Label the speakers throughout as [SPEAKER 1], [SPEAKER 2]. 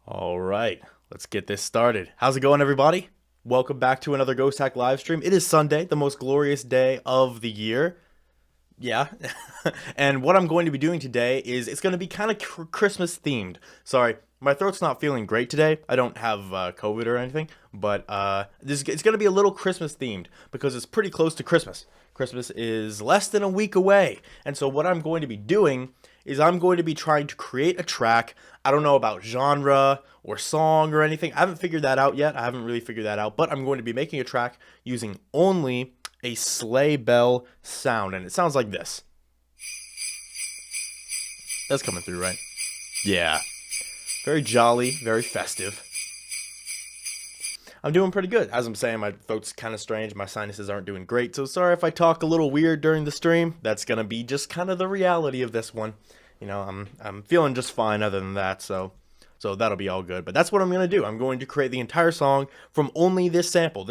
[SPEAKER 1] All right, let's get this started. How's it going, everybody? Welcome back to another Ghosthack live stream. It is Sunday, the most glorious day of the year. Yeah. And what I'm going to be doing today is it's going to be kind of Christmas themed. Sorry, my throat's not feeling great today. I don't have COVID or anything, but it's going to be a little Christmas themed because it's pretty close to Christmas. Christmas is less than a week away. And so what I'm going to be doing is I'm going to be trying to create a track. I don't know about genre or song or anything. I haven't figured that out yet. I haven't really figured that out, but I'm going to be making a track using only a sleigh bell sound, and it sounds like this. That's coming through, right? Yeah. Very jolly, very festive. I'm doing pretty good. As I'm saying, my throat's kind of strange. My sinuses aren't doing great, so sorry if I talk a little weird during the stream. That's going to be just kind of the reality of this one. You know, I'm feeling just fine other than that, so that'll be all good. But that's what I'm going to do. I'm going to create the entire song from only this sample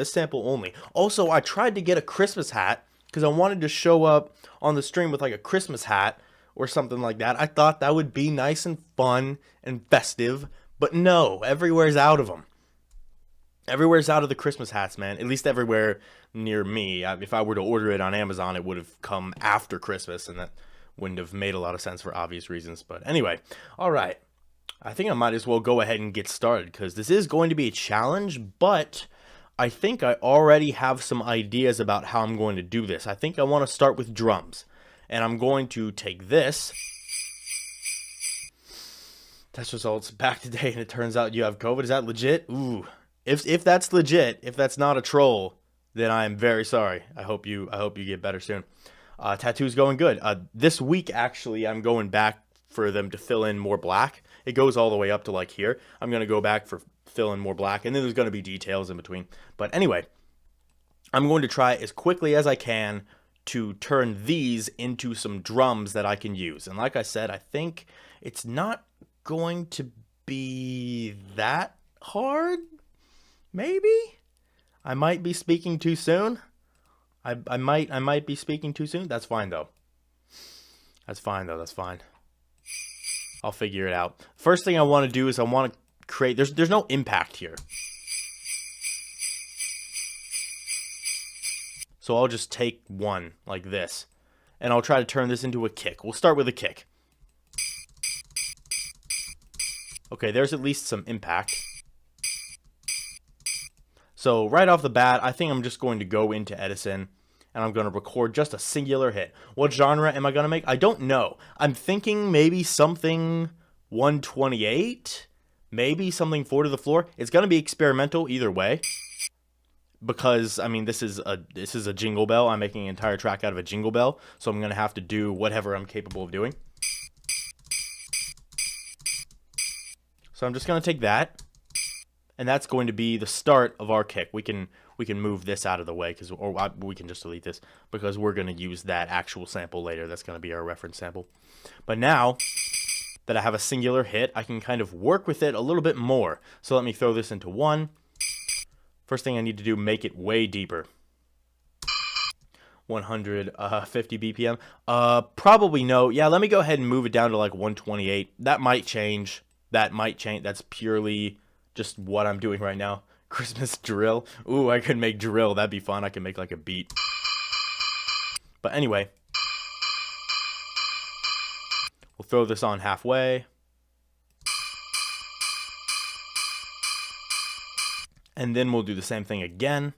[SPEAKER 1] only. Also, I tried to get a Christmas hat because I wanted to show up on the stream with like a Christmas hat or something like that. I thought that would be nice and fun and festive, but no, everywhere's out of them. Everywhere's out of the Christmas hats, man. At least everywhere near me. If I were to order it on Amazon, it would have come after Christmas, and that wouldn't have made a lot of sense for obvious reasons. But anyway, all right. I think I might as well go ahead and get started because this is going to be a challenge, but I think I already have some ideas about how I'm going to do this. I think I want to start with drums, and I'm going to take this. Test results back today, and it turns out you have COVID. Is that legit? Ooh. If that's legit, if that's not a troll, then I am very sorry. I hope you get better soon. Tattoo's going good. This week, actually, I'm going back for them to fill in more black. It goes all the way up to like here. I'm going to go back for fill in more black, and then there's going to be details in between. But anyway, I'm going to try as quickly as I can to turn these into some drums that I can use. And like I said, I think it's not going to be that hard. Maybe I might be speaking too soon. I might be speaking too soon. That's fine though. That's fine. I'll figure it out. First thing I want to do is I want to create. There's no impact here, so I'll just take one like this, and I'll try to turn this into a kick. We'll start with a kick. Okay, there's at least some impact. So right off the bat, I think I'm just going to go into Edison, and I'm going to record just a singular hit. What genre am I going to make? I don't know. I'm thinking maybe something 128, maybe something 4 to the floor. It's going to be experimental either way, because I mean this is a jingle bell. I'm making an entire track out of a jingle bell, so I'm going to have to do whatever I'm capable of doing. So I'm just going to take that. And that's going to be the start of our kick. We can move this out of the way we can just delete this because we're going to use that actual sample later. That's going to be our reference sample. But now that I have a singular hit, I can kind of work with it a little bit more. So let me throw this into 1. First thing I need to do, make it way deeper. 150 BPM. Probably no. Yeah, let me go ahead and move it down to like 128. That might change. That's purely just what I'm doing right now. Christmas drill. Ooh, I could make drill. That'd be fun. I can make like a beat. But anyway, we'll throw this on halfway. And then we'll do the same thing again.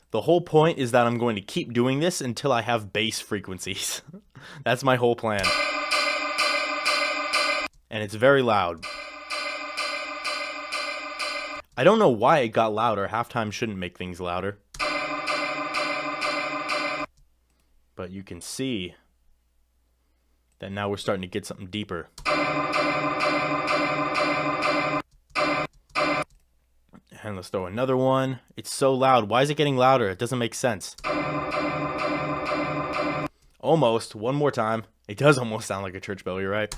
[SPEAKER 1] The whole point is that I'm going to keep doing this until I have bass frequencies. That's my whole plan. And it's very loud. I don't know why it got louder. Halftime shouldn't make things louder. But you can see that now we're starting to get something deeper. And let's throw another one. It's so loud. Why is it getting louder? It doesn't make sense. Almost. One more time. It does almost sound like a church bell, you're right.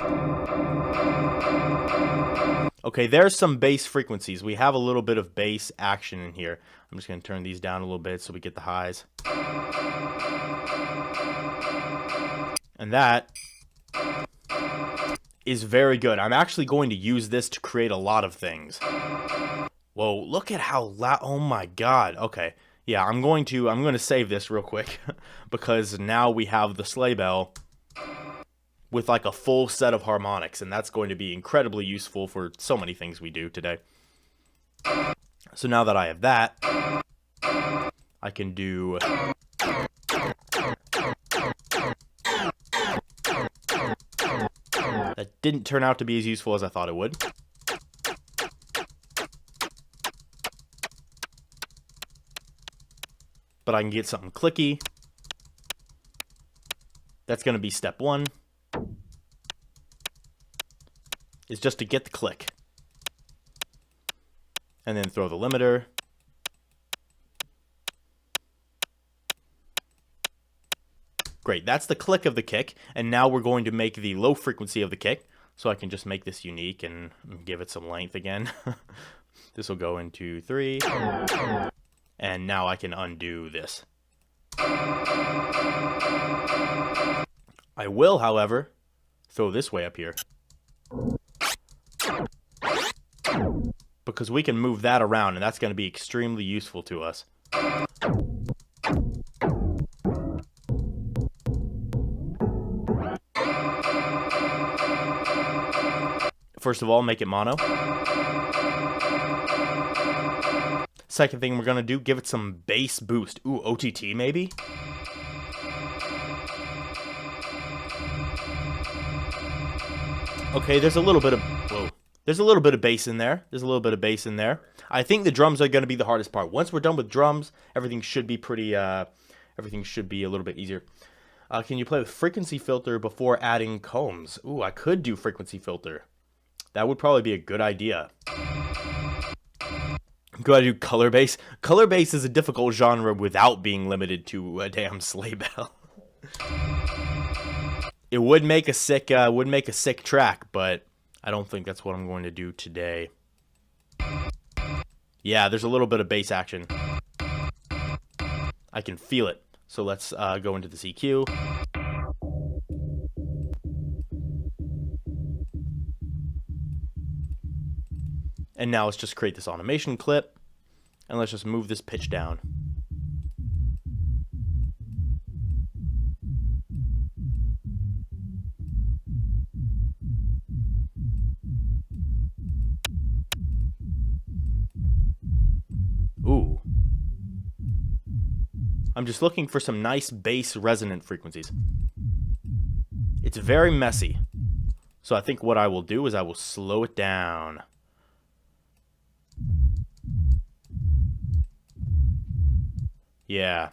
[SPEAKER 1] Okay, there's some bass frequencies. We have a little bit of bass action in here. I'm just going to turn these down a little bit so we get the highs. And that is very good. I'm actually going to use this to create a lot of things. Whoa, look at how loud. Oh my god. Okay. Yeah, I'm going to save this real quick because now we have the sleigh bell with like a full set of harmonics, and that's going to be incredibly useful for so many things we do today. So now that I have that, I can do that. Didn't turn out to be as useful as I thought it would. But I can get something clicky. That's going to be step one. Is just to get the click. And then throw the limiter. Great, that's the click of the kick. And now we're going to make the low frequency of the kick. So I can just make this unique and give it some length again. This will go into 3. And now I can undo this. I will, however, throw this way up here. Because we can move that around, and that's going to be extremely useful to us. First of all, make it mono. Second thing we're going to do, give it some bass boost. Ooh, OTT maybe? Okay, there's a little bit of... Whoa. There's a little bit of bass in there. I think the drums are going to be the hardest part. Once we're done with drums, everything should be pretty... everything should be a little bit easier. Can you play with frequency filter before adding combs? Ooh, I could do frequency filter. That would probably be a good idea. Go ahead and do color bass. Color bass is a difficult genre without being limited to a damn sleigh bell. It would make a sick track, but I don't think that's what I'm going to do today. Yeah, there's a little bit of bass action. I can feel it. So let's go into the EQ. And now let's just create this automation clip. And let's just move this pitch down. Ooh. I'm just looking for some nice bass resonant frequencies. It's very messy. So I think what I will do is I will slow it down. Yeah.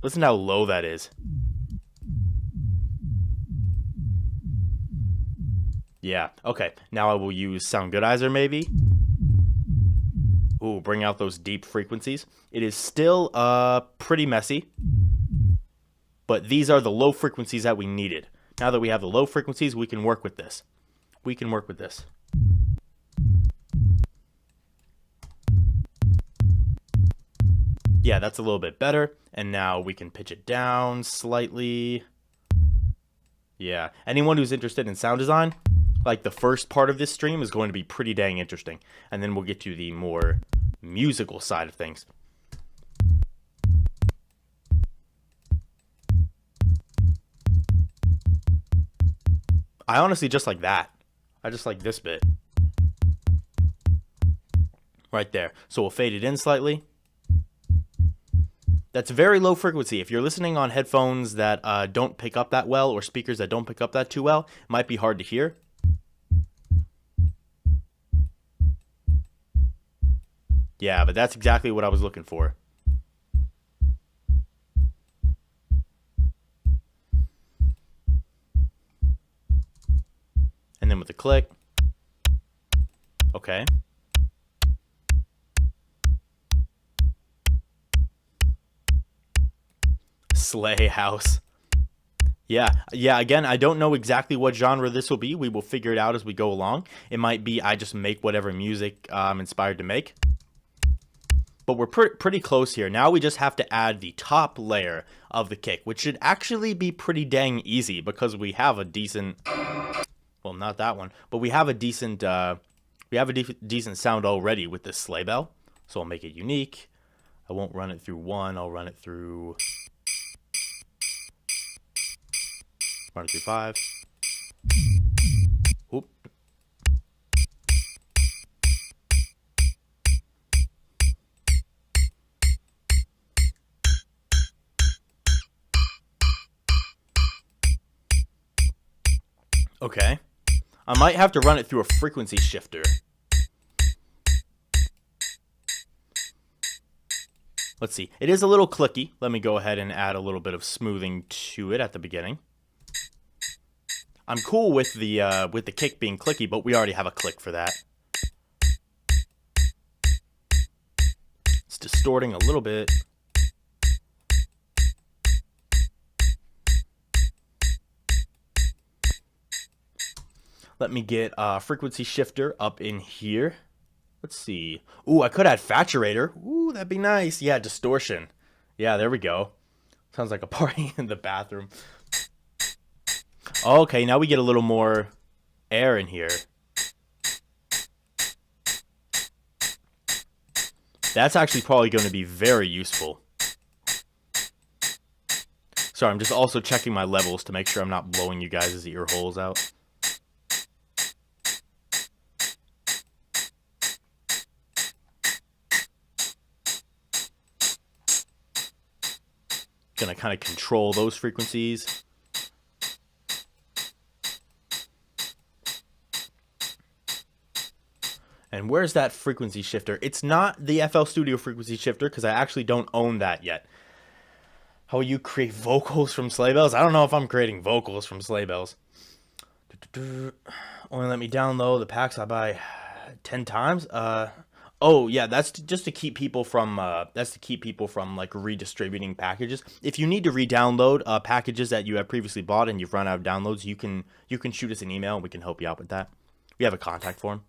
[SPEAKER 1] Listen to how low that is. Yeah, okay. Now I will use Sound Goodizer maybe. Ooh, bring out those deep frequencies. It is still pretty messy. But these are the low frequencies that we needed. Now that we have the low frequencies, we can work with this. Yeah, that's a little bit better. And now we can pitch it down slightly. Yeah, anyone who's interested in sound design, like the first part of this stream is going to be pretty dang interesting. And then we'll get to the more musical side of things. I honestly just like that. I just like this bit. Right there. So we'll fade it in slightly. That's very low frequency. If you're listening on headphones that don't pick up that well, or speakers that don't pick up that too well, it might be hard to hear. Yeah, but that's exactly what I was looking for. And then with the click. Okay. Sleigh house. Yeah, again, I don't know exactly what genre this will be. We will figure it out as we go along. It might be I just make whatever music I'm inspired to make. but we're pretty close here. Now we just have to add the top layer of the kick, which should actually be pretty dang easy because we have a decent, well, not that one, but we have a decent decent sound already with this sleigh bell. So I'll make it unique. I won't run it through 1. I'll run it through 5. Oop. Okay. I might have to run it through a frequency shifter. Let's see. It is a little clicky. Let me go ahead and add a little bit of smoothing to it at the beginning. I'm cool with the kick being clicky, but we already have a click for that. It's distorting a little bit. Let me get a frequency shifter up in here. Let's see. Ooh, I could add saturator. Ooh, that'd be nice. Yeah, distortion. Yeah, there we go. Sounds like a party in the bathroom. Okay, now we get a little more air in here. That's actually probably going to be very useful. Sorry, I'm just also checking my levels to make sure I'm not blowing you guys' ear holes out. Gonna kind of control those frequencies. And where's that frequency shifter? It's not the FL Studio frequency shifter because I actually don't own that yet. How will you create vocals from sleigh bells? I don't know if I'm creating vocals from sleigh bells. Only let me download the packs I buy 10 times. Oh yeah, that's just to keep people from like redistributing packages. If you need to re-download packages that you have previously bought and you've run out of downloads, you can shoot us an email and we can help you out with that. We have a contact form.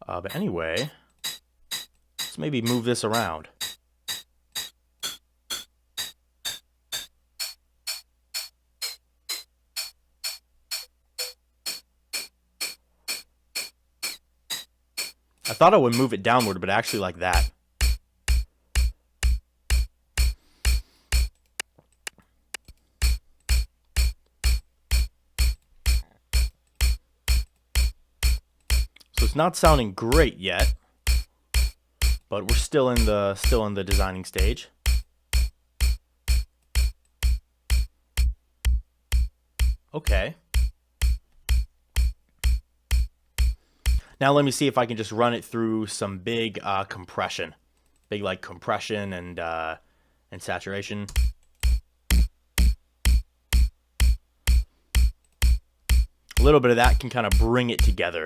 [SPEAKER 1] But anyway, let's maybe move this around. I thought I would move it downward, but actually like that. So it's not sounding great yet, but we're still in the designing stage. Okay. Now let me see if I can just run it through some big compression, big like compression and saturation. A little bit of that can kind of bring it together.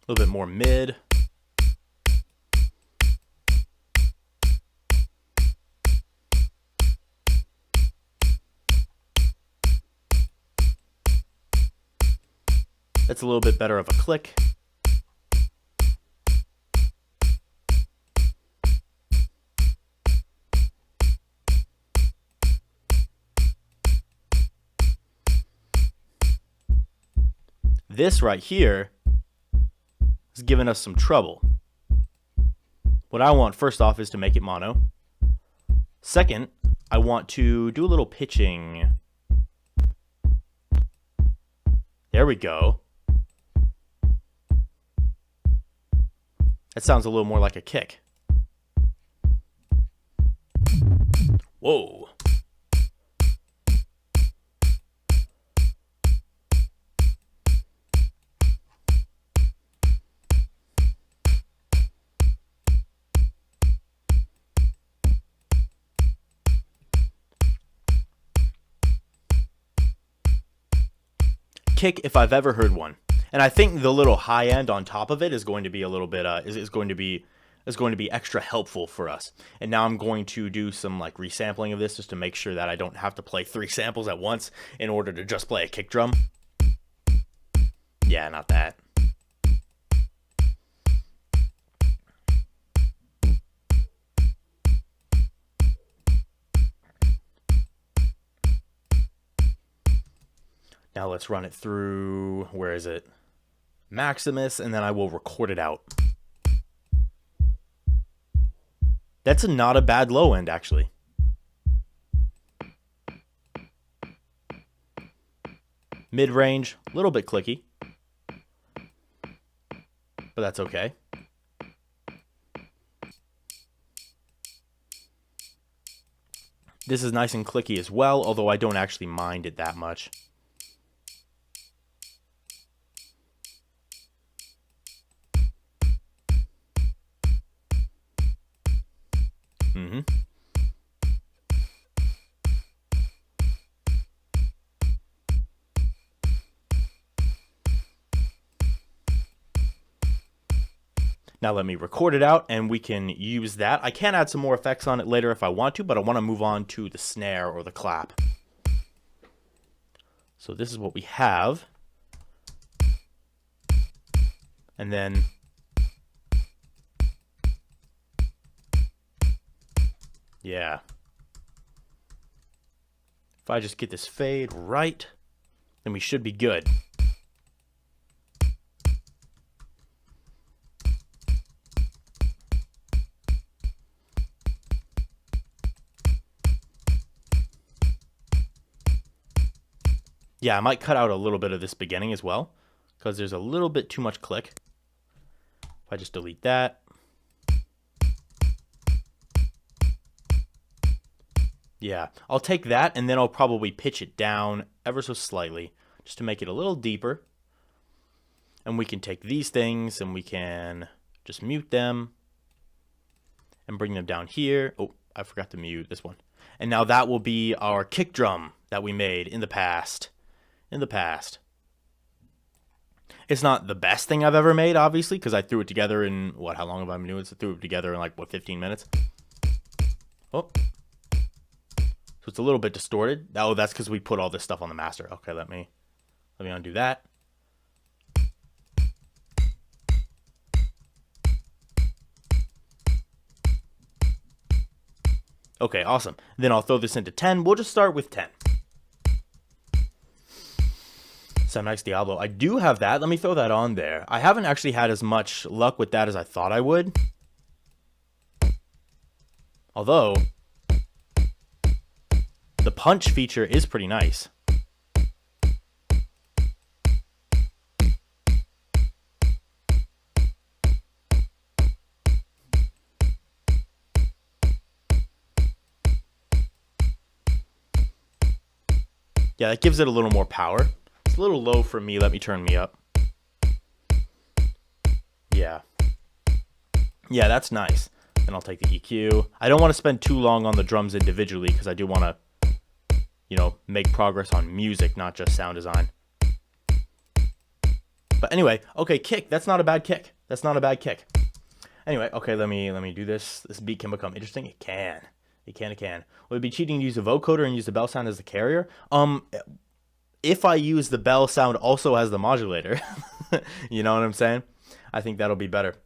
[SPEAKER 1] A little bit more mid. That's a little bit better of a click. This right here is giving us some trouble. What I want first off is to make it mono. Second, I want to do a little pitching. There we go. That sounds a little more like a kick. Whoa. Kick if I've ever heard one. And I think the little high end on top of it is going to be a little bit is going to be extra helpful for us. And now I'm going to do some like resampling of this just to make sure that I don't have to play 3 samples at once in order to just play a kick drum. Yeah, not that. Now let's run it through, where is it? Maximus, and then I will record it out. That's not a bad low end, actually. Mid-range, a little bit clicky, but that's okay. This is nice and clicky as well, although I don't actually mind it that much. Now let me record it out and we can use that. I can add some more effects on it later if I want to, but I want to move on to the snare or the clap. So this is what we have. And then yeah. If I just get this fade right, then we should be good. Yeah, I might cut out a little bit of this beginning as well, because there's a little bit too much click. If I just delete that. Yeah, I'll take that and then I'll probably pitch it down ever so slightly, just to make it a little deeper. And we can take these things and we can just mute them and bring them down here. Oh, I forgot to mute this one. And now that will be our kick drum that we made in the past. It's not the best thing I've ever made, obviously, because I threw it together in, what, how long have I been doing this? I threw it together in like, what, 15 minutes? Oh. So it's a little bit distorted. Oh, that's because we put all this stuff on the master. Okay, let me undo that. Okay, awesome. Then I'll throw this into 10. We'll just start with 10. Some nice Diablo. I do have that. Let me throw that on there. I haven't actually had as much luck with that as I thought I would. Although, the punch feature is pretty nice. Yeah, that gives it a little more power. It's a little low for me. Let me turn me up. Yeah. Yeah, that's nice. Then I'll take the EQ. I don't want to spend too long on the drums individually because I do want to, you know, make progress on music, not just sound design. But anyway, okay, kick. That's not a bad kick. That's not a bad kick. Anyway, okay, let me do this. This beat can become interesting. It can. It can. Would it be cheating to use the vocoder and use the bell sound as the carrier? If I use the bell sound also as the modulator, you know what I'm saying? I think that'll be better.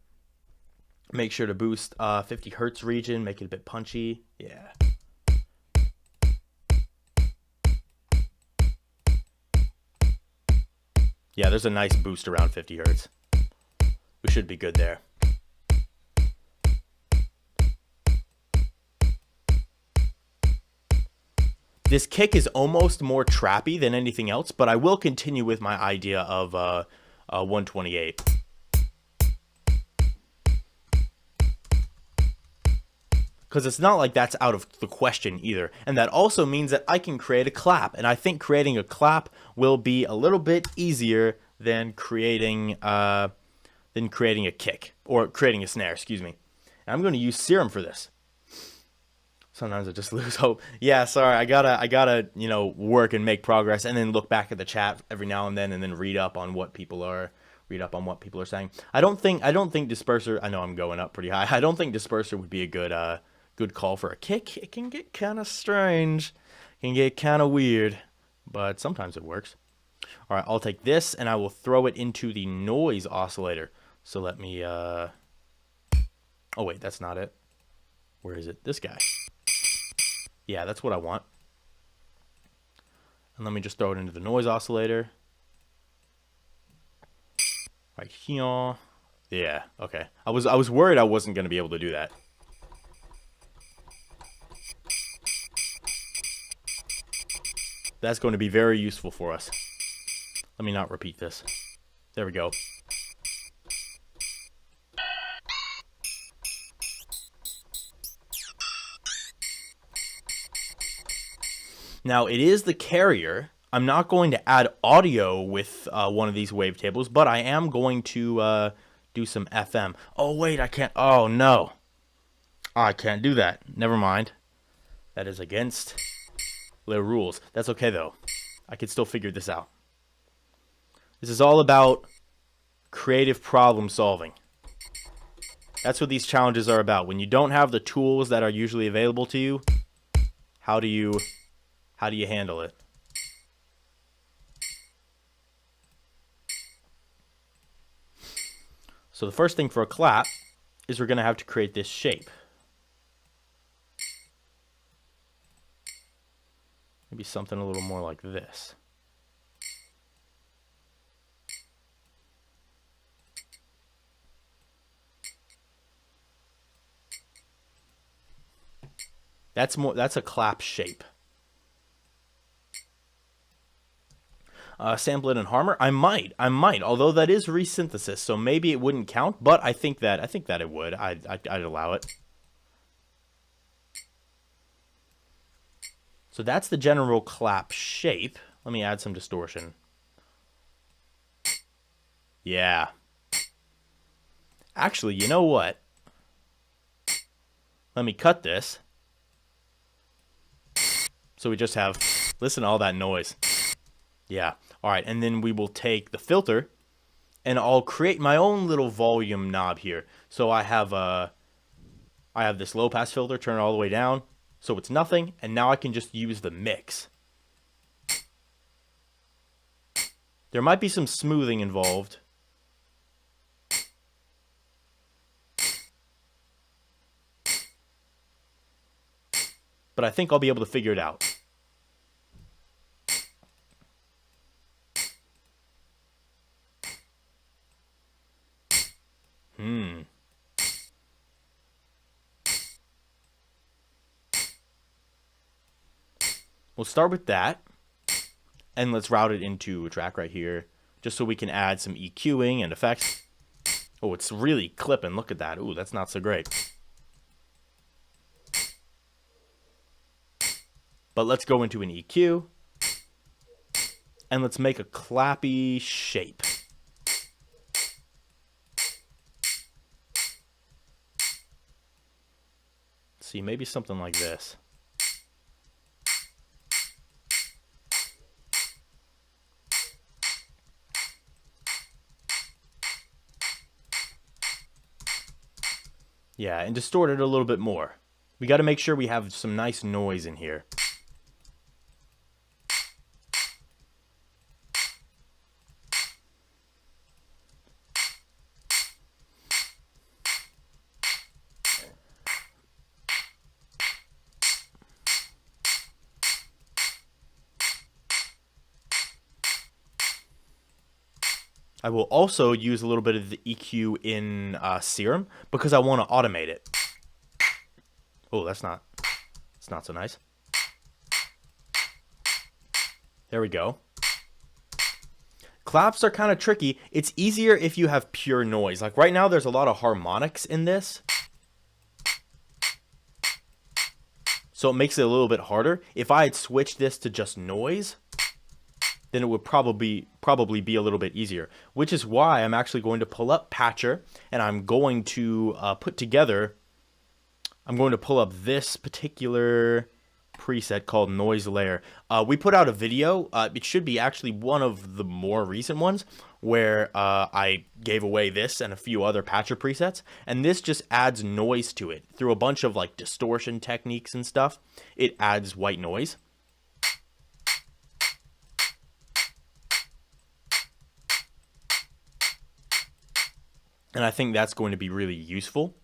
[SPEAKER 1] Make sure to boost 50 hertz region, make it a bit punchy. Yeah. Yeah, there's a nice boost around 50 hertz. We should be good there. This kick is almost more trappy than anything else, but I will continue with my idea of 128. Because it's not like that's out of the question either. And that also means that I can create a clap. And I think creating a clap will be a little bit easier than creating a kick. Or creating a snare, excuse me. And I'm going to use Serum for this. Sometimes I just lose hope. Yeah, sorry. I gotta, you know, work and make progress, and then look back at the chat every now and then read up on what people are saying. I don't think disperser. I know I'm going up pretty high. I don't think disperser would be a good call for a kick. It can get kind of strange, it can get kind of weird, but sometimes it works. All right, I'll take this and I will throw it into the noise oscillator. So let me, oh wait, that's not it. Where is it? This guy. Yeah, that's what I want. And let me just throw it into the noise oscillator. Right here. Yeah, okay. I was worried I wasn't going to be able to do that. That's going to be very useful for us. Let me not repeat this. There we go. Now, it is the carrier. I'm not going to add audio with one of these wavetables, but I am going to do some FM. Oh, wait, I can't. Oh, no. I can't do that. Never mind. That is against the rules. That's okay, though. I can still figure this out. This is all about creative problem solving. That's what these challenges are about. When you don't have the tools that are usually available to you, how do you handle it? So the first thing for a clap is we're going to have to create this shape. Maybe something a little more like this. That's a clap shape. Sample it and harmor. I might. Although that is resynthesis, so maybe it wouldn't count. But I think that it would. I'd allow it. So that's the general clap shape. Let me add some distortion. Yeah. Actually, you know what? Let me cut this. So we just have, listen to all that noise. Yeah. All right. And then we will take the filter and I'll create my own little volume knob here. So I have this low pass filter, turn it all the way down. So it's nothing. And now I can just use the mix. There might be some smoothing involved. But I think I'll be able to figure it out. We'll start with that. And let's route it into a track right here. Just so we can add some EQing and effects. Oh, it's really clipping. Look at that. Ooh, that's not so great. But let's go into an EQ. And let's make a clappy shape. Let's see, maybe something like this. Yeah, and distort it a little bit more. We got to make sure we have some nice noise in here. I will also use a little bit of the EQ in Serum because I want to automate it. Oh, it's not so nice. There we go. Claps are kind of tricky. It's easier if you have pure noise. Like right now, there's a lot of harmonics in this. So it makes it a little bit harder. If I had switched this to just noise, then it would probably be a little bit easier. Which is why I'm actually going to pull up Patcher, and I'm going to I'm going to pull up this particular preset called Noise Layer. We put out a video. It should be actually one of the more recent ones where I gave away this and a few other Patcher presets, and this just adds noise to it through a bunch of like distortion techniques and stuff. It adds white noise. And I think that's going to be really useful.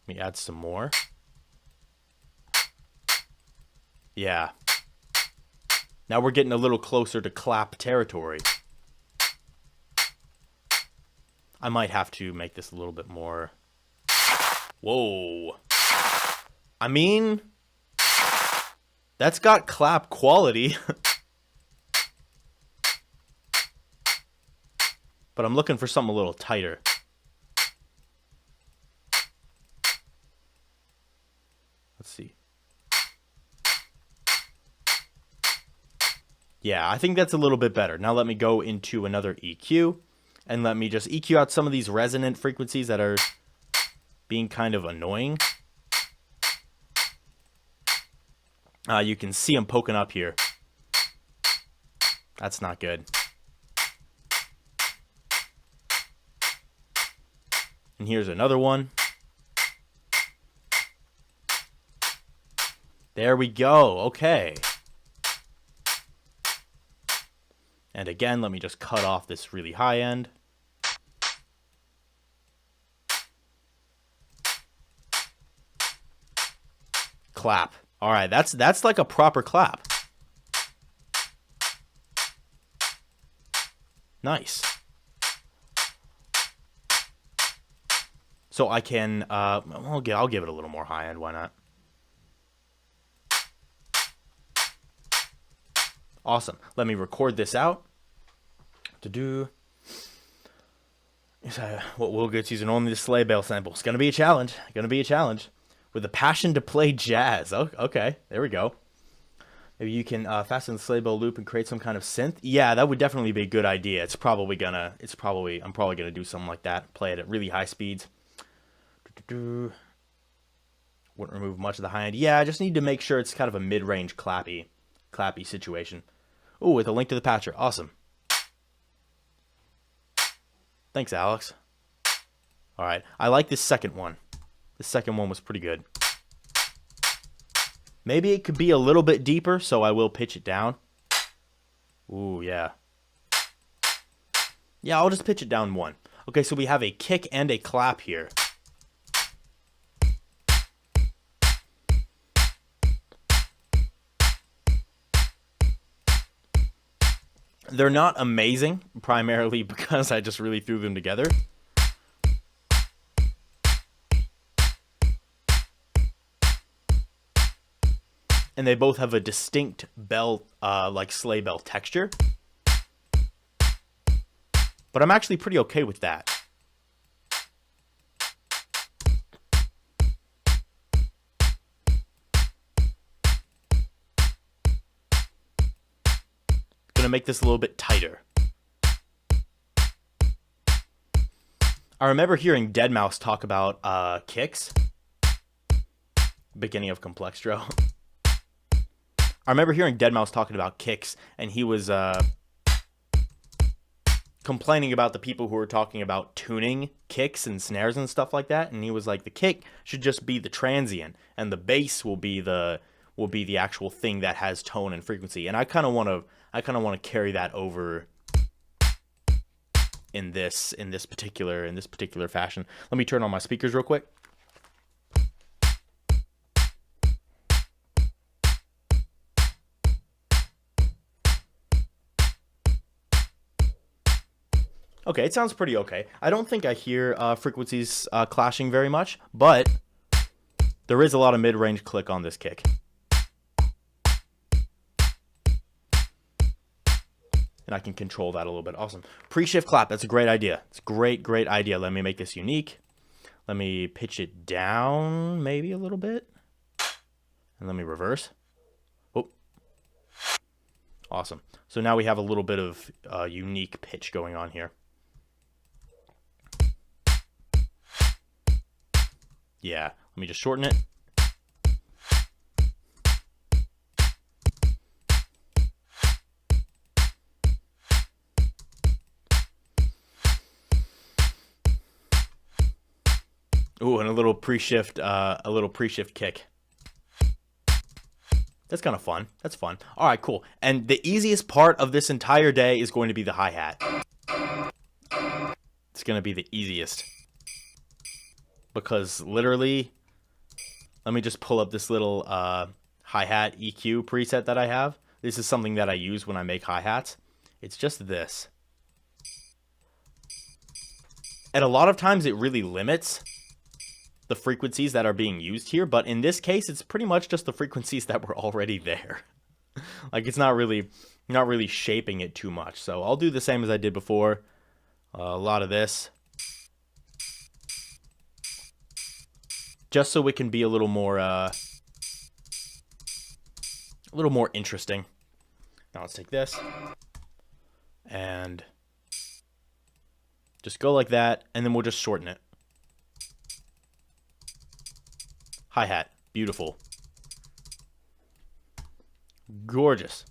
[SPEAKER 1] Let me add some more. Yeah. Now we're getting a little closer to clap territory. I might have to make this a little bit more. Whoa. I mean, that's got clap quality. But I'm looking for something a little tighter. Let's see. Yeah, I think that's a little bit better. Now let me go into another EQ. And let me just EQ out some of these resonant frequencies that are being kind of annoying. You can see them poking up here. That's not good. And here's another one. There we go. Okay. And again, let me just cut off this really high end. Clap. All right, that's like a proper clap. Nice. So I can, I'll give it a little more high end. Why not? Awesome. Let me record this out. What Will gets using only the sleigh bell sample. It's gonna be a challenge. With a passion to play jazz. Oh, okay, there we go. Maybe you can fasten the sleigh bell loop and create some kind of synth. Yeah, that would definitely be a good idea. I'm probably gonna do something like that. Play it at really high speeds. Wouldn't remove much of the high end. Yeah, I just need to make sure it's kind of a mid-range clappy situation. Ooh, with a link to the patcher. Awesome. Thanks, Alex. All right, I like this second one. The second one was pretty good. Maybe it could be a little bit deeper, so I will pitch it down. Ooh, yeah. Yeah, I'll just pitch it down one. Okay, so we have a kick and a clap here. They're not amazing, primarily because I just really threw them together. And they both have a distinct bell, like sleigh bell texture. But I'm actually pretty okay with that. Gonna make this a little bit tighter. I remember hearing Deadmau5 talk about kicks. Beginning of Complextro. I remember hearing Deadmau5 talking about kicks, and he was complaining about the people who were talking about tuning kicks and snares and stuff like that. And he was like, the kick should just be the transient, and the bass will be the actual thing that has tone and frequency. And I kind of want to carry that over in this particular fashion. Let me turn on my speakers real quick. Okay, it sounds pretty okay. I don't think I hear frequencies clashing very much, but there is a lot of mid-range click on this kick. And I can control that a little bit. Awesome. Pre-shift clap, that's a great idea. It's a great idea. Let me make this unique. Let me pitch it down maybe a little bit. And let me reverse. Oh. Awesome. So now we have a little bit of unique pitch going on here. Yeah, let me just shorten it. Ooh, and a little pre-shift kick. That's kind of fun. That's fun. All right, cool. And the easiest part of this entire day is going to be the hi-hat. it's going to be the easiest. Because literally, let me just pull up this little hi-hat EQ preset that I have. This is something that I use when I make hi-hats. It's just this. And a lot of times it really limits the frequencies that are being used here, but in this case, it's pretty much just the frequencies that were already there. Like, it's not really shaping it too much. So I'll do the same as I did before. A lot of this. Just so it can be a little more interesting. Now let's take this and just go like that, and then we'll just shorten it. Hi-hat, beautiful. Gorgeous.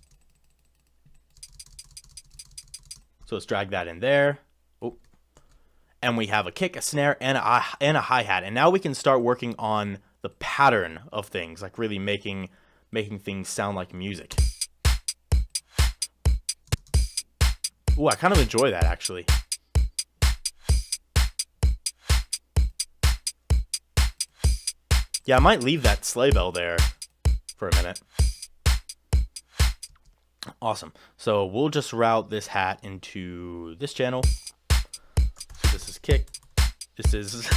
[SPEAKER 1] So let's drag that in there. Oh. And we have a kick, a snare, and a hi-hat. And now we can start working on the pattern of things, like really making things sound like music. Ooh, I kind of enjoy that, actually. Yeah, I might leave that sleigh bell there for a minute. Awesome. So we'll just route this hat into this channel. This is kick. This is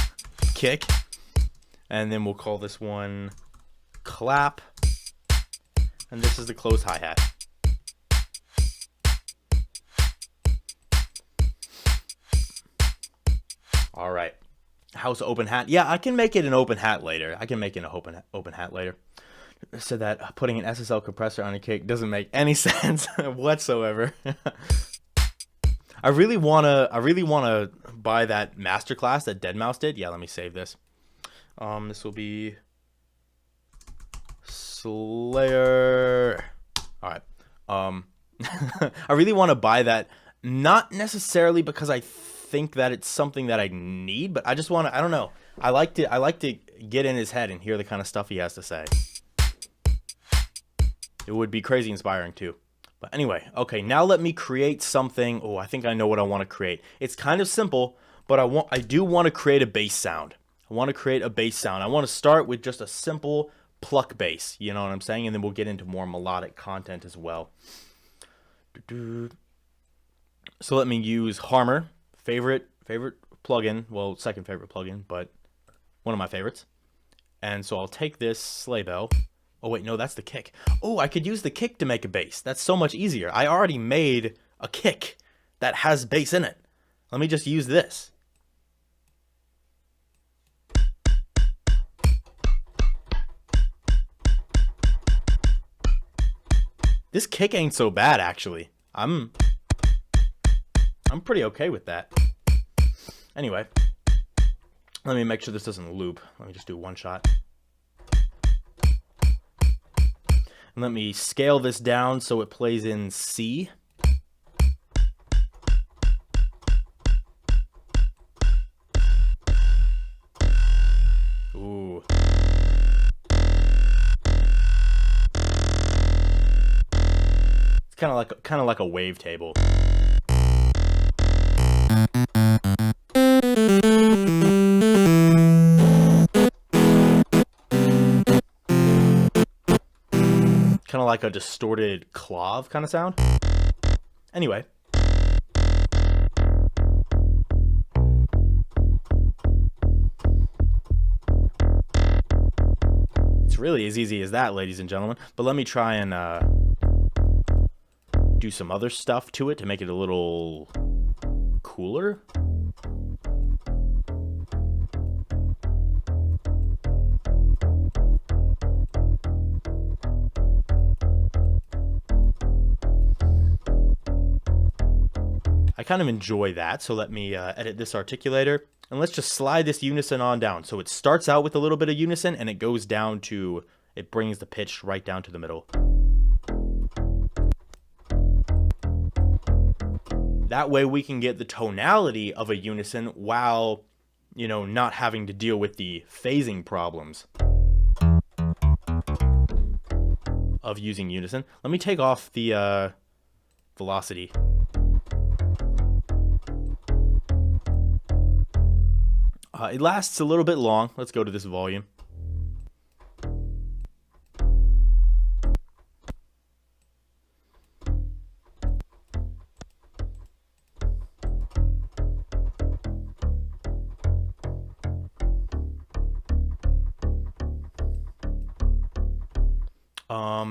[SPEAKER 1] kick. And then we'll call this one clap. And this is the close hi-hat. All right. House open hat. Yeah, I can make it an open hat later. I open hat later. So that putting an SSL compressor on a kick doesn't make any sense whatsoever. I really wanna buy that masterclass that Deadmau5 did. Yeah, let me save this. This will be Slayer. All right. I really want to buy that, not necessarily because I think that it's something that I need, but I just want to, I don't know. I like to get in his head and hear the kind of stuff he has to say. It would be crazy inspiring too. But anyway, okay, now let me create something. Oh, I think I know what I want to create. It's kind of simple, but I do want to create a bass sound. I want to create a bass sound. I want to start with just a simple pluck bass, you know what I'm saying? And then we'll get into more melodic content as well. So let me use Harmor, favorite plugin, well, second favorite plugin, but one of my favorites. And so I'll take this sleigh bell. Oh wait, no, that's the kick. Oh, I could use the kick to make a bass. That's so much easier. I already made a kick that has bass in it. Let me just use this. This kick ain't so bad, actually. I'm pretty okay with that. Anyway, let me make sure this doesn't loop. Let me just do one shot. And let me scale this down so it plays in C. Ooh. It's kind of like a wavetable. Kind of like a distorted clav kind of sound. Anyway. It's really as easy as that, ladies and gentlemen. But let me try and do some other stuff to it to make it a little cooler. I kind of enjoy that, so let me edit this articulator, and let's just slide this unison on down. So it starts out with a little bit of unison, and it goes down to, it brings the pitch right down to the middle. That way we can get the tonality of a unison while, you know, not having to deal with the phasing problems of using unison. Let me take off the velocity. It lasts a little bit long. Let's go to this volume.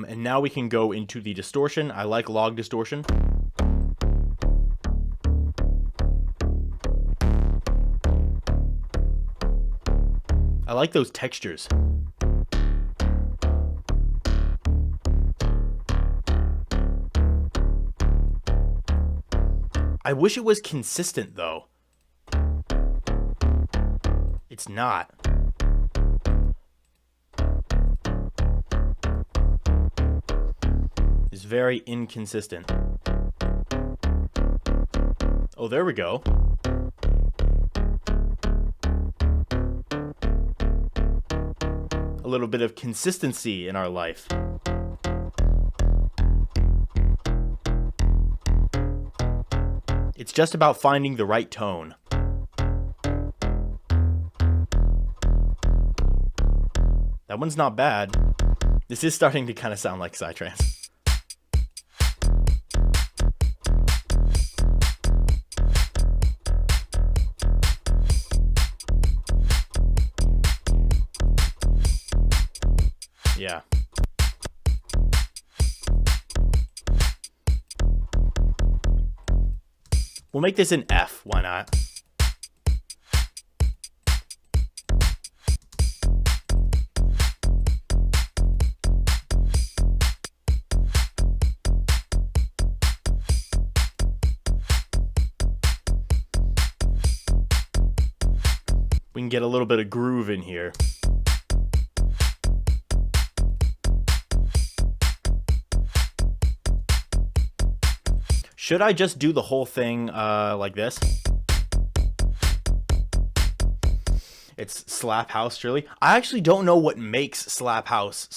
[SPEAKER 1] And now we can go into the distortion. I like log distortion. I like those textures. I wish it was consistent though. It's not. It's very inconsistent. Oh, there we go. A little bit of consistency in our life. It's just about finding the right tone. That one's not bad. This is starting to kind of sound like psytrance. Yeah. We'll make this an F, why not? We can get a little bit of groove in here. Should I just do the whole thing like this? It's slap house, surely. I actually don't know what makes slap house.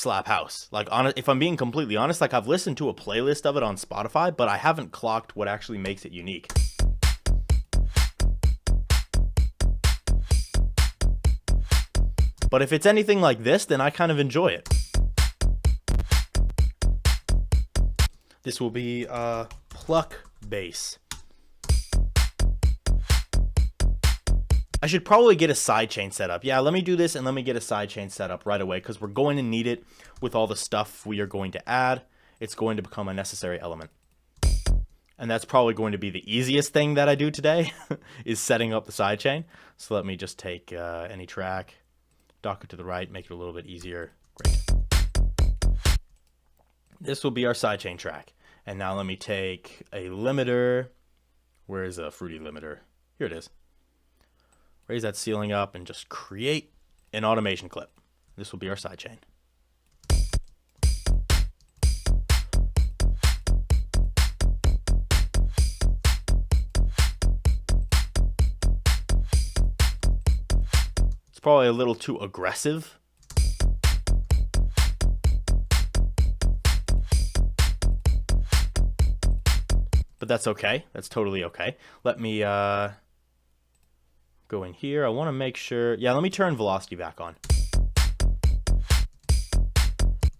[SPEAKER 1] Like, if I'm being completely honest, like I've listened to a playlist of it on Spotify, but I haven't clocked what actually makes it unique. But if it's anything like this, then I kind of enjoy it. This will be pluck bass. I should probably get a sidechain set up. Yeah, let me do this and let me get a sidechain set up right away because we're going to need it with all the stuff we are going to add. It's going to become a necessary element. And that's probably going to be the easiest thing that I do today is setting up the sidechain. So let me just take any track, dock it to the right, make it a little bit easier. Great. This will be our sidechain track. And now let me take a limiter. Where is a fruity limiter? Here it is. Raise that ceiling up and just create an automation clip. This will be our sidechain. It's probably a little too aggressive. But that's okay. That's totally okay. Let me go in here. I want to make sure. Yeah, let me turn velocity back on.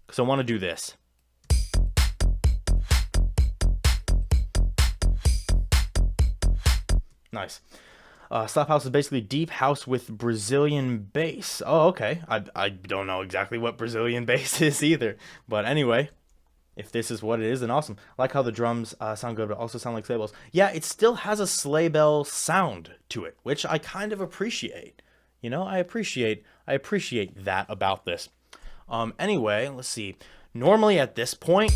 [SPEAKER 1] Because I want to do this. Nice. Slap house is basically deep house with Brazilian bass. Oh, okay. I don't know exactly what Brazilian bass is either. But anyway. If this is what it is, then awesome. I like how the drums sound good, but also sound like sleigh bells. Yeah, it still has a sleigh bell sound to it, which I kind of appreciate. You know, I appreciate that about this. Anyway, let's see. Normally at this point,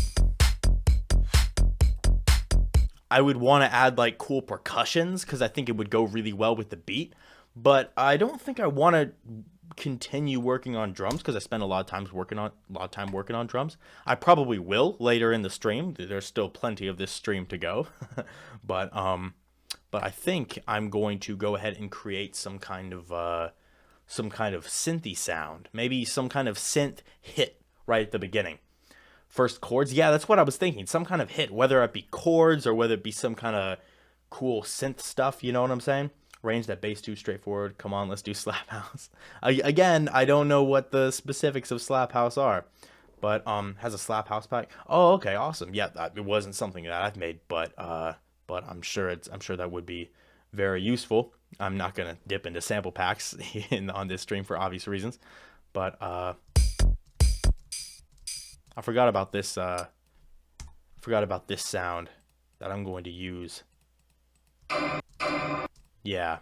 [SPEAKER 1] I would want to add like cool percussions because I think it would go really well with the beat. But I don't think I want to continue working on drums because I spend a lot of time working on drums. I probably will later in the stream. There's still plenty of this stream to go. but I think I'm going to go ahead and create some kind of synthy sound. Maybe some kind of synth hit right at the beginning. First chords. Yeah, that's what I was thinking. Some kind of hit, whether it be chords or whether it be some kind of cool synth stuff, you know what I'm saying? Range that bass too straightforward. Come on, let's do slap house. Again, I don't know what the specifics of slap house are, but has a slap house pack. Oh, okay, awesome. Yeah, it wasn't something that I've made, but I'm sure that would be very useful. I'm not gonna dip into sample packs on this stream for obvious reasons, but I forgot about this. Sound that I'm going to use. Yeah.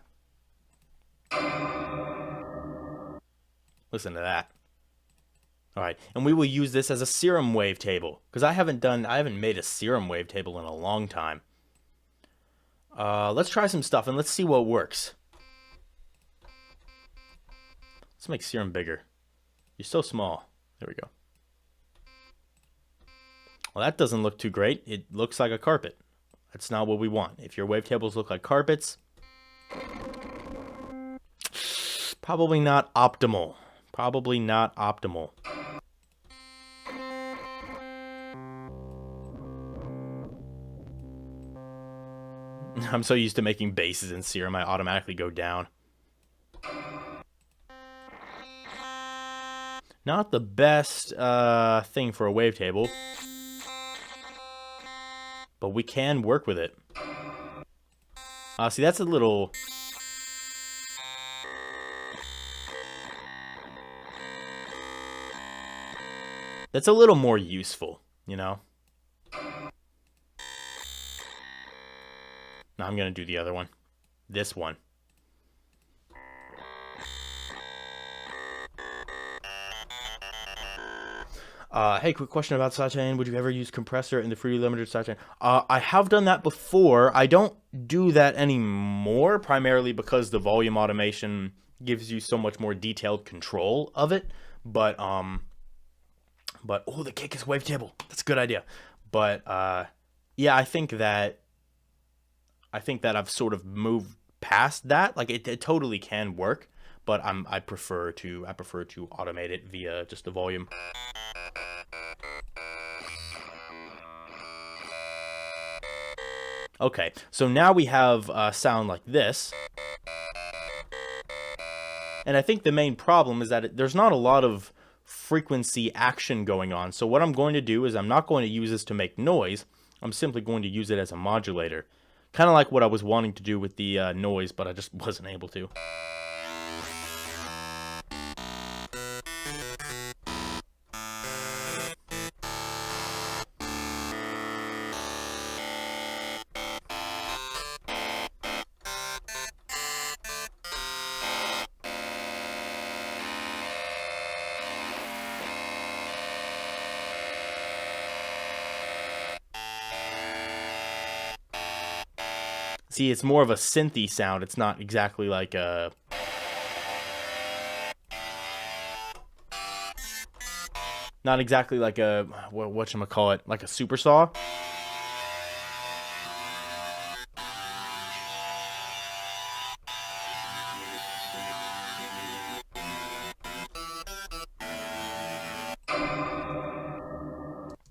[SPEAKER 1] Listen to that. All right, and we will use this as a serum wavetable because I haven't made a serum wavetable in a long time. Let's try some stuff and let's see what works. Let's make serum bigger. You're so small. There we go. Well, that doesn't look too great. It looks like a carpet. That's not what we want. If your wavetables look like carpets, probably not optimal. Probably not optimal. I'm so used to making basses in serum, I automatically go down. Not the best thing for a wavetable, but we can work with it. See, that's a little... That's a little more useful, you know? Now I'm going to do the other one. This one. Hey, quick question about sidechain. Would you ever use compressor in the free limited sidechain? I have done that before. I don't do that anymore, primarily because the volume automation gives you so much more detailed control of it. But oh, the kick is wavetable. That's a good idea. But yeah, I think that I've sort of moved past that. Like it totally can work, but I prefer to automate it via just the volume. Okay, so now we have a sound like this. And I think the main problem is that there's not a lot of frequency action going on. So what I'm going to do is I'm not going to use this to make noise. I'm simply going to use it as a modulator. Kind of like what I was wanting to do with the noise, but I just wasn't able to. See, it's more of a synthy sound. It's not exactly like a... Not exactly like a... whatchamacallit? Like a super saw?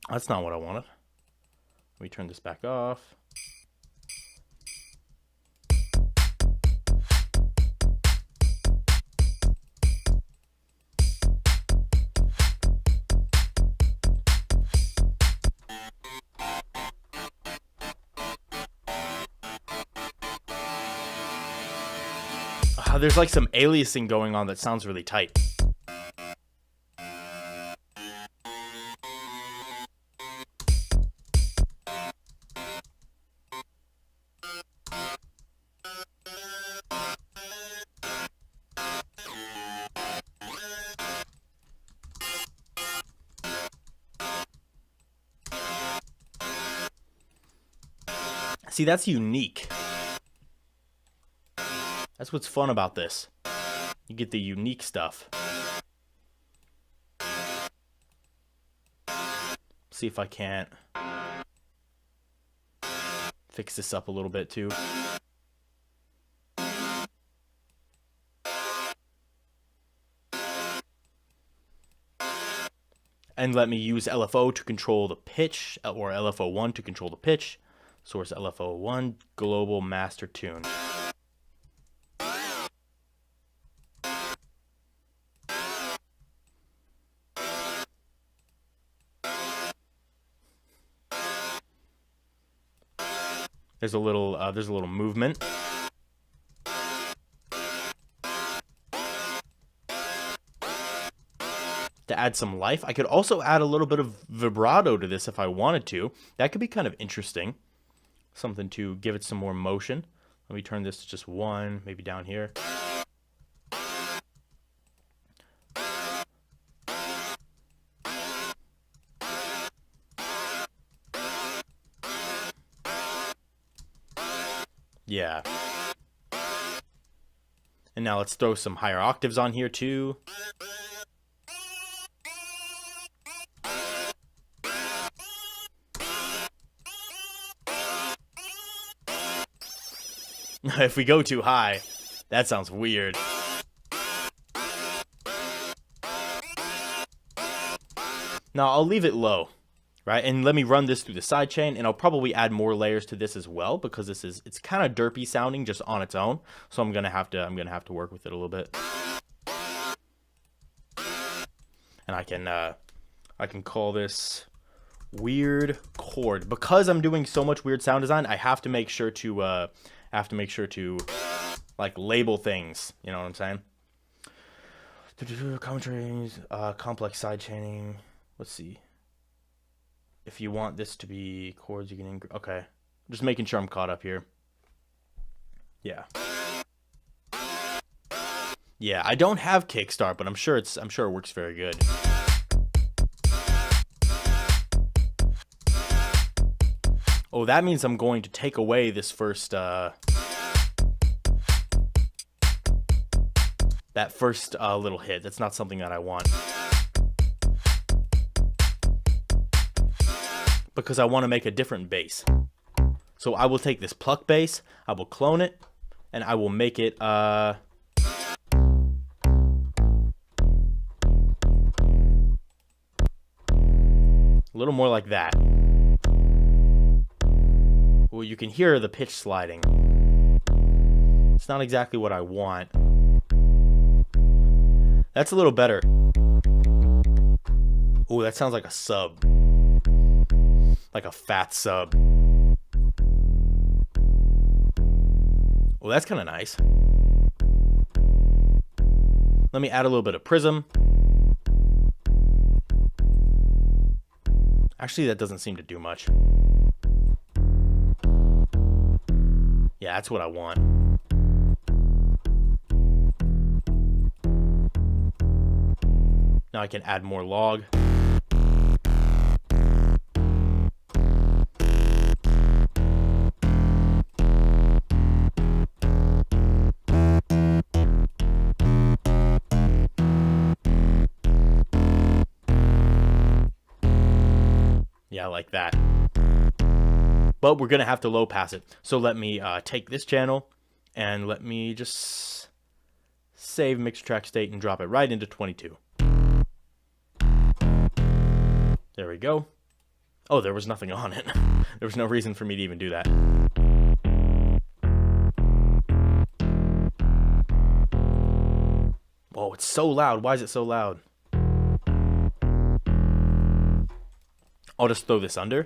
[SPEAKER 1] That's not what I wanted. Let me turn this back off. There's like some aliasing going on that sounds really tight. See, that's unique. That's what's fun about this. You get the unique stuff. See if I can't fix this up a little bit too. And let me use LFO to control the pitch, or LFO1 to control the pitch. Source LFO1, global master tune. There's a little movement. To add some life. I could also add a little bit of vibrato to this if I wanted to. That could be kind of interesting. Something to give it some more motion. Let me turn this to just 1, maybe down here. Yeah. And now let's throw some higher octaves on here too. If we go too high, that sounds weird. Now I'll leave it low, right? And let me run this through the sidechain, and I'll probably add more layers to this as well, because it's kind of derpy sounding just on its own. So I'm gonna have to work with it a little bit. And I can call this weird chord. Because I'm doing so much weird sound design, I have to make sure to like label things, you know what I'm saying? Commentaries, complex sidechaining. Let's see. If you want this to be chords, you can okay. Just making sure I'm caught up here. Yeah. Yeah, I don't have kickstart, but I'm sure it works very good. Oh, that means I'm going to take away this first that first little hit. That's not something that I want. Because I want to make a different bass. So I will take this pluck bass, I will clone it, and I will make it a little more like that. Well, you can hear the pitch sliding. It's not exactly what I want. That's a little better. Oh, that sounds like a sub. Like a fat sub. Well, that's kind of nice. Let me add a little bit of prism. Actually, that doesn't seem to do much. Yeah, that's what I want. Now I can add more log. Yeah, like that. But we're going to have to low pass it. So let me take this channel and let me just save mixed track state and drop it right into 22. There we go. Oh, there was nothing on it. There was no reason for me to even do that. Oh, it's so loud. Why is it so loud? I'll just throw this under.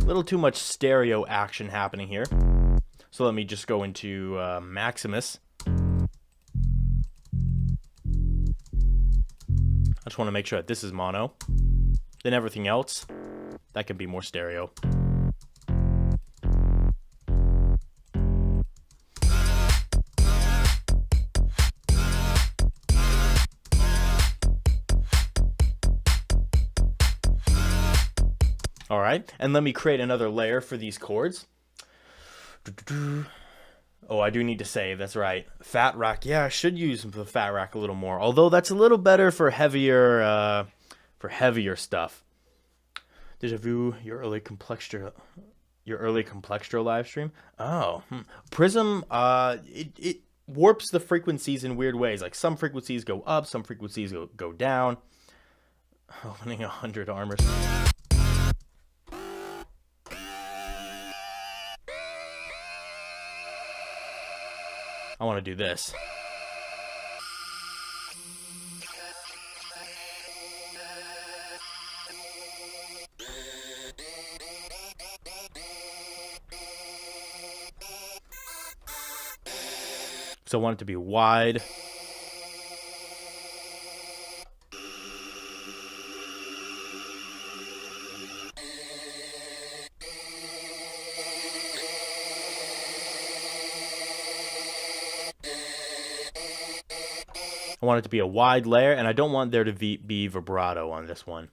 [SPEAKER 1] Little too much stereo action happening here. So let me just go into Maximus. I just want to make sure that this is mono. Then everything else, that can be more stereo. All right, and let me create another layer for these chords. Oh, I do need to save, that's right. Fat rack, yeah, I should use the fat rack a little more. Although that's a little better for heavier stuff. Deja vu, your early complextro live stream. Oh, Prism, it warps the frequencies in weird ways. Like some frequencies go up, some frequencies go down. Opening 100 armors. I want to do this. So I want it to be wide. I want it to be a wide layer, and I don't want there to be vibrato on this one.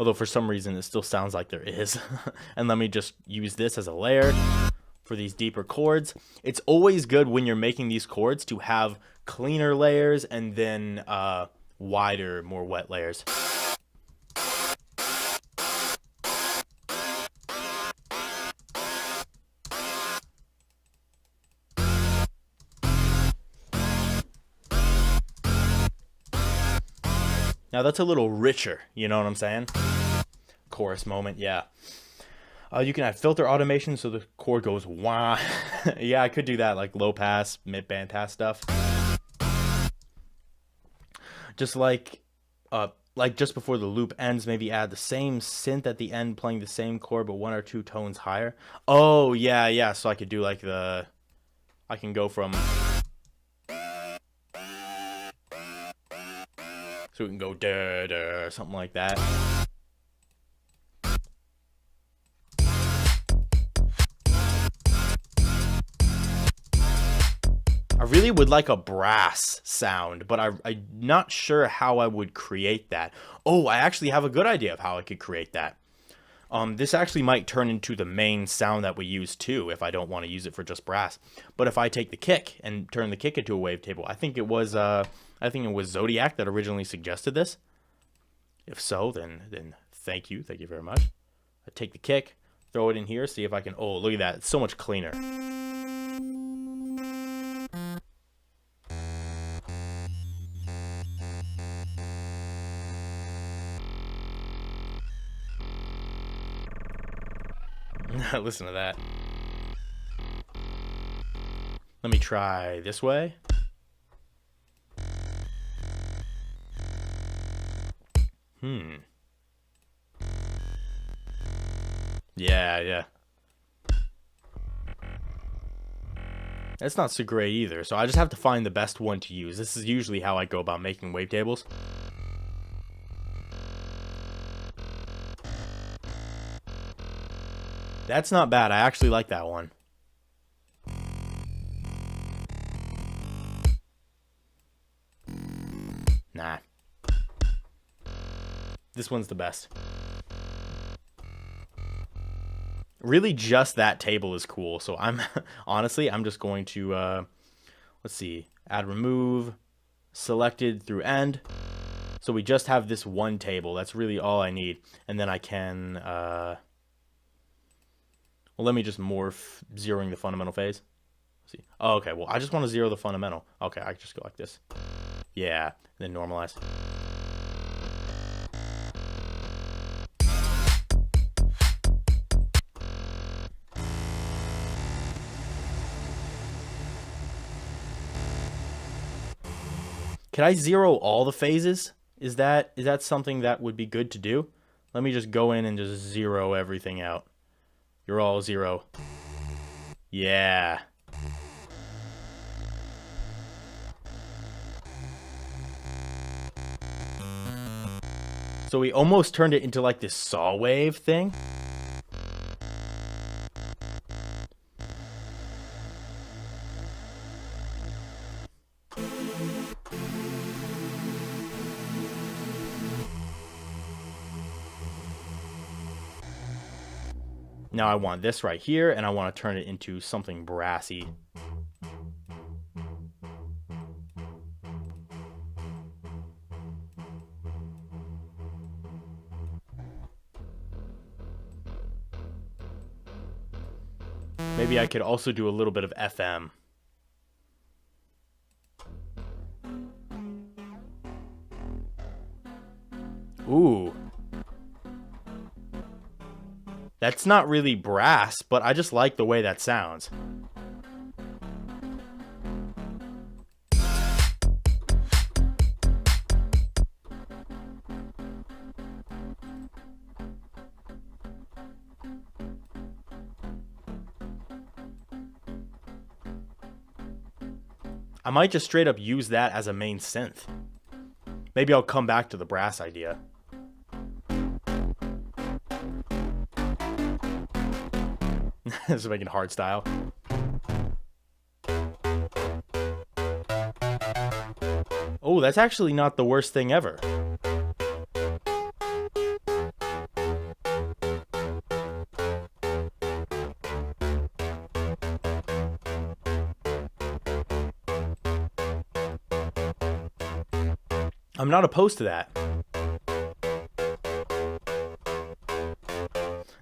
[SPEAKER 1] Although for some reason it still sounds like there is. And let me just use this as a layer for these deeper chords. It's always good when you're making these chords to have cleaner layers and then wider, more wet layers. Now that's a little richer, you know what I'm saying? Chorus moment, yeah. You can add filter automation so the chord goes wah. Yeah, I could do that, like low pass, mid band pass stuff. Just like just before the loop ends, maybe add the same synth at the end playing the same chord but 1 or 2 tones higher. Oh yeah. So I could do like I can go from. So we can go da da something like that. I really would like a brass sound, but I'm not sure how I would create that. Oh, I actually have a good idea of how I could create that. This actually might turn into the main sound that we use too, if I don't want to use it for just brass. But if I take the kick and turn the kick into a wavetable, I think it was Zodiac that originally suggested this. If so, then thank you very much. I take the kick, throw it in here, see if I can. Oh, look at that! It's so much cleaner. Listen to that. Let me try this way. Yeah. That's not so great either, so I just have to find the best one to use. This is usually how I go about making wavetables. That's not bad. I actually like that one. Nah. This one's the best. Really, just that table is cool. So I'm honestly, I'm just going to let's see, add remove, selected through end. So we just have this one table. That's really all I need. And then I can well, let me just morph zeroing the fundamental phase. Let's see. Oh, okay, well, I just want to zero the fundamental. Okay, I can just go like this. Yeah, and then normalize. Can I zero all the phases? Is that something that would be good to do? Let me just go in and just zero everything out. You're all zero. Yeah. So we almost turned it into like this saw wave thing. Now I want this right here, and I want to turn it into something brassy. Maybe I could also do a little bit of FM. Ooh. That's not really brass, but I just like the way that sounds. I might just straight up use that as a main synth. Maybe I'll come back to the brass idea. This is making hard style. Oh, that's actually not the worst thing ever. I'm not opposed to that.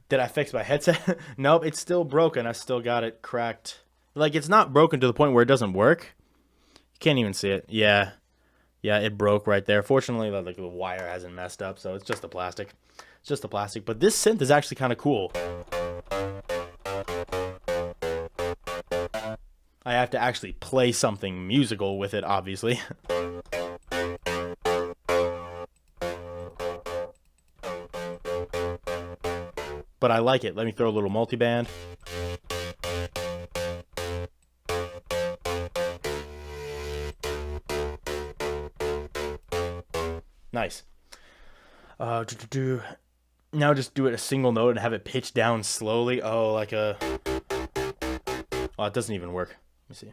[SPEAKER 1] Did I fix my headset? Nope, it's still broken. I still got it cracked. Like, it's not broken to the point where it doesn't work. You can't even see it. Yeah. Yeah, it broke right there. Fortunately, like, the wire hasn't messed up, so it's just the plastic. It's just the plastic. But this synth is actually kind of cool. I have to actually play something musical with it, obviously. But I like it. Let me throw a little multiband. Nice. Now just do it a single note and have it pitch down slowly. Oh, like a... Oh, it doesn't even work. Let me see.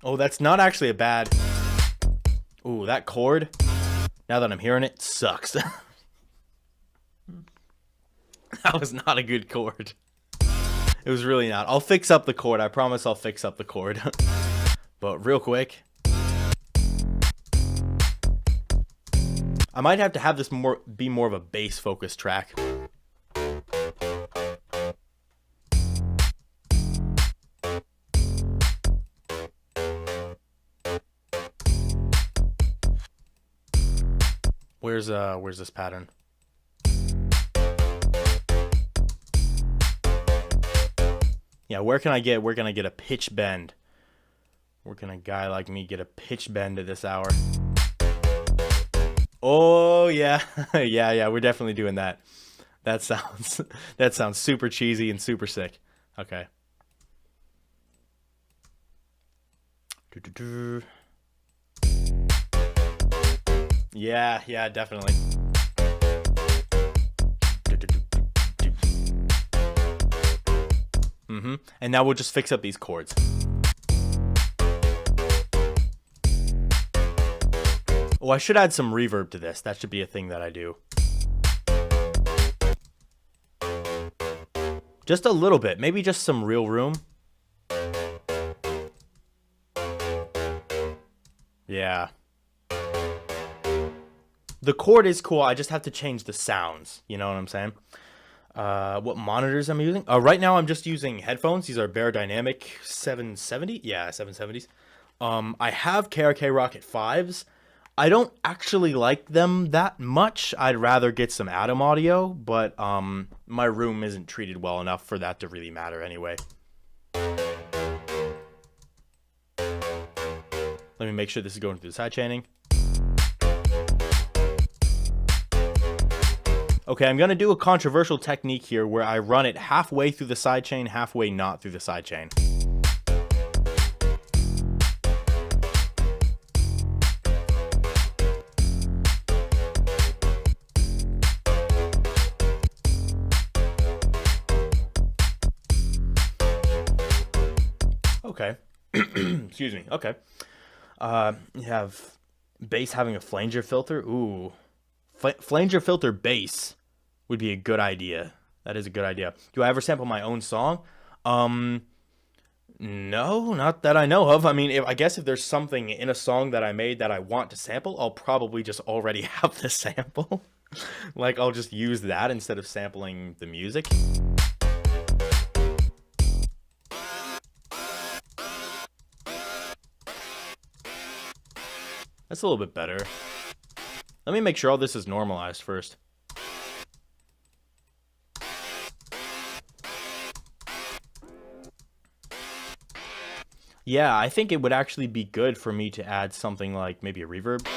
[SPEAKER 1] Oh, that's not actually a bad... Ooh, that chord, now that I'm hearing it, sucks. That was not a good chord. It was really not. I'll fix up the chord. I promise I'll fix up the chord. But real quick. I might have to have this be more of a bass focused track. Where's this pattern? Yeah, where can I get a pitch bend? Where can a guy like me get a pitch bend at this hour? Oh yeah. yeah, we're definitely doing that. That sounds super cheesy and super sick. Okay. Yeah, definitely. And now we'll just fix up these chords. Oh, I should add some reverb to this. That should be a thing that I do. Just a little bit. Maybe just some real room. Yeah. The chord is cool. I just have to change the sounds. You know what I'm saying? What monitors I'm using? Right now I'm just using headphones. These are Bear Dynamic 770. Yeah, 770s. I have KRK Rocket 5s. I don't actually like them that much. I'd rather get some Atom audio, but my room isn't treated well enough for that to really matter anyway. Let me make sure this is going through the sidechaining. Okay, I'm going to do a controversial technique here where I run it halfway through the sidechain, halfway not through the sidechain. Okay. Excuse me. Okay. You have bass having a flanger filter. Ooh. Flanger filter bass would be a good idea. That is a good idea. Do I ever sample my own song? No, not that I know of. I mean, I guess if there's something in a song that I made that I want to sample, I'll probably just already have the sample. Like, I'll just use that instead of sampling the music. That's a little bit better. Let me make sure all this is normalized first. Yeah, I think it would actually be good for me to add something like maybe a reverb.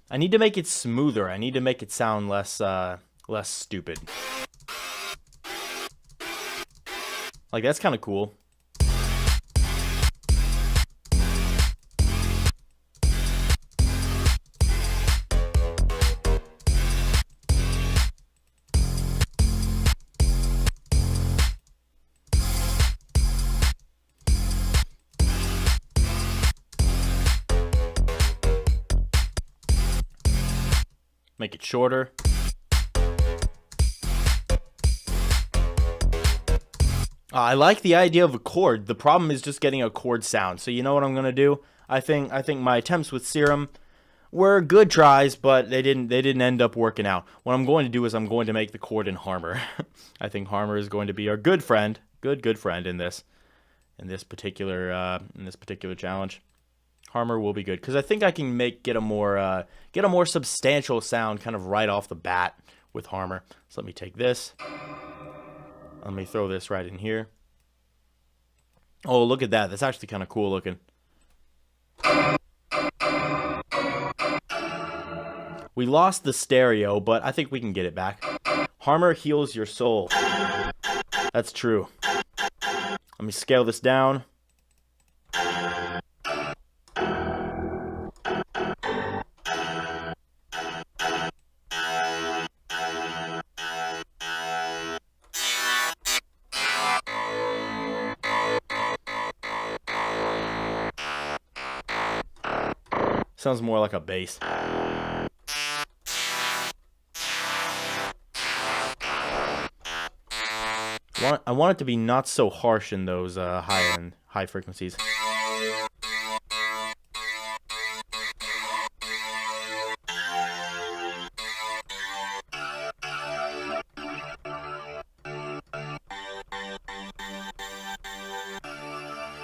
[SPEAKER 1] I need to make it smoother. I need to make it sound less stupid. Like, that's kind of cool. Make it shorter. I like the idea of a chord. The problem is just getting a chord sound. So you know what I'm gonna do? I think my attempts with Serum were good tries, but they didn't end up working out. What I'm going to do is I'm going to make the chord in Harmor. I think Harmor is going to be our good friend, good friend in this particular challenge. Harmor will be good because I think I can get a more substantial sound kind of right off the bat with Harmor. So let me take this. Let me throw this right in here. Oh, look at that. That's actually kind of cool looking. We lost the stereo, but I think we can get it back. Harmor heals your soul. That's true. Let me scale this down. Sounds more like a bass. I want it to be not so harsh in those high frequencies.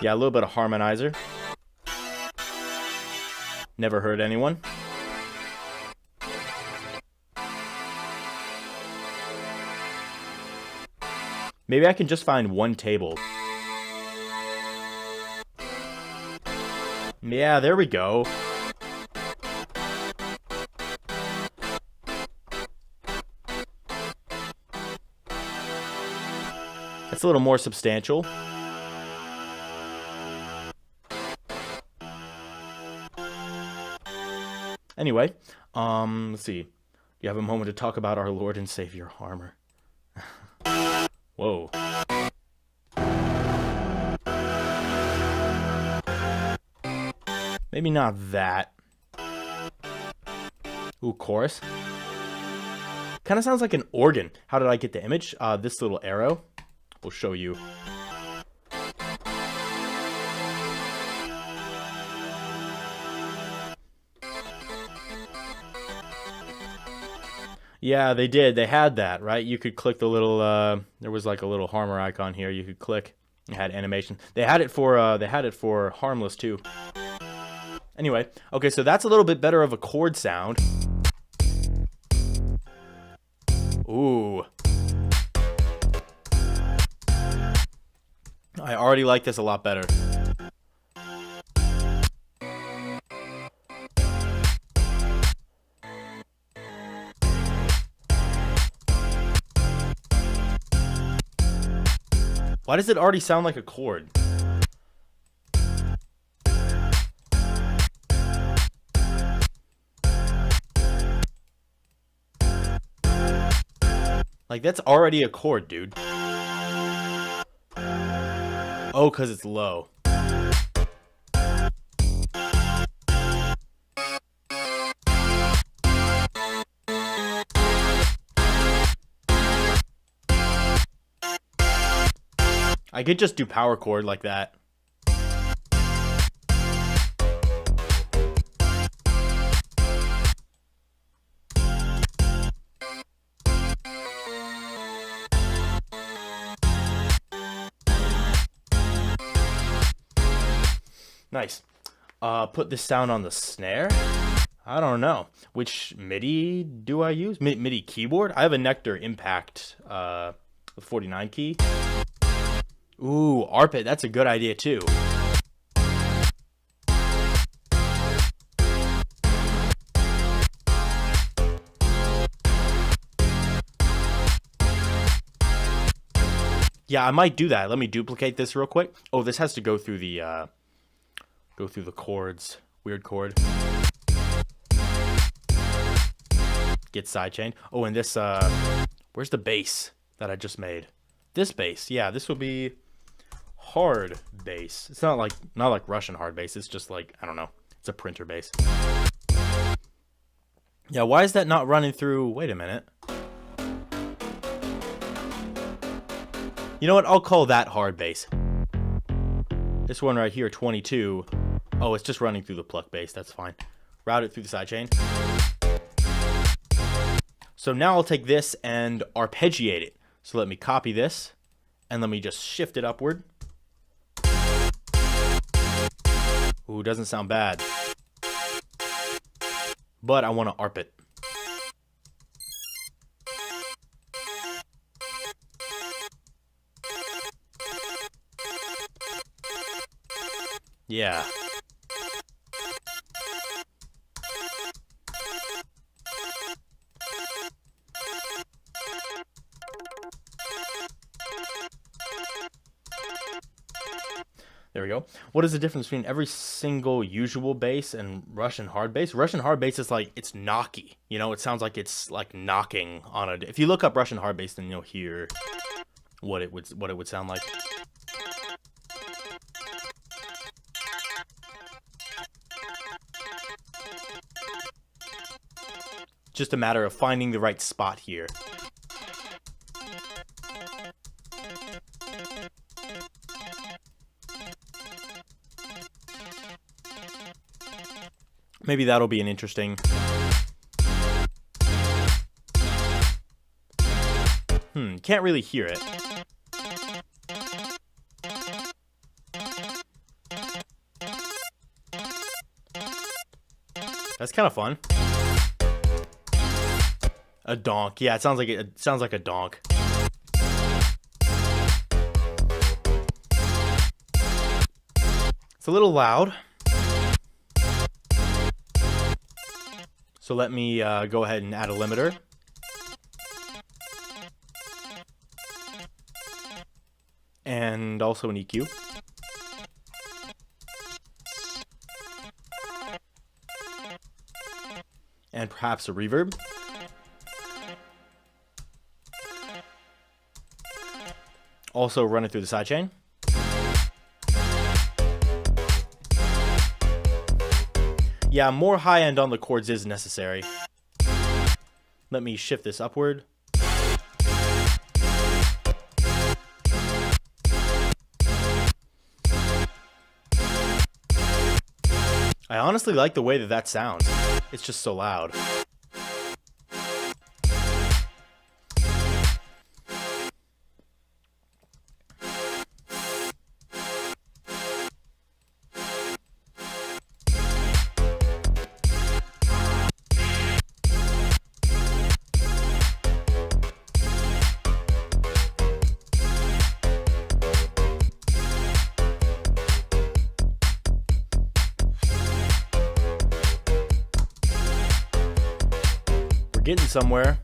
[SPEAKER 1] Yeah, a little bit of harmonizer. Never hurt anyone. Maybe I can just find one table. Yeah, there we go. That's a little more substantial. Anyway, let's see. You have a moment to talk about our Lord and Savior Harmor. Whoa. Maybe not that. Ooh, chorus. Kind of sounds like an organ. How did I get the image? This little arrow will show you. Yeah, they did. They had that, right? You could click the little, there was like a little Harmor icon here. You could click. It had animation. They had it for Harmless too. Anyway, okay, so that's a little bit better of a chord sound. Ooh. I already like this a lot better. Why does it already sound like a chord? Like, that's already a chord, dude. Oh, because it's low. I could just do power chord like that. Nice. Put this sound on the snare? I don't know. Which MIDI do I use? MIDI keyboard? I have a Nectar Impact 49 key. Ooh, arpit. That's a good idea too. Yeah, I might do that. Let me duplicate this real quick. Oh, this has to go through the chords. Weird chord. Get sidechained. Oh, and this where's the bass that I just made? This bass. Yeah, this will be hard bass. It's not like Russian hard bass. It's just like, I don't know. It's a printer bass. Yeah, why is that not running through? Wait a minute. You know what? I'll call that hard bass. This one right here, 22. Oh, it's just running through the pluck bass. That's fine. Route it through the sidechain. So now I'll take this and arpeggiate it. So let me copy this and let me just shift it upward. Ooh, doesn't sound bad. But I want to arp it. Yeah. There we go. What is the difference between every single usual bass and Russian hard bass? Russian hard bass is like, it's knocky. You know, it sounds like it's like knocking on a... If you look up Russian hard bass, then you'll hear what it would sound like. Just a matter of finding the right spot here. Maybe that'll be an interesting... Can't really hear it. That's kind of fun. A donk. Yeah, it sounds like a donk. It's a little loud. So let me go ahead and add a limiter. And also an EQ. And perhaps a reverb. Also run it through the sidechain. Yeah, more high end on the chords is necessary. Let me shift this upward. I honestly like the way that sounds. It's just so loud. Getting somewhere.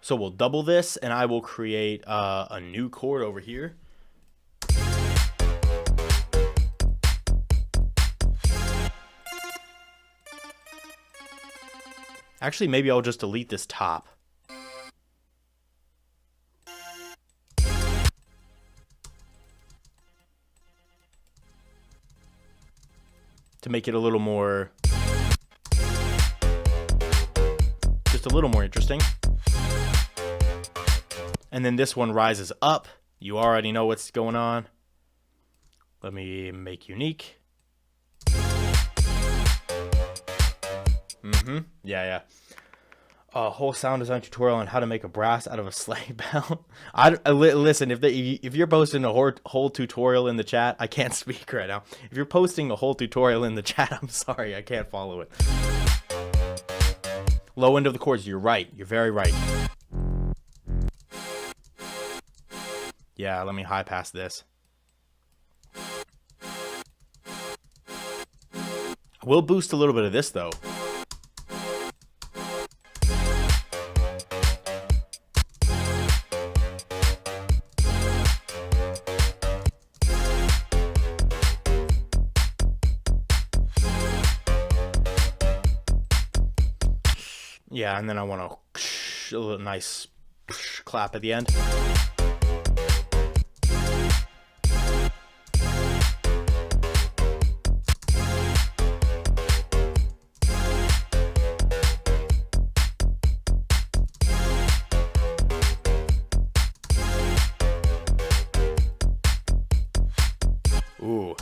[SPEAKER 1] So we'll double this and I will create a new chord over here. Actually, maybe I'll just delete this top. To make it a little more... a little more interesting. And then this one rises up. You already know what's going on. Let me make unique. Yeah. A whole sound design tutorial on how to make a brass out of a sleigh bell. Listen, if you're posting a whole tutorial in the chat, I can't speak right now. If you're posting a whole tutorial in the chat, I'm sorry, I can't follow it. Low end of the chords, you're right. You're very right. Yeah, let me high pass this. We'll boost a little bit of this though. Yeah, and then I want a little nice clap at the end. Ooh.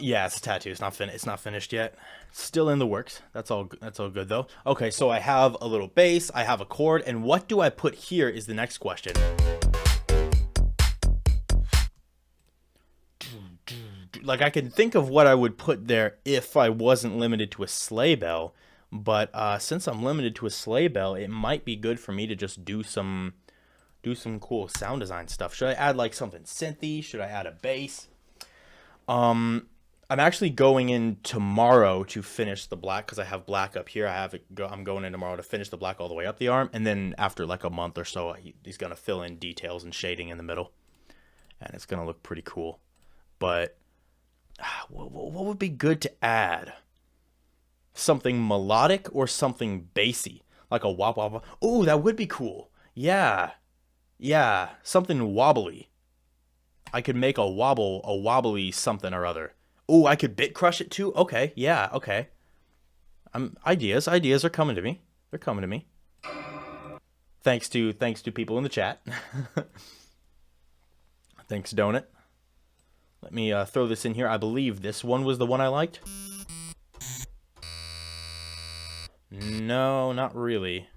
[SPEAKER 1] Yeah, it's a tattoo. It's not finished yet. Still in the works. That's all good though. Okay, so I have a little bass, I have a chord, and what do I put here is the next question. Like, I can think of what I would put there if I wasn't limited to a sleigh bell, but since I'm limited to a sleigh bell, it might be good for me to just do some cool sound design stuff. Should I add like something synthy? Should I add a bass? I'm actually going in tomorrow to finish the black because I have black up here. I'm going in tomorrow to finish the black all the way up the arm, and then after like a month or so, he's gonna fill in details and shading in the middle, and it's gonna look pretty cool. But what would be good to add? Something melodic or something bassy, like a wop wop. Ooh, that would be cool. Yeah, something wobbly. I could make a wobbly something or other. Ooh, I could bit crush it too. Okay, yeah, okay. Ideas are coming to me. They're coming to me. Thanks to people in the chat. Thanks, Donut. Let me throw this in here. I believe this one was the one I liked. No, not really.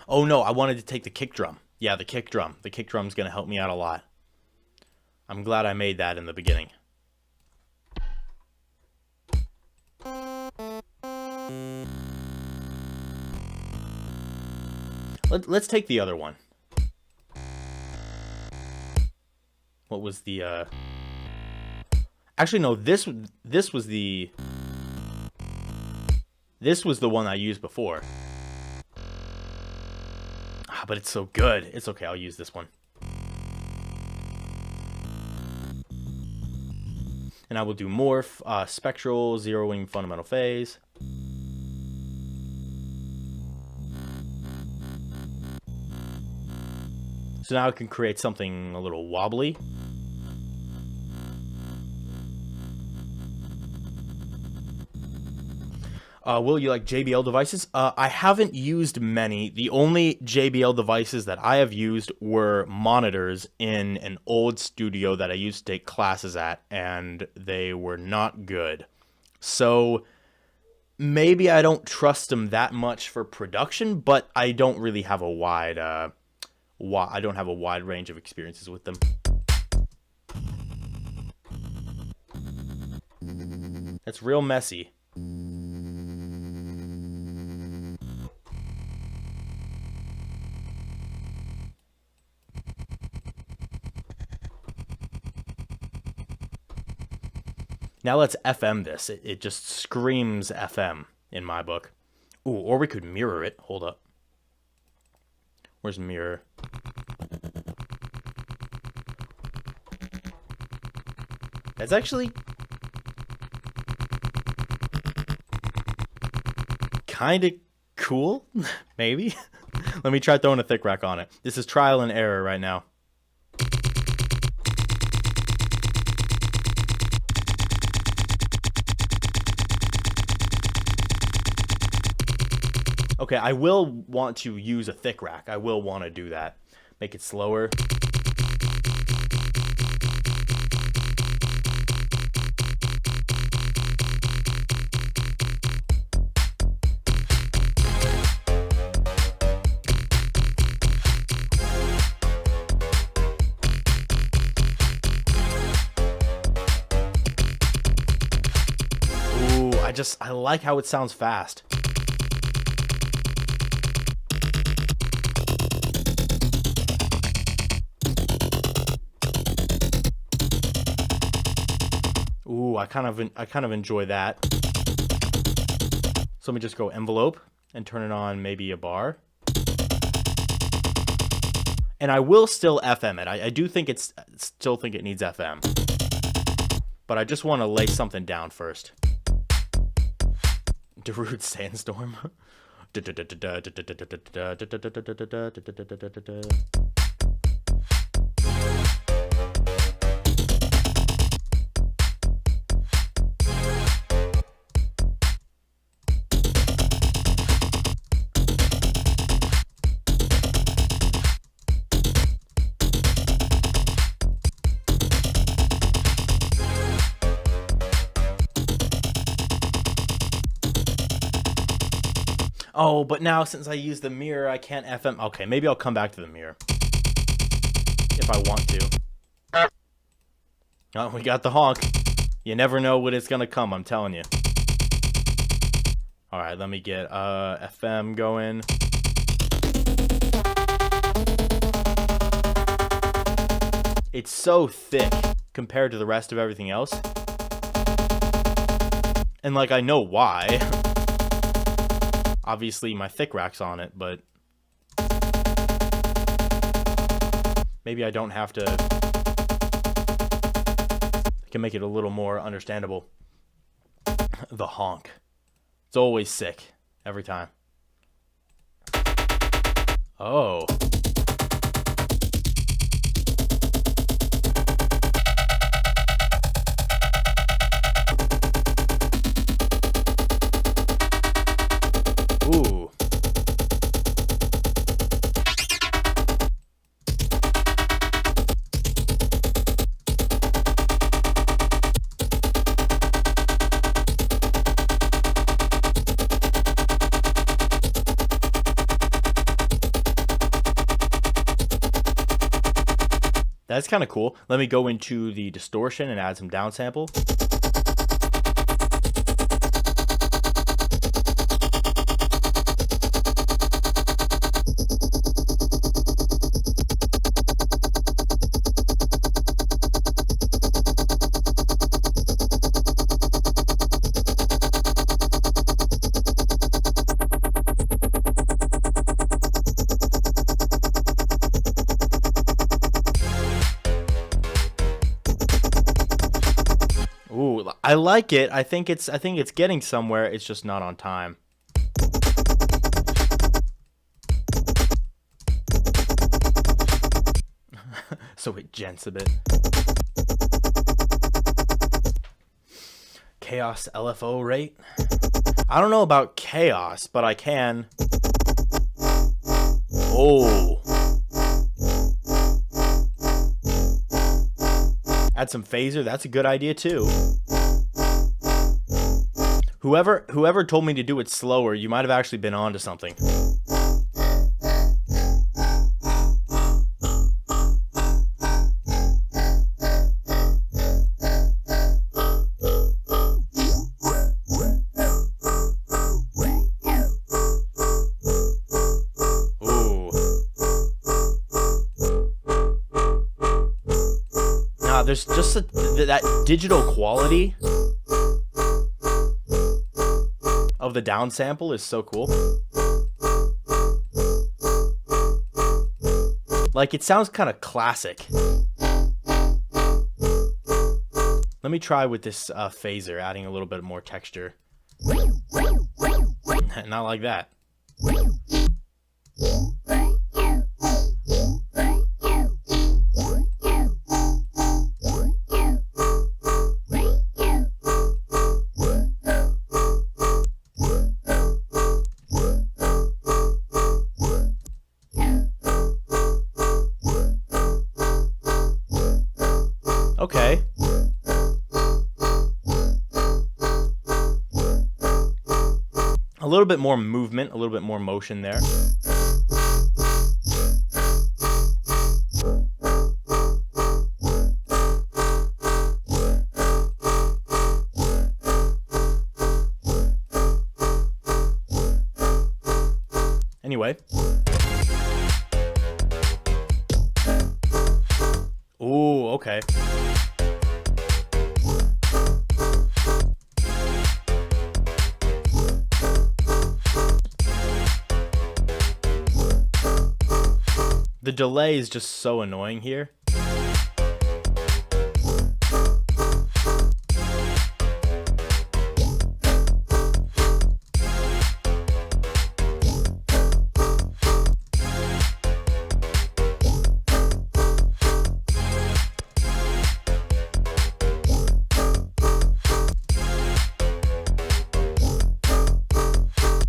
[SPEAKER 1] Oh no, I wanted to take the kick drum. Yeah, the kick drum. The kick drum's gonna help me out a lot. I'm glad I made that in the beginning. Let's take the other one. What was the Actually no, this was the one I used before. But it's so good. It's okay, I'll use this one. And I will do morph, spectral, zeroing fundamental phase. So now I can create something a little wobbly. Will, you like JBL devices? I haven't used many. The only JBL devices that I have used were monitors in an old studio that I used to take classes at, and they were not good. So maybe I don't trust them that much for production, but I don't really have a wide range of experiences with them. That's real messy. Now let's FM this. It just screams FM in my book. Ooh, or we could mirror it. Hold up. Where's mirror? That's actually kind of cool, maybe. Let me try throwing a thick rack on it. This is trial and error right now. Okay, I will want to use a thick rack. I will want to do that. Make it slower. Ooh, I like how it sounds fast. Ooh, I kind of enjoy that. So let me just go envelope and turn it on maybe a bar. And I will still FM it. I do think still think it needs FM. But I just want to lay something down first. Darude Sandstorm. Oh, but now since I use the mirror, I can't FM. Okay, maybe I'll come back to the mirror. If I want to. Oh, we got the honk. You never know when it's gonna come, I'm telling you. Alright, let me get FM going. It's so thick compared to the rest of everything else. And like, I know why. Obviously, my thick rack's on it, but maybe I don't have to. I can make it a little more understandable. The honk. It's always sick. Every time. Oh. Ooh. That's kind of cool. Let me go into the distortion and add some downsample. Ooh, I like it. I think it's getting somewhere. It's just not on time. So it gents a bit. Chaos LFO rate. I don't know about chaos, but I can. Oh. Add some phaser. That's a good idea too. Whoever told me to do it slower, you might have actually been onto something. There's just that digital quality of the downsample is so cool. Like, it sounds kind of classic. Let me try with this phaser, adding a little bit more texture. Not like that. Okay. A little bit more movement, a little bit more motion there. Anyway. Ooh, okay. The delay is just so annoying here.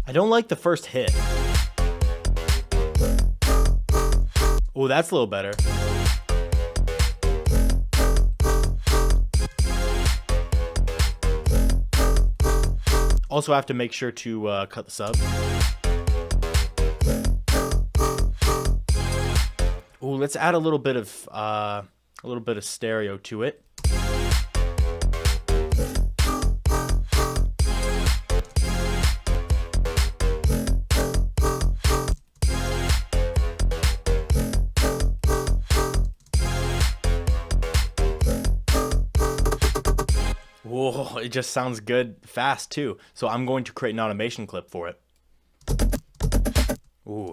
[SPEAKER 1] I don't like the first hit. Oh, that's a little better. Also have to make sure to cut the sub. Oh, let's add a little bit of stereo to it. Whoa, it just sounds good fast too. So I'm going to create an automation clip for it. Ooh.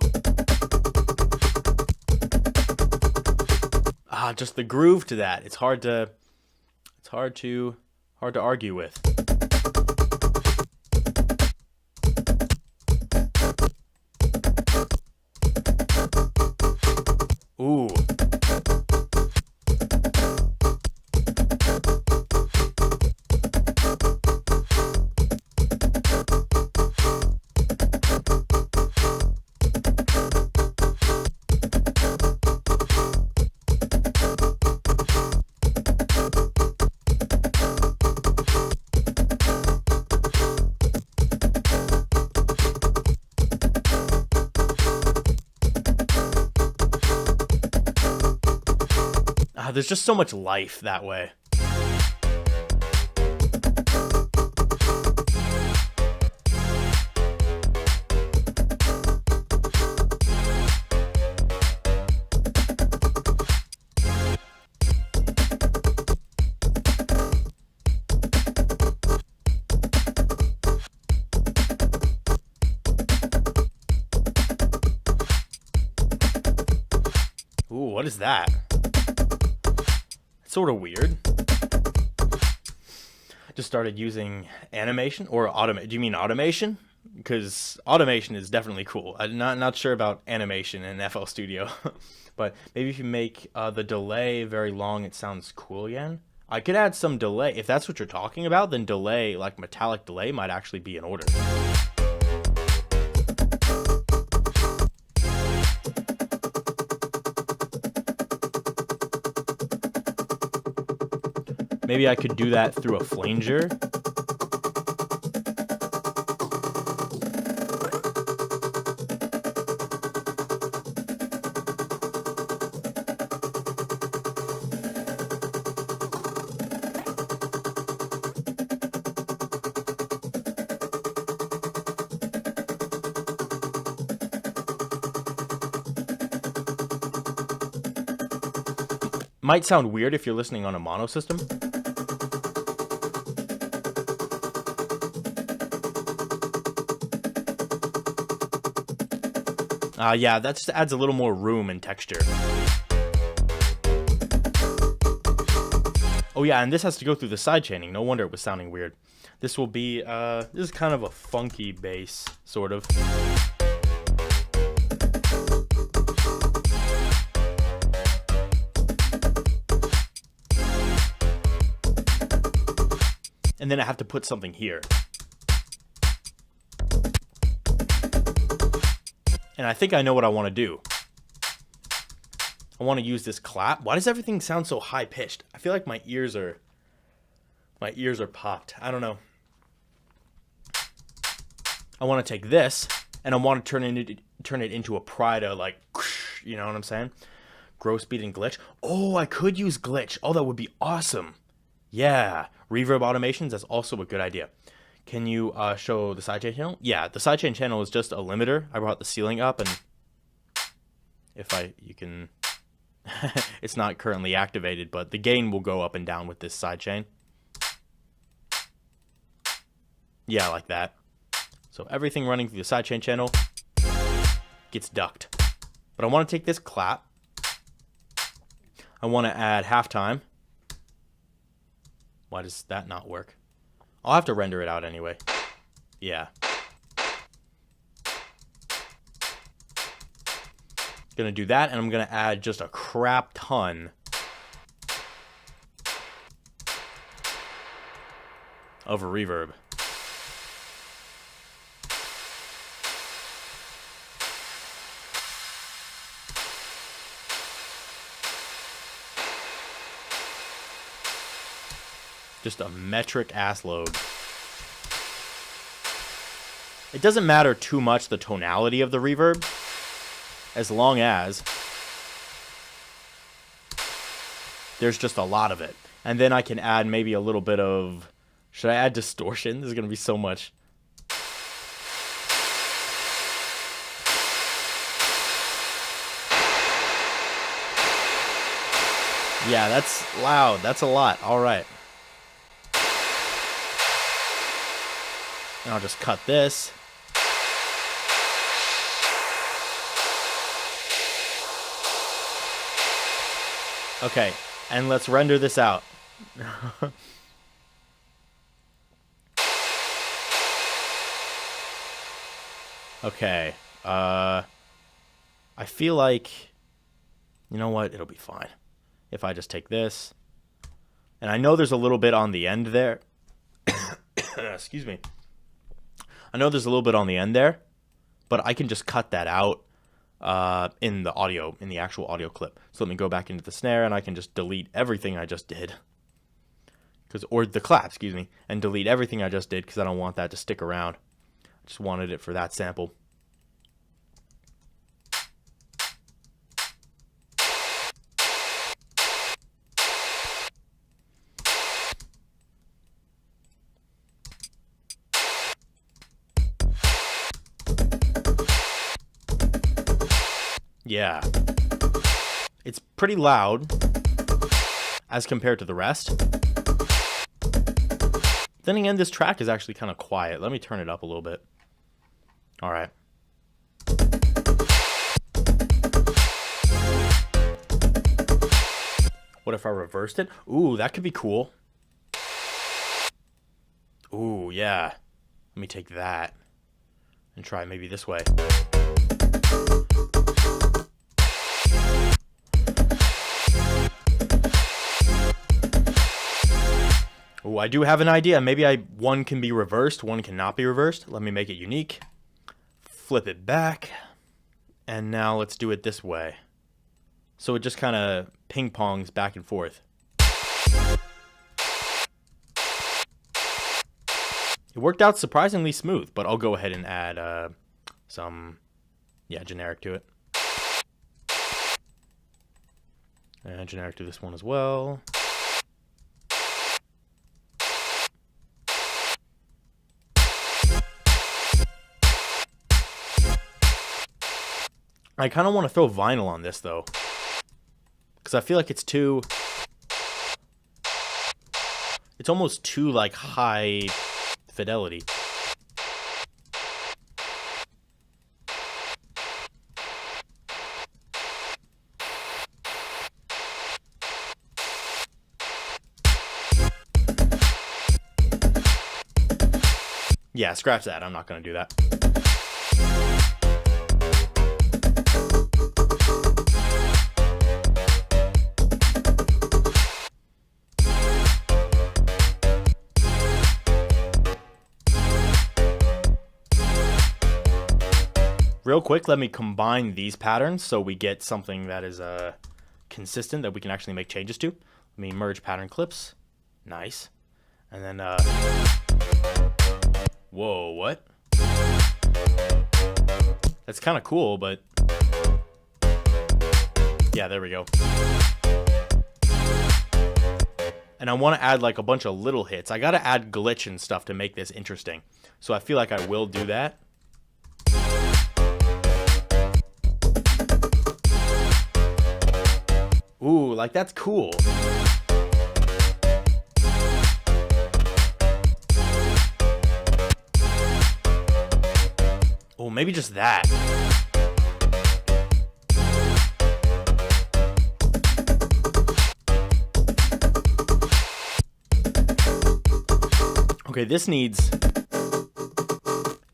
[SPEAKER 1] Ah, just the groove to that. It's hard to argue with. Ooh. There's just so much life that way. Ooh, what is that? Sort of weird. Just started using animation or automation. Do you mean automation? Because automation is definitely cool. I'm not sure about animation in FL Studio, but maybe if you make the delay very long, it sounds cool again. I could add some delay. If that's what you're talking about, then delay, like metallic delay, might actually be in order. Maybe I could do that through a flanger. Might sound weird if you're listening on a mono system. Yeah, that just adds a little more room and texture. Oh yeah, and this has to go through the sidechaining. No wonder it was sounding weird. This will be, this is kind of a funky bass, sort of. And then I have to put something here. And I think I know what I want to do. I I want to use this clap. Why does everything sound so high pitched? I feel like my ears are popped. I don't know. I want to take this and I want to turn it into a Prida, like, you know what I'm saying? Grow speed and glitch. Oh, I could use glitch. Oh, that would be awesome. Yeah, reverb automations, that's also a good idea. Can you show the sidechain channel? Yeah, the sidechain channel is just a limiter. I brought the ceiling up, and you can, it's not currently activated, but the gain will go up and down with this sidechain. Yeah, like that. So everything running through the sidechain channel gets ducked. But I want to take this clap. I want to add halftime. Why does that not work? I'll have to render it out anyway. Yeah. Gonna do that, and I'm gonna add just a crap ton of a reverb. Just a metric ass load. It doesn't matter too much the tonality of the reverb, as long as there's just a lot of it. And then I can add maybe a little bit of... Should I add distortion? There's going to be so much. Yeah, that's loud. That's a lot. All right. And I'll just cut this. Okay, and let's render this out. Okay, I feel like, you know what, it'll be fine if I just take this, and I know there's a little bit on the end there. Excuse me. I know there's a little bit on the end there, but I can just cut that out in the actual audio clip. So let me go back into the snare, and I can just delete everything I just did. Or the clap, excuse me, and delete everything I just did because I don't want that to stick around. I just wanted it for that sample. Yeah. It's pretty loud as compared to the rest. Then again, this track is actually kind of quiet. Let me turn it up a little bit. All right. What if I reversed it? Ooh, that could be cool. Ooh, yeah. Let me take that and try it maybe this way. Oh, I do have an idea. Maybe one can be reversed, one cannot be reversed. Let me make it unique. Flip it back. And now let's do it this way. So it just kind of ping-pongs back and forth. It worked out surprisingly smooth, but I'll go ahead and add some, generic to it. And generic to this one as well. I kind of want to throw vinyl on this, though. Because I feel like it's almost too, like, high fidelity. Yeah, scratch that. I'm not going to do that. Real quick, let me combine these patterns so we get something that is consistent that we can actually make changes to. Let me merge pattern clips. Nice. And then, whoa, what? That's kind of cool, but yeah, there we go. And I want to add like a bunch of little hits. I got to add glitch and stuff to make this interesting. So I feel like I will do that. Ooh, like that's cool. Oh, maybe just that. Okay, this needs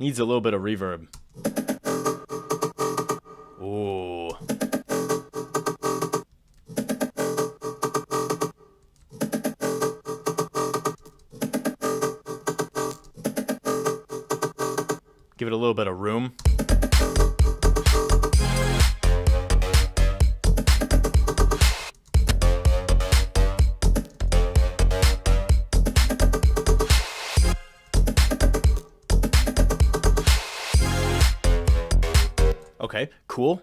[SPEAKER 1] a little bit of reverb. Ooh. Give it a little bit of room. Okay, cool.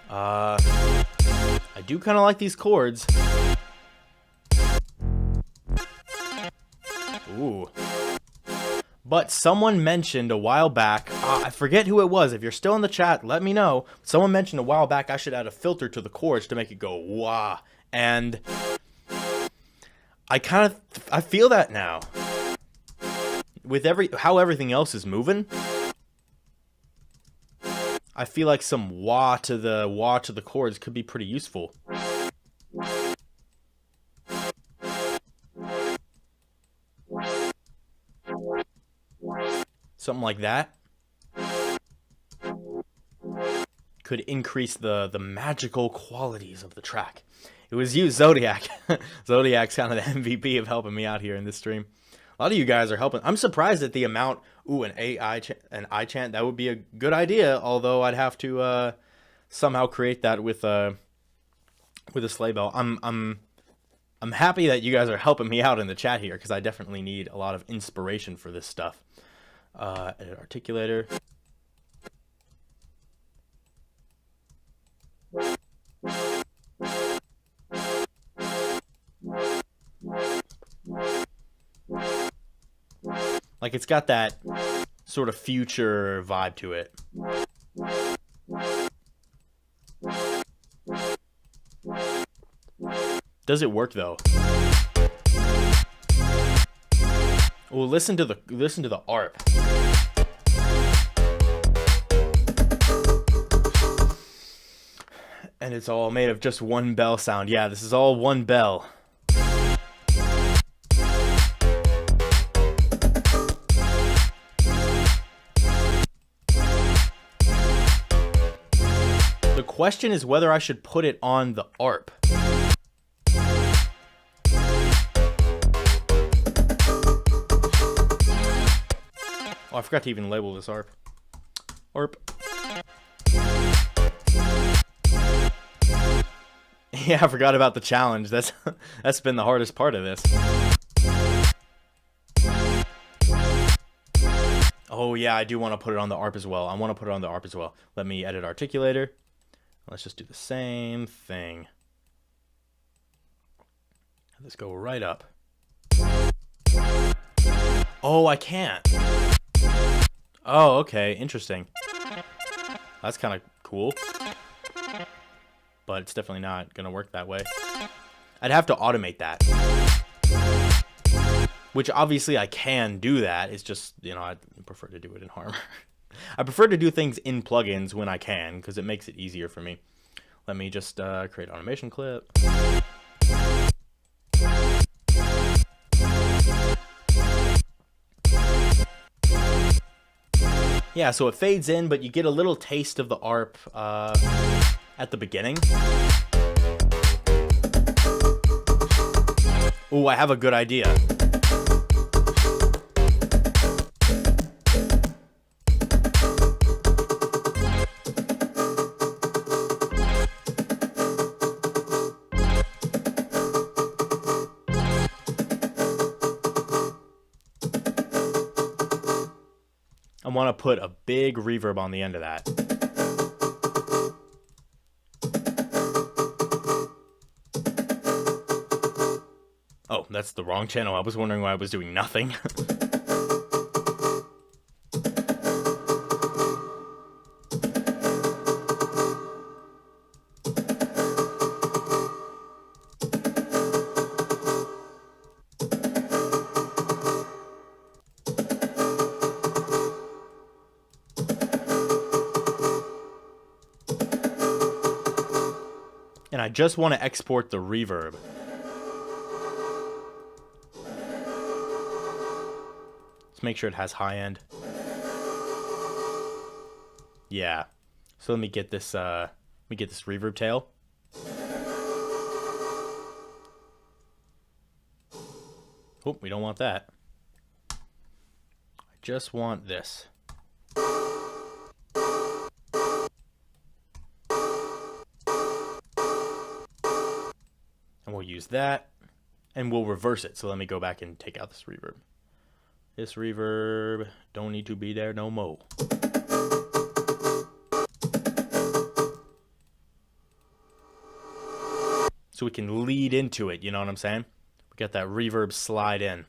[SPEAKER 1] I do kind of like these chords. Ooh. But someone mentioned a while back, I forget who it was. If you're still in the chat, let me know. Someone mentioned a while back I should add a filter to the chords to make it go wah. And I feel that now. With how everything else is moving, I feel like some wah to the chords could be pretty useful. Something like that could increase the magical qualities of the track. It was you, Zodiac. Zodiac's kind of the MVP of helping me out here in this stream. A lot of you guys are helping. I'm surprised at the amount. Ooh, an I chant. That would be a good idea. Although I'd have to somehow create that with a sleigh bell. I'm happy that you guys are helping me out in the chat here because I definitely need a lot of inspiration for this stuff. Edit articulator. Like it's got that sort of future vibe to it. Does it work though? Well, listen to the arp. And it's all made of just one bell sound. Yeah, this is all one bell. The question is whether I should put it on the arp. Oh, I forgot to even label this arp. Arp. Yeah, I forgot about the challenge. That's been the hardest part of this. Oh yeah, I do want to put it on the arp as well. I want to put it on the arp as well. Let me edit articulator. Let's just do the same thing. Let's go right up. Oh, I can't. Oh, okay, interesting. That's kind of cool. But it's definitely not going to work that way. I'd have to automate that. Which obviously I can do that. It's just, you know, I prefer to do it in Harmor. I prefer to do things in plugins when I can, because it makes it easier for me. Let me just create an automation clip. Yeah, so it fades in, but you get a little taste of the arp at the beginning. Ooh, I have a good idea. want to put a big reverb on the end of that. Oh, that's the wrong channel. I was wondering why I was doing nothing. And I just want to export the reverb. Let's make sure it has high end. Yeah. So let me get this reverb tail. Oh, we don't want that. I just want this. And we'll use that, and we'll reverse it. So let me go back and take out this reverb. This reverb don't need to be there no more. So we can lead into it, you know what I'm saying? We got that reverb slide in.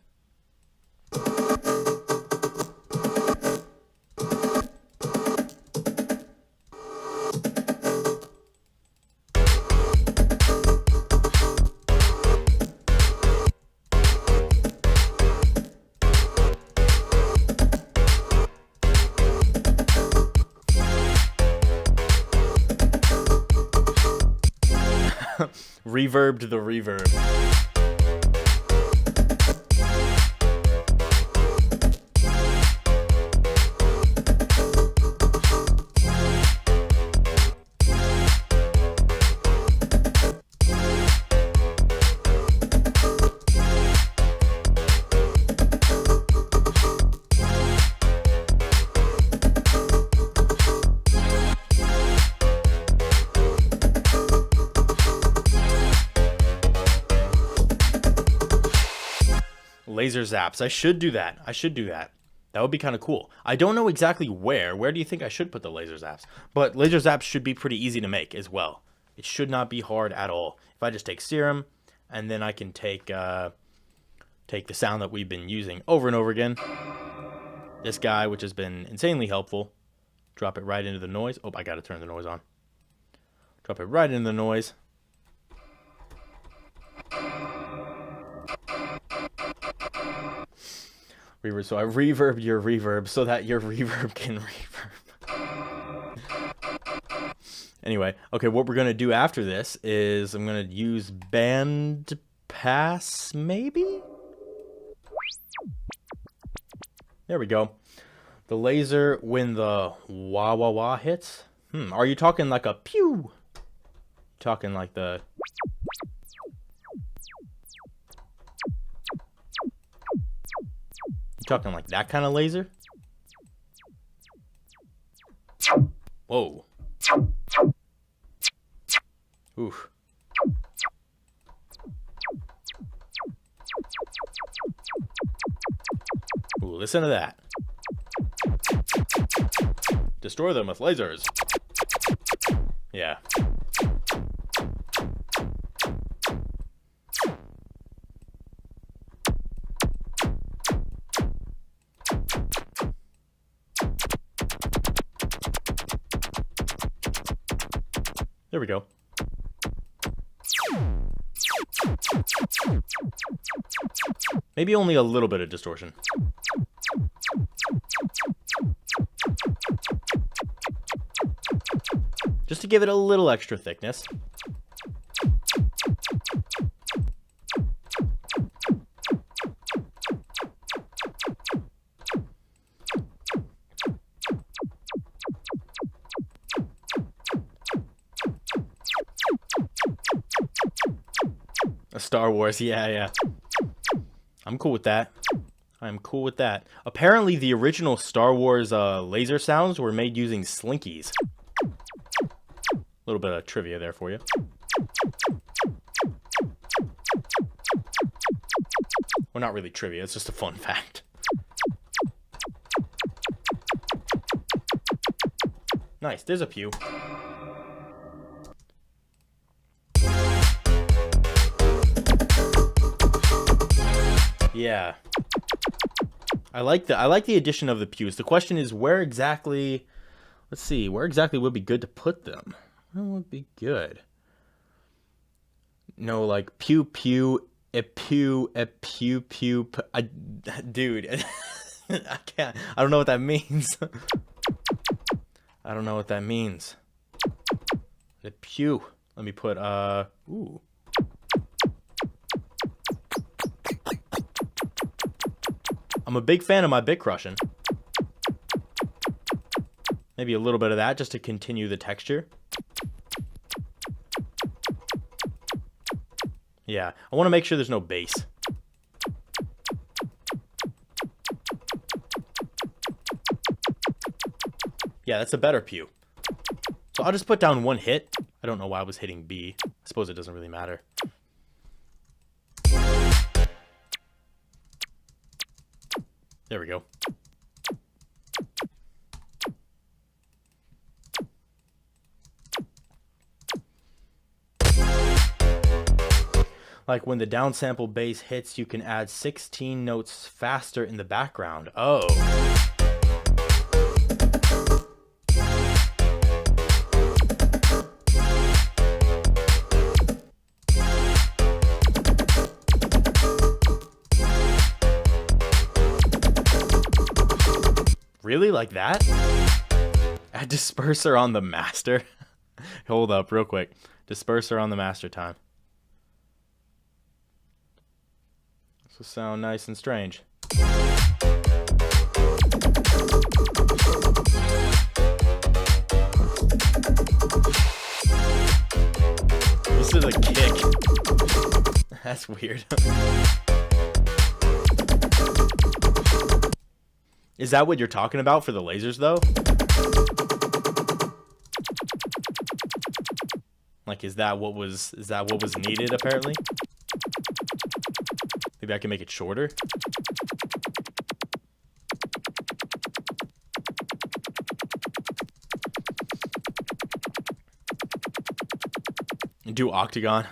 [SPEAKER 1] Reverbed the reverb. Laser zaps. I should do that. That would be kind of cool. I don't know exactly where. Where do you think I should put the laser zaps? But laser zaps should be pretty easy to make as well. It should not be hard at all. If I just take serum, and then I can take the sound that we've been using over and over again. This guy, which has been insanely helpful. Drop it right into the noise. Oh, I got to turn the noise on. Drop it right into the noise. Reverb. So I reverb your reverb so that your reverb can reverb. Anyway, okay, what we're going to do after this is I'm going to use band pass, maybe? There we go. The laser when the wah wah wah hits. Are you talking like a pew? Talking like the... Talking like that kind of laser? Whoa. Oof. Ooh, listen to that. Destroy them with lasers. Yeah. There we go. Maybe only a little bit of distortion. Just to give it a little extra thickness. Star Wars, yeah. I'm cool with that. I'm cool with that. Apparently, the original Star Wars laser sounds were made using slinkies. A little bit of trivia there for you. Well, not really trivia. It's just a fun fact. Nice, there's a pew. Yeah. I like the addition of the pews. The question is where exactly, let's see, where exactly would be good to put them? Where would be good? No, like pew pew, a pew, dude. I can't. I don't know what that means. I don't know what that means. The pew. Let me put ooh. I'm a big fan of my bit crushing. Maybe a little bit of that just to continue the texture. Yeah, I want to make sure there's no bass. Yeah, that's a better pew. So I'll just put down one hit. I don't know why I was hitting B. I suppose it doesn't really matter. There we go. Like when the downsample bass hits, you can add 16 notes faster in the background. Oh. Really? Like that? Add disperser on the master? Hold up real quick. Disperser on the master time. This will sound nice and strange. This is a kick. That's weird. Is that what you're talking about for the lasers, though? Like, is that what was needed, apparently? Maybe I can make it shorter? Do octagon.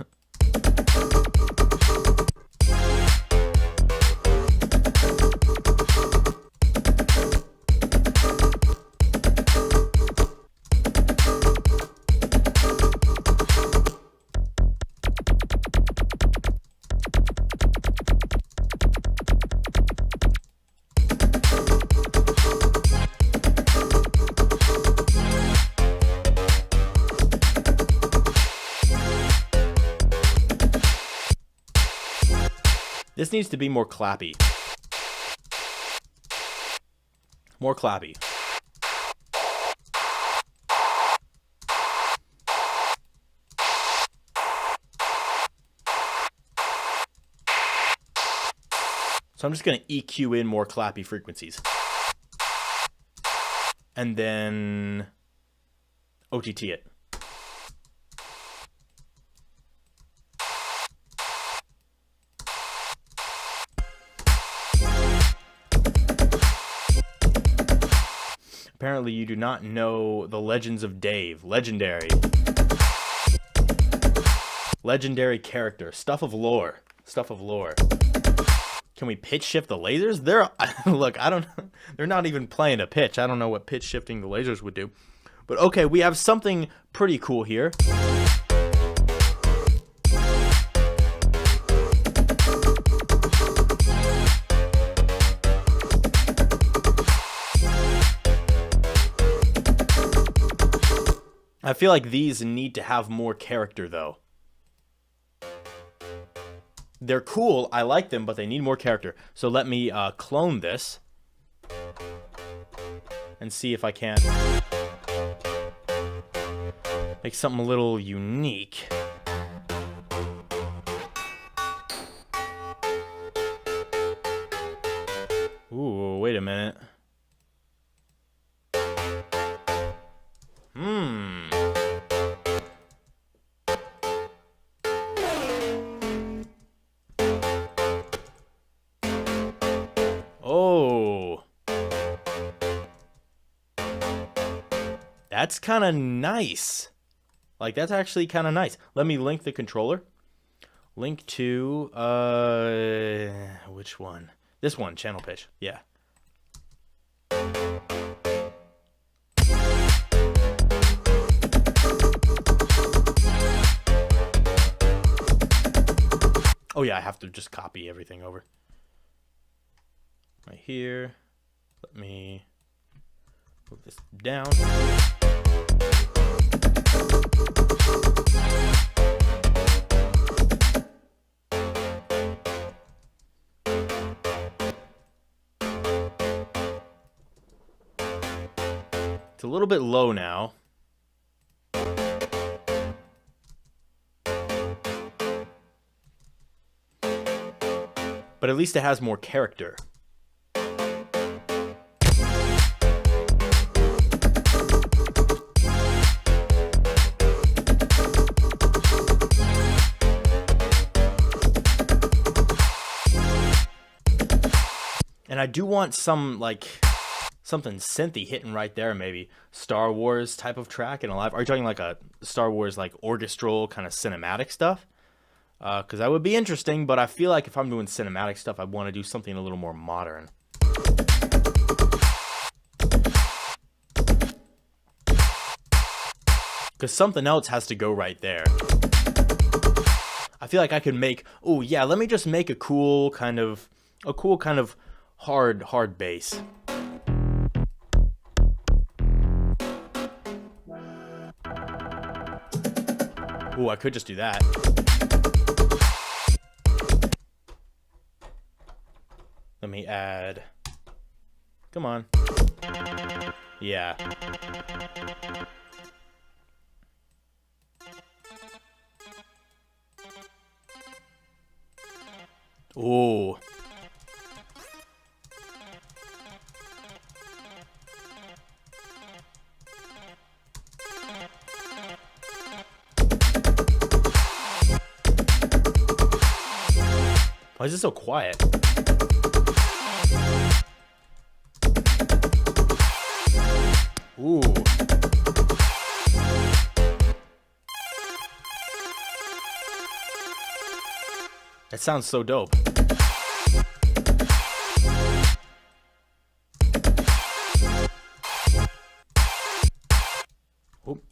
[SPEAKER 1] This needs to be more clappy. More clappy. So I'm just going to EQ in more clappy frequencies. And then OTT it. Apparently you do not know the Legends of Dave. Legendary. Legendary character. Stuff of lore. Stuff of lore. Can we pitch shift the lasers? Look, I don't know. They're not even playing a pitch. I don't know what pitch shifting the lasers would do. But okay, we have something pretty cool here. I feel like these need to have more character, though. They're cool, I like them, but they need more character. So let me clone this and see if I can make something a little unique. Ooh, wait a minute. that's kind of nice. Like, that's actually kind of nice. Let me link the controller. Link to, which one? This one, channel pitch. Yeah. Oh yeah, I have to just copy everything over. Right here. Let me move this down. It's a little bit low now. But at least it has more character. And I do want some, like, something synthy hitting right there, maybe. Star Wars type of track in a live. Are you talking like a Star Wars, like, orchestral kind of cinematic stuff? Because that would be interesting, but I feel like if I'm doing cinematic stuff, I want to do something a little more modern. Because something else has to go right there. I feel like I could make, oh yeah, let me just make a cool kind of hard bass. Ooh, I could just do that. Let me add, come on. Yeah. Ooh. Why is it so quiet? Ooh. That sounds so dope. Oop.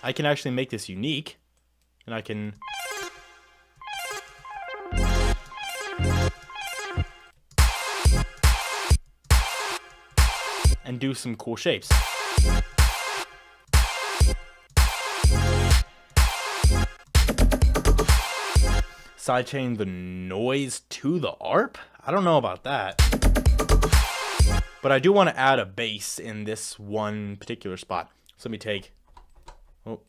[SPEAKER 1] I can actually make this unique, and I can and do some cool shapes. Sidechain the noise to the ARP? I don't know about that. But I do want to add a bass in this one particular spot. So let me take... Oh.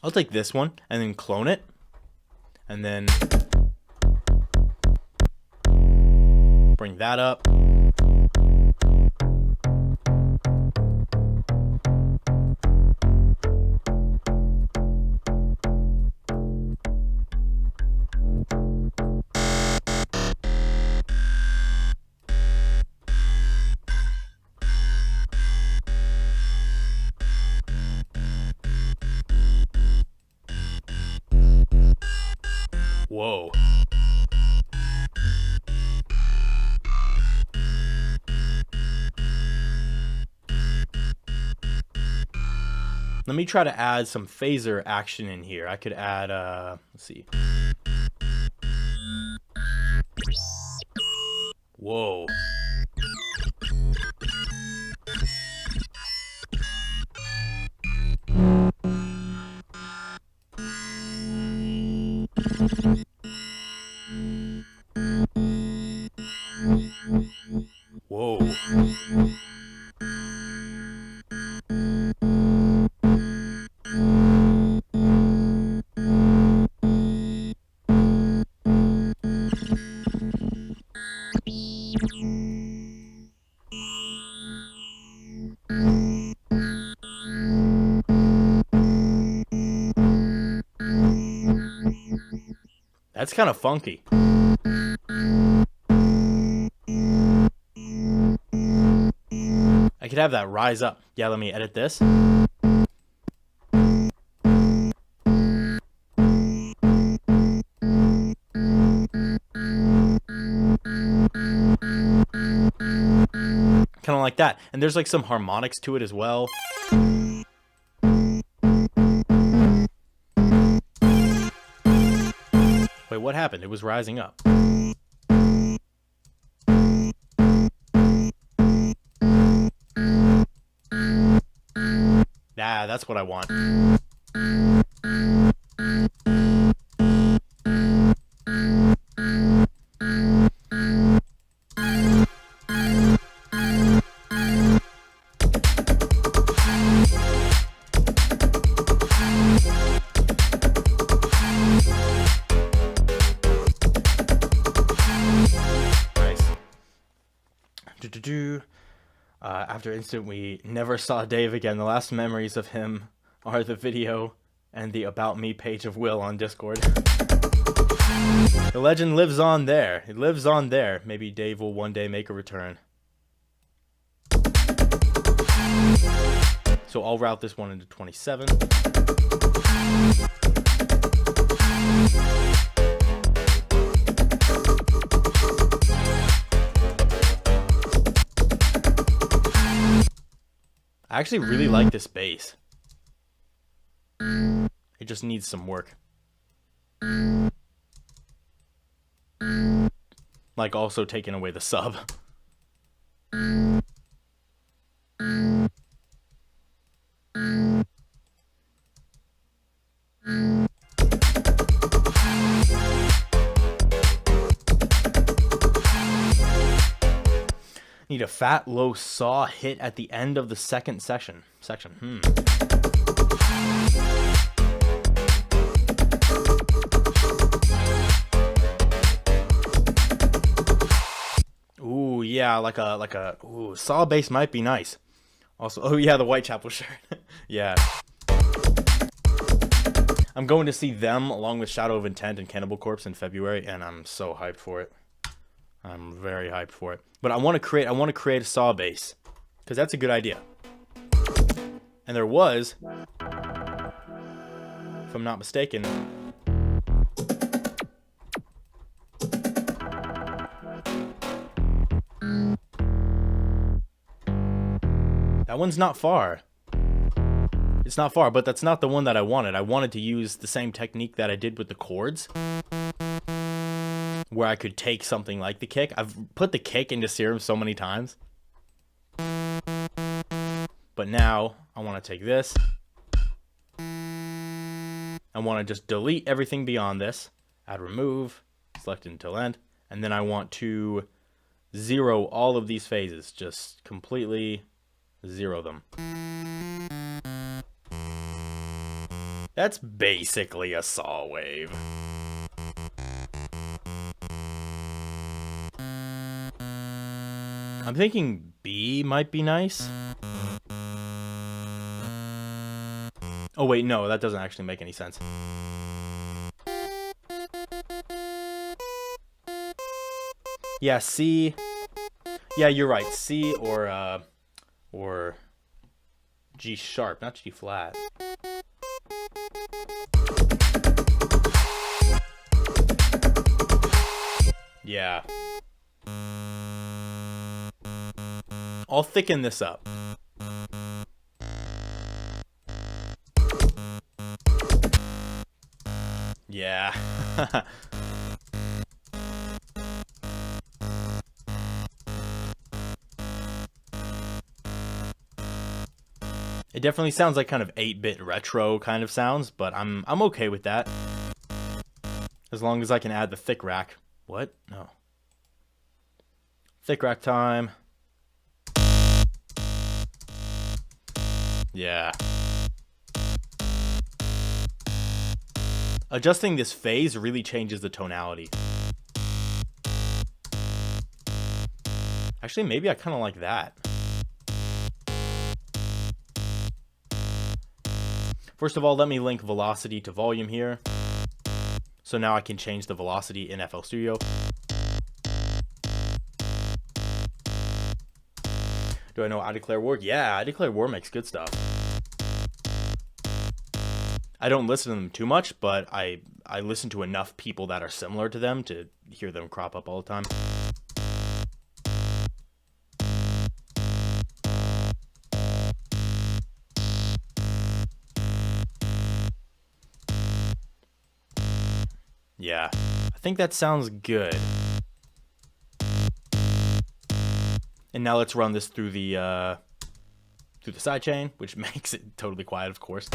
[SPEAKER 1] I'll take this one and then clone it. And then bring that up. Whoa. Let me try to add some phaser action in here. I could add, let's see. Whoa. Whoa. That's kind of funky. I could have that rise up. Yeah, let me edit this. Kind of like that. And there's like some harmonics to it as well. Wait, what happened? It was rising up. Yeah, that's what I want. After Instant, we never saw Dave again. The last memories of him are the video and the About Me page of Will on Discord. The legend lives on there. It lives on there. Maybe Dave will one day make a return. So I'll route this one into 27. I actually really like this bass. It just needs some work. Like also taking away the sub. Need a fat low saw hit at the end of the second section. Ooh, yeah, like a saw bass might be nice. Also, oh yeah, the Whitechapel shirt. Yeah. I'm going to see them along with Shadow of Intent and Cannibal Corpse in February, and I'm so hyped for it. I'm very hyped for it. But I want to create a saw bass, because that's a good idea. And there was, if I'm not mistaken, that one's not far. It's not far, but that's not the one that I wanted. I wanted to use the same technique that I did with the chords, where I could take something like the kick. I've put the kick into Serum so many times. But now, I want to take this. I want to just delete everything beyond this. Add remove, select until end. And then I want to zero all of these phases. Just completely zero them. That's basically a saw wave. I'm thinking B might be nice. Oh wait, no, that doesn't actually make any sense. Yeah, C. Yeah, you're right. C or G sharp, not G flat. Yeah. I'll thicken this up. Yeah. It definitely sounds like kind of 8-bit retro kind of sounds, but I'm okay with that. As long as I can add the thick rack. What? No. Thick rack time. Yeah. Adjusting this phase really changes the tonality. Actually, maybe I kind of like that. First of all, let me link velocity to volume here. So now I can change the velocity in FL Studio. Do I know I Declare War? Yeah, I Declare War makes good stuff. I don't listen to them too much, but I listen to enough people that are similar to them to hear them crop up all the time. Yeah, I think that sounds good. And now let's run this through the sidechain, which makes it totally quiet, of course.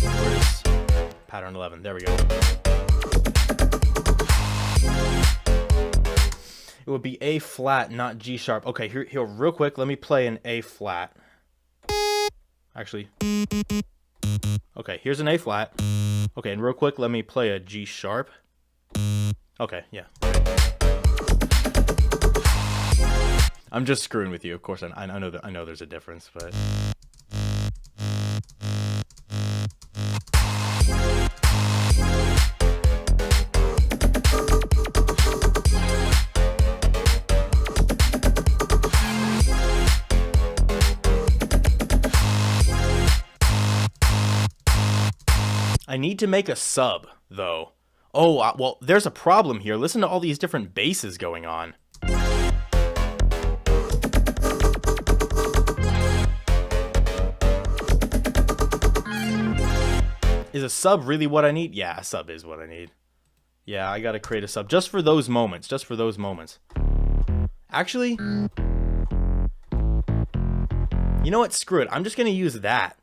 [SPEAKER 1] Where's pattern 11? There we go. It would be A flat, not G sharp. Okay, here, real quick, let me play an A flat. Actually, okay, here's an A flat. Okay, and real quick, let me play a G sharp. Okay, yeah. I'm just screwing with you, of course. I know there's a difference, but I need to make a sub, though. Oh, well, there's a problem here. Listen to all these different basses going on. Is a sub really what I need? Yeah, a sub is what I need. Yeah, I gotta create a sub just for those moments. Just for those moments. Actually, you know what? Screw it. I'm just gonna use that.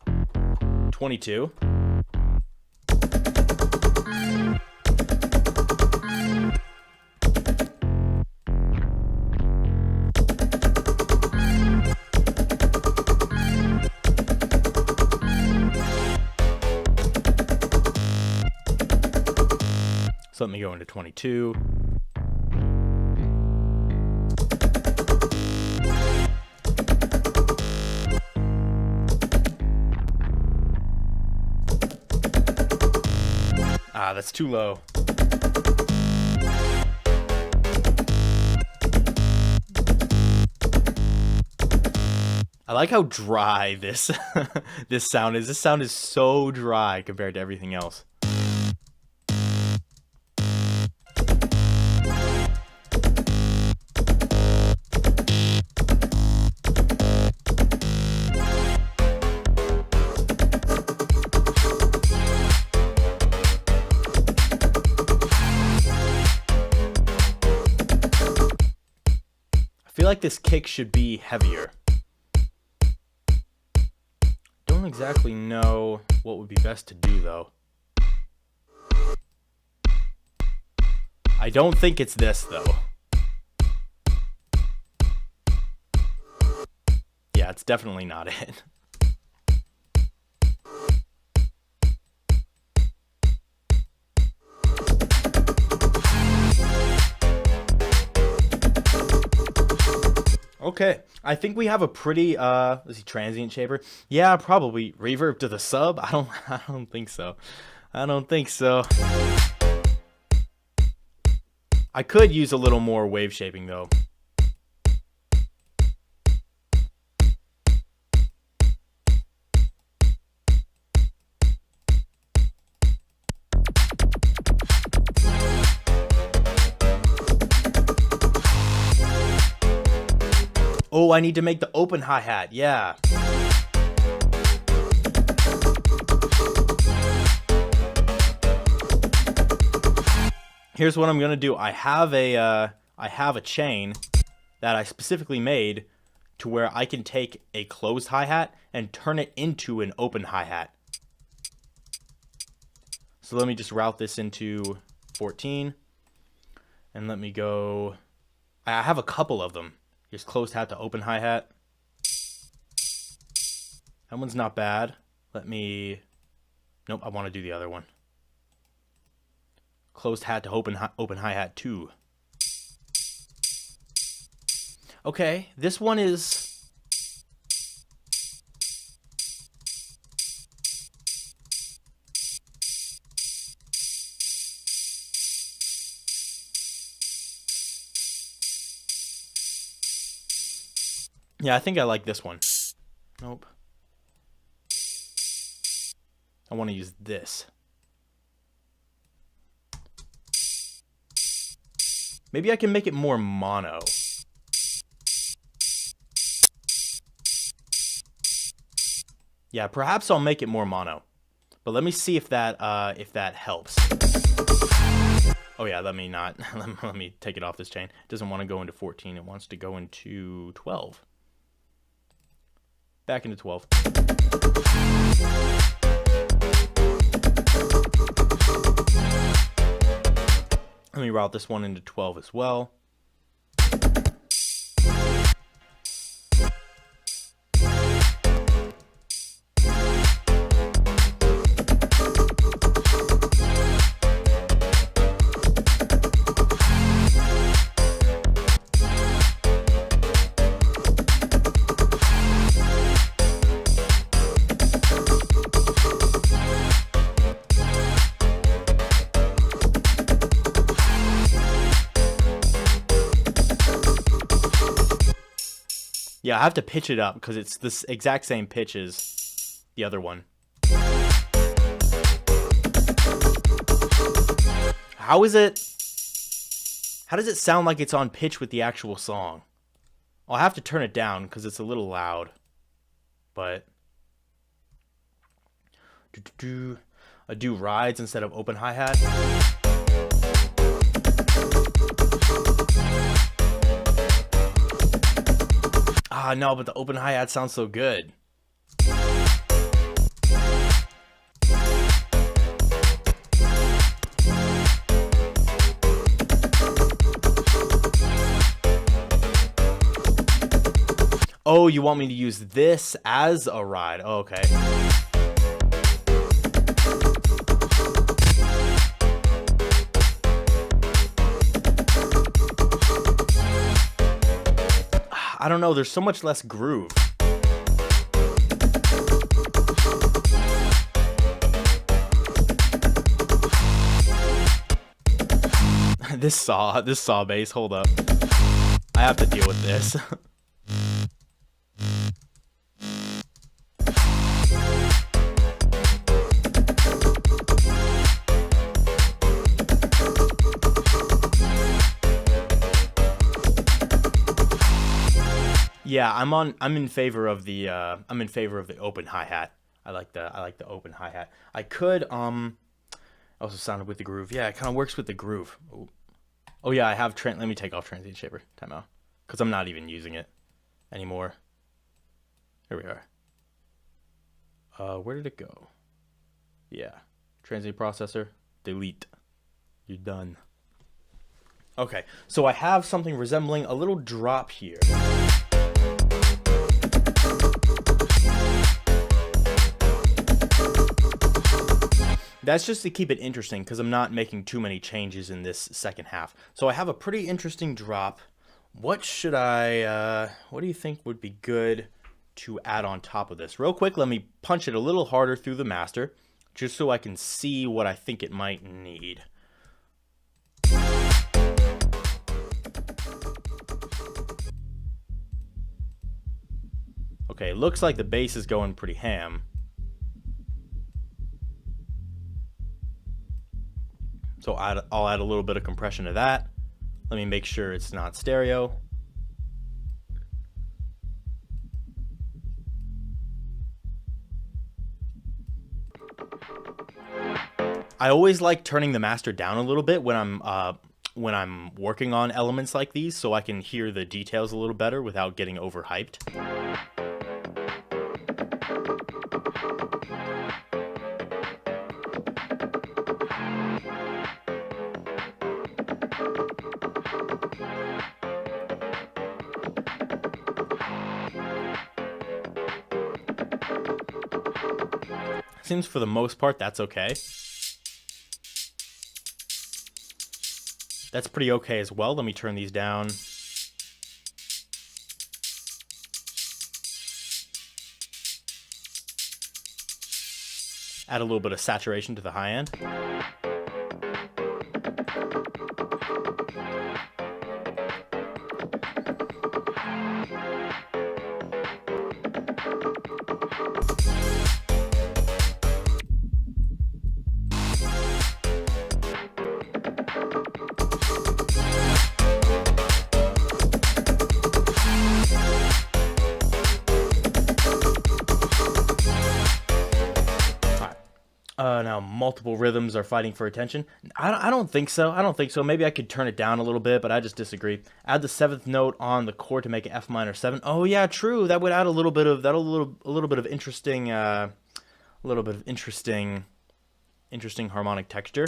[SPEAKER 1] 22. So let me go into 22. Ah, that's too low. I like how dry this this sound is. This sound is so dry compared to everything else. I feel like this kick should be heavier. Don't exactly know what would be best to do, though. I don't think it's this, though. Yeah, it's definitely not it. Okay, I think we have a pretty let's see, transient shaper. Yeah, probably reverb to the sub. I don't think so. I don't think so. I could use a little more wave shaping though. Oh, I need to make the open hi-hat. Yeah. Here's what I'm gonna do. I have a chain that I specifically made to where I can take a closed hi-hat and turn it into an open hi-hat. So let me just route this into 14, and let me go. I have a couple of them. Here's closed hat to open hi-hat. That one's not bad. Let me... Nope, I want to do the other one. Closed hat to open hi-hat 2. Okay, this one is... Yeah, I think I like this one. Nope. I want to use this. Maybe I can make it more mono. Yeah, perhaps I'll make it more mono. But let me see if that helps. Oh yeah, let me not. Let me take it off this chain. It doesn't want to go into 14. It wants to go into 12. Back into 12. Let me route this one into 12 as well. Yeah, I have to pitch it up because it's this exact same pitch as the other one. How does it sound like it's on pitch with the actual song? I'll have to turn it down because it's a little loud. But I do rides instead of open hi-hat. Ah, no, but the open hi-hat sounds so good. Oh, you want me to use this as a ride? Oh, okay. I don't know, there's so much less groove. This saw bass, hold up. I have to deal with this. Yeah, I'm in favor of the open hi-hat. I like the open hi-hat. I could also sounded with the groove. Yeah, it kind of works with the groove. Oh yeah, I have let me take off transient shaper. Timeout. Cuz I'm not even using it anymore. Here we are. Where did it go? Yeah. Transient processor, delete. You're done. Okay. So I have something resembling a little drop here. That's just to keep it interesting because I'm not making too many changes in this second half. So I have a pretty interesting drop. What should what do you think would be good to add on top of this? Real quick, let me punch it a little harder through the master just so I can see what I think it might need. Okay, looks like the bass is going pretty ham. So I'll add a little bit of compression to that. Let me make sure it's not stereo. I always like turning the master down a little bit when I'm working on elements like these so I can hear the details a little better without getting overhyped. Seems for the most part that's okay. That's pretty okay as well. Let me turn these down. Add a little bit of saturation to the high end. Now multiple rhythms are fighting for attention. I don't think so. I don't think so. Maybe I could turn it down a little bit, but I just disagree. Add the 7th note on the chord to make it F minor 7. Oh yeah, true. That would add a little bit of interesting interesting harmonic texture.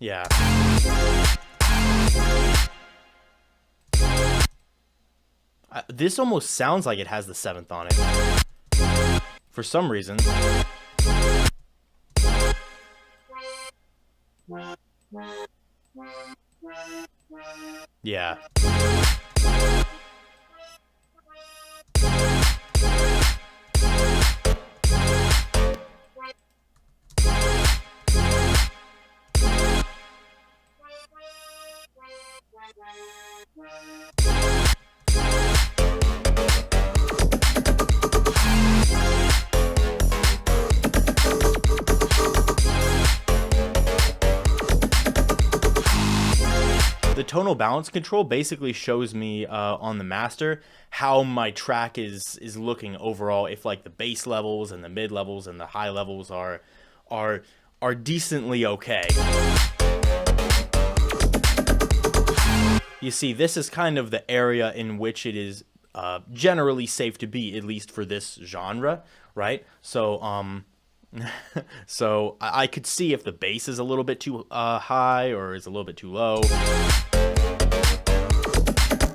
[SPEAKER 1] Yeah. This almost sounds like it has the 7th on it. For some reason. Yeah. The tonal balance control basically shows me on the master how my track is looking overall, if like the bass levels and the mid levels and the high levels are decently okay. You see, this is kind of the area in which it is generally safe to be, at least for this genre, right? So so I could see if the bass is a little bit too high or is a little bit too low.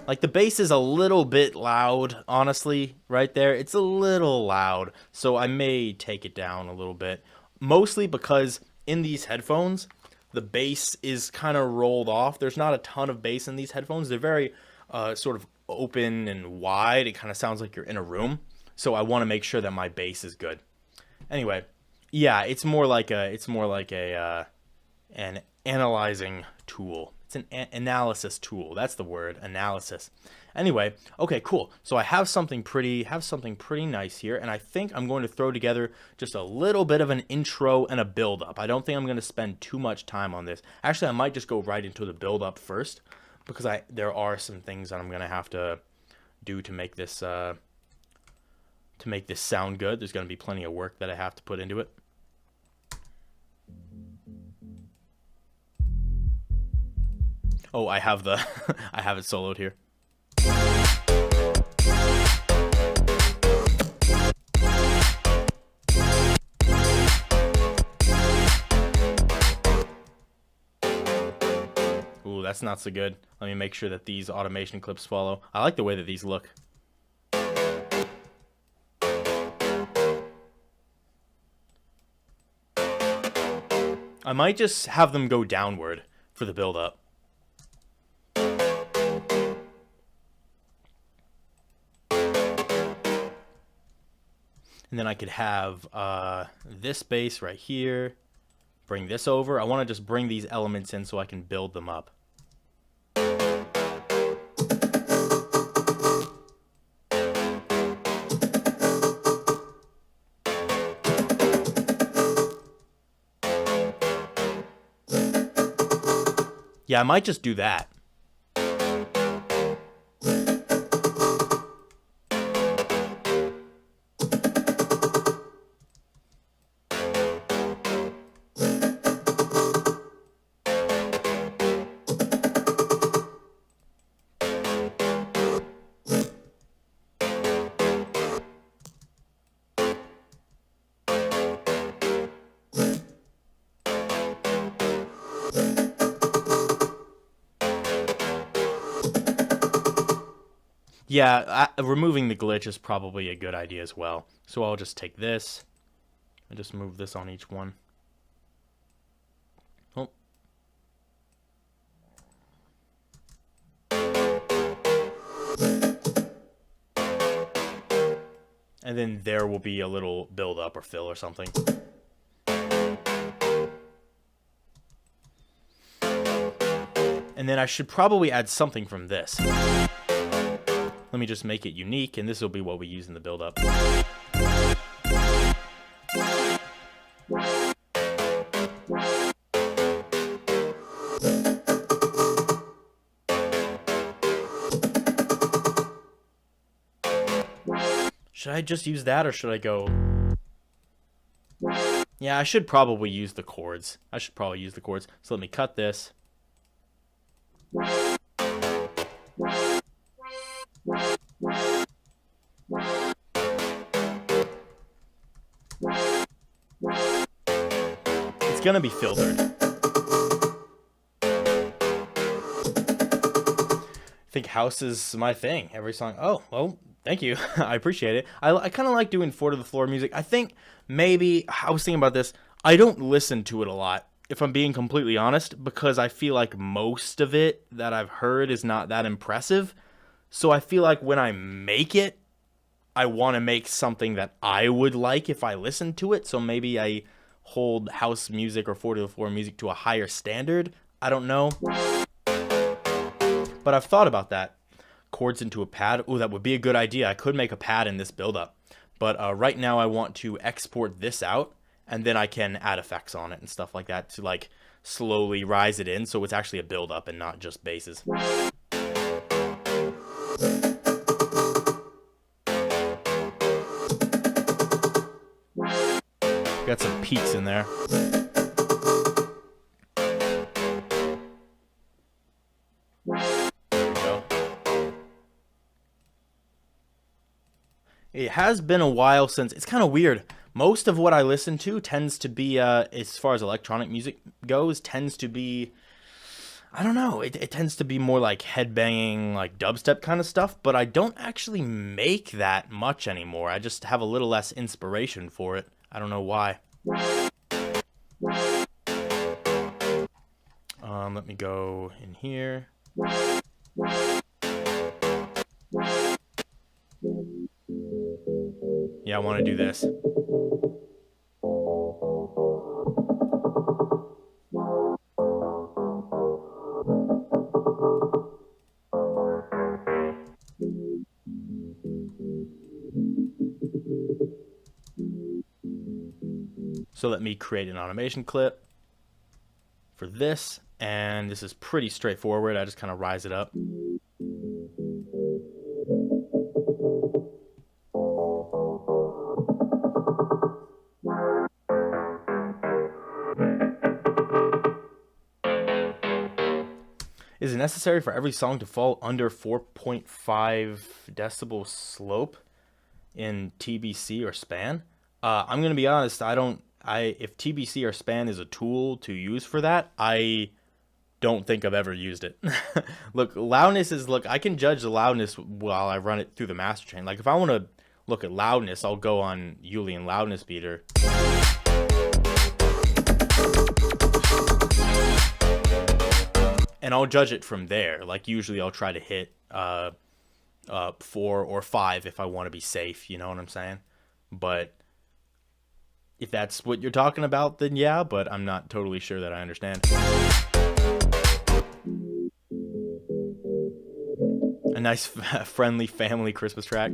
[SPEAKER 1] Like the bass is a little bit loud, honestly, right there. It's a little loud, so I may take it down a little bit. Mostly because in these headphones, the bass is kind of rolled off. There's not a ton of bass in these headphones. They're very sort of open and wide. It kind of sounds like you're in a room. So I want to make sure that my bass is good. Anyway, yeah, it's more like an analyzing tool. It's an analysis tool. That's the word, analysis. Anyway, okay, cool. So I have something pretty nice here, and I think I'm going to throw together just a little bit of an intro and a build-up. I don't think I'm going to spend too much time on this. Actually, I might just go right into the build-up first, because there are some things that I'm going to have to do to make this sound good. There's going to be plenty of work that I have to put into it. Oh, I have the I have it soloed here. Ooh, that's not so good. Let me make sure that these automation clips follow. I like the way that these look. I might just have them go downward for the build-up. And then I could have this bass right here, bring this over. I want to just bring these elements in so I can build them up. Yeah, I might just do that. Yeah, removing the glitch is probably a good idea as well. So I'll just take this and just move this on each one. Oh. And then there will be a little build up or fill or something. And And then I should probably add something from this. Let me just make it unique, and this will be what we use in the build-up. Should I just use that, or should I go... Yeah, I should probably use the chords. So let me cut this. It's gonna be filtered. I think house is my thing. Every song. Oh, well, thank you. I appreciate it. I kind of like doing 4-to-the-floor music. I think maybe, I was thinking about this, I don't listen to it a lot, if I'm being completely honest, because I feel like most of it that I've heard is not that impressive. So I feel like when I make it, I want to make something that I would like if I listened to it. So maybe I hold house music or 4-to-the-floor music to a higher standard. I don't know. But I've thought about that. Chords into a pad. Oh, that would be a good idea. I could make a pad in this build-up. But right now I want to export this out, and then I can add effects on it and stuff like that to like slowly rise it in so it's actually a build-up and not just basses. Got some peaks in there. It has been a while since, it's kind of weird. Most of what I listen to tends to be, as far as electronic music goes, tends to be, I don't know, it tends to be more like headbanging, like dubstep kind of stuff, but I don't actually make that much anymore. I just have a little less inspiration for it. I don't know why. Let me go in here. Yeah, I want to do this. So let me create an automation clip for this, and this is pretty straightforward. I just kind of rise it up. Is it necessary for every song to fall under 4.5 decibel slope in TBC or span? I'm gonna be honest. If TBC or span is a tool to use for that, I don't think I've ever used it. Look, loudness is, I can judge the loudness while I run it through the master chain. Like if I want to look at loudness, I'll go on Julian Loudness Beater. And I'll judge it from there. Like usually I'll try to hit 4 or 5 if I want to be safe, you know what I'm saying? But if that's what you're talking about, then yeah, but I'm not totally sure that I understand. A nice friendly family Christmas track.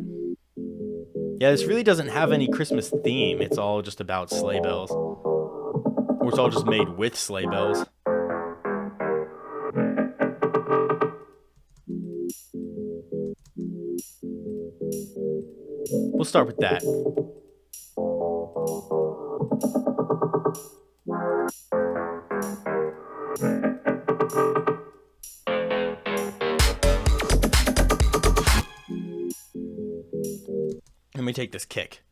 [SPEAKER 1] Yeah, this really doesn't have any Christmas theme. It's all just about sleigh bells. Or it's all just made with sleigh bells. We'll start with that. Let me take this kick.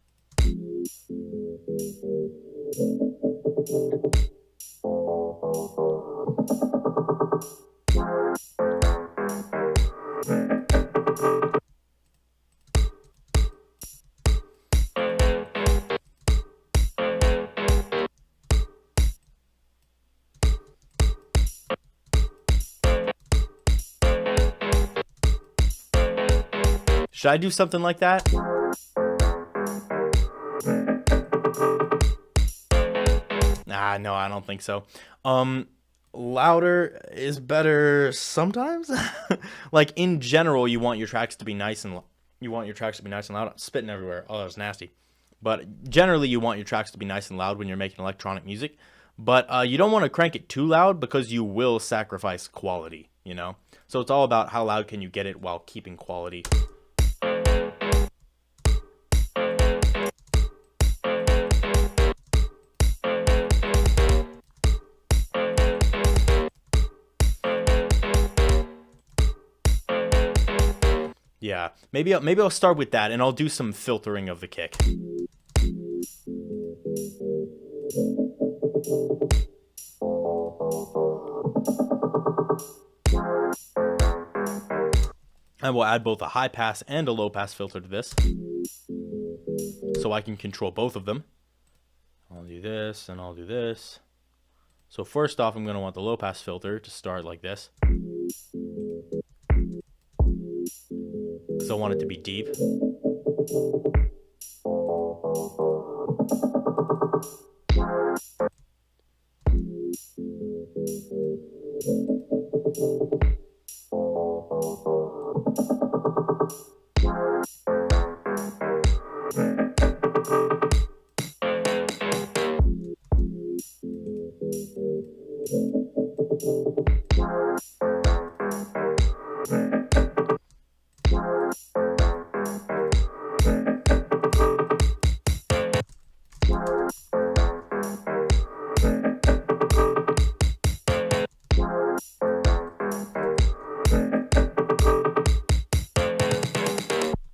[SPEAKER 1] Should I do something like that? Nah, no, I don't think so. louder is better sometimes. Like in general, you want your tracks to be nice and loud. I'm spitting everywhere. Oh, that was nasty. But generally, you want your tracks to be nice and loud when you're making electronic music. But you don't want to crank it too loud because you will sacrifice quality, you know? So it's all about how loud can you get it while keeping quality. Yeah, maybe I'll start with that, and I'll do some filtering of the kick. I will add both a high pass and a low pass filter to this, so I can control both of them. I'll do this, and I'll do this. So first off, I'm going to want the low pass filter to start like this, because I want it to be deep.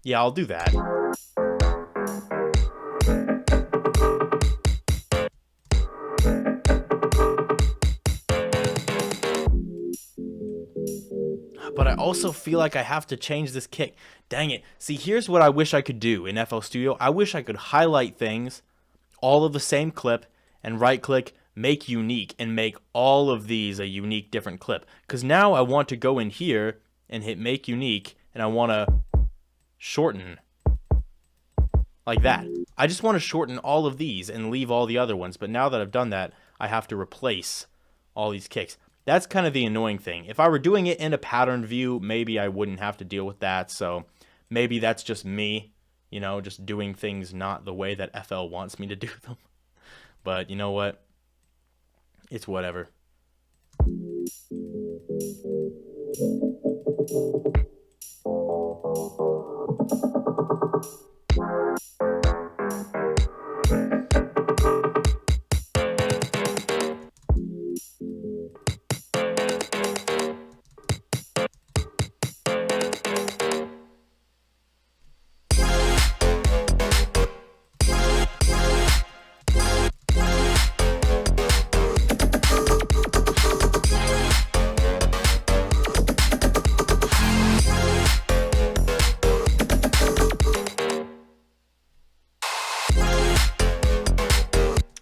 [SPEAKER 1] Yeah, I'll do that. But I also feel like I have to change this kick. Dang it. See, here's what I wish I could do in FL Studio. I wish I could highlight things, all of the same clip, and right-click, make unique, and make all of these a unique different clip. Because now I want to go in here and hit make unique, and I want to shorten like that. I just want to shorten all of these and leave all the other ones, but now that I've done that, I have to replace all these kicks. That's kind of the annoying thing. If I were doing it in a pattern view, maybe I wouldn't have to deal with that, so maybe that's just me, you know, just doing things not the way that FL wants me to do them. But you know what? It's whatever.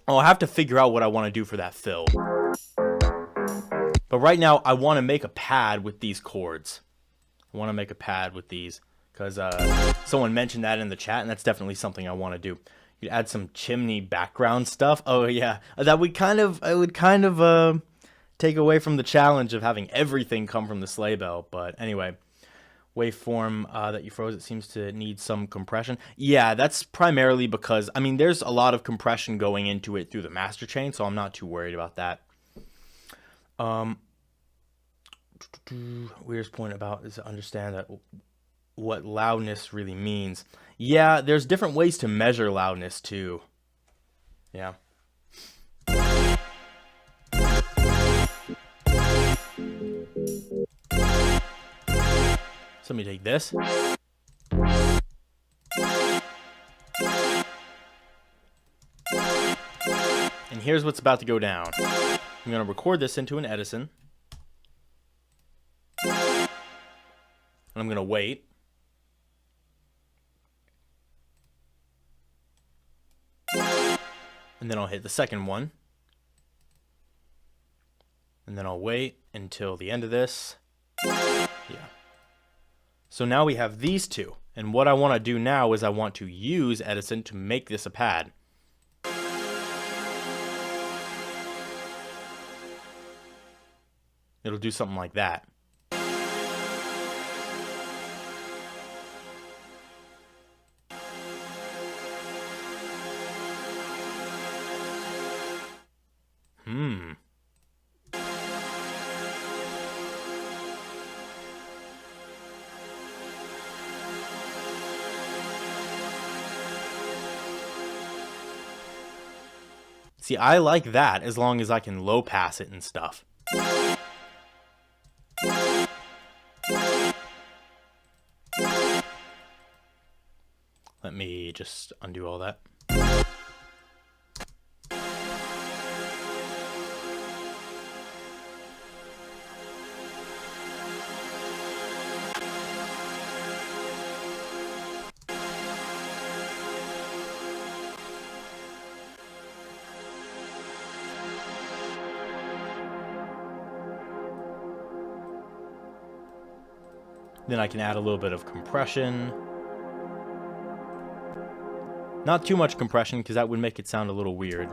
[SPEAKER 1] I'll have to figure out what I want to do for that fill. But right now, I want to make a pad with these chords. I want to make a pad with these because someone mentioned that in the chat, and that's definitely something I want to do. You add some chimney background stuff. Oh yeah, that would kind of take away from the challenge of having everything come from the sleigh bell. But anyway. Waveform that you froze, it seems to need some compression. Yeah, that's primarily because, I mean, there's a lot of compression going into it through the master chain, so I'm not too worried about that. Weirdest point about is to understand that what loudness really means. Yeah, there's different ways to measure loudness too. Yeah. So let me take this. And here's what's about to go down. I'm going to record this into an Edison. And I'm going to wait. And then I'll hit the second one. And then I'll wait until the end of this. Yeah. So now we have these two. And what I want to do now is I want to use Edison to make this a pad. it'll do something like that. See, I like that as long as I can low pass it and stuff. Let me just undo all that. Then I can add a little bit of compression. Not too much compression, because that would make it sound a little weird.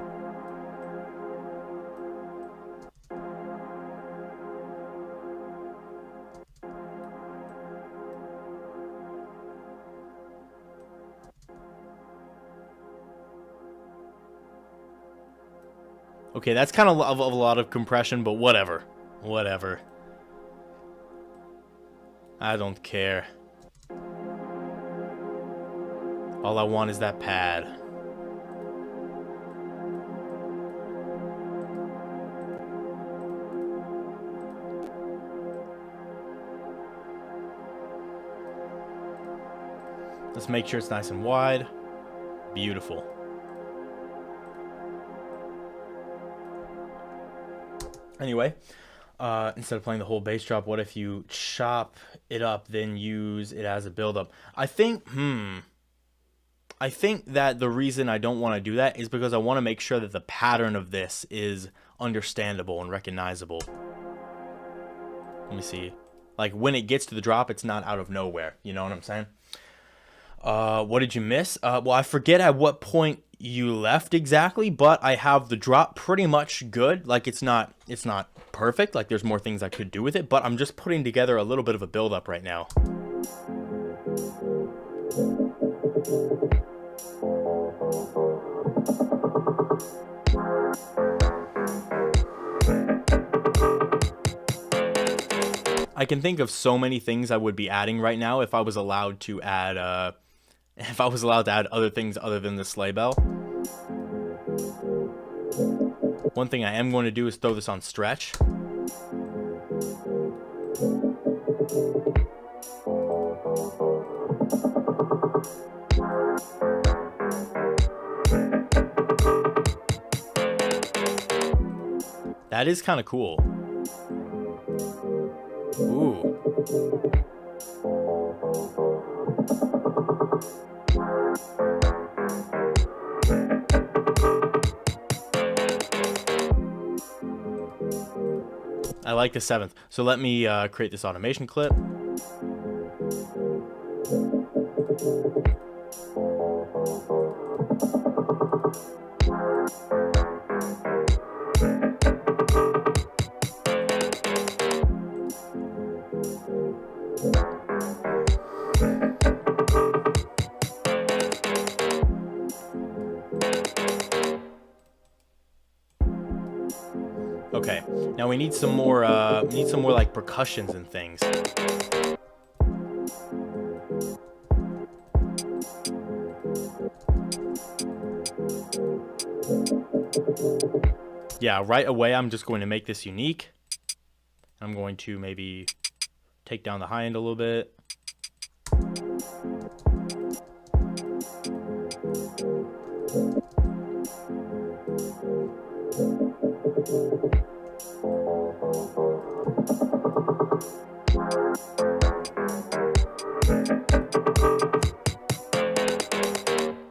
[SPEAKER 1] Okay, that's kind of a lot of compression, but whatever. Whatever. I don't care. All I want is that pad. Let's make sure it's nice and wide. Beautiful. Anyway, instead of playing the whole bass drop, what if you chop it up, then use it as a build-up? I think that the reason I don't want to do that is because I want to make sure that the pattern of this is understandable and recognizable. Let me see. Like, when it gets to the drop, it's not out of nowhere. You know what I'm saying? What did you miss? Well, I forget at what point you left exactly, but I have the drop pretty much good. Like, it's not perfect. Like, there's more things I could do with it, but I'm just putting together a little bit of a build-up right now. I can think of so many things I would be adding right now if I was allowed to add other things other than the sleigh bell. One thing I am going to do is throw this on stretch. That is kind of cool. Ooh. I like the 7th. So let me create this automation clip. Okay, now we need some more like percussions and things. Yeah, right away I'm just going to make this unique. I'm going to maybe take down the high end a little bit.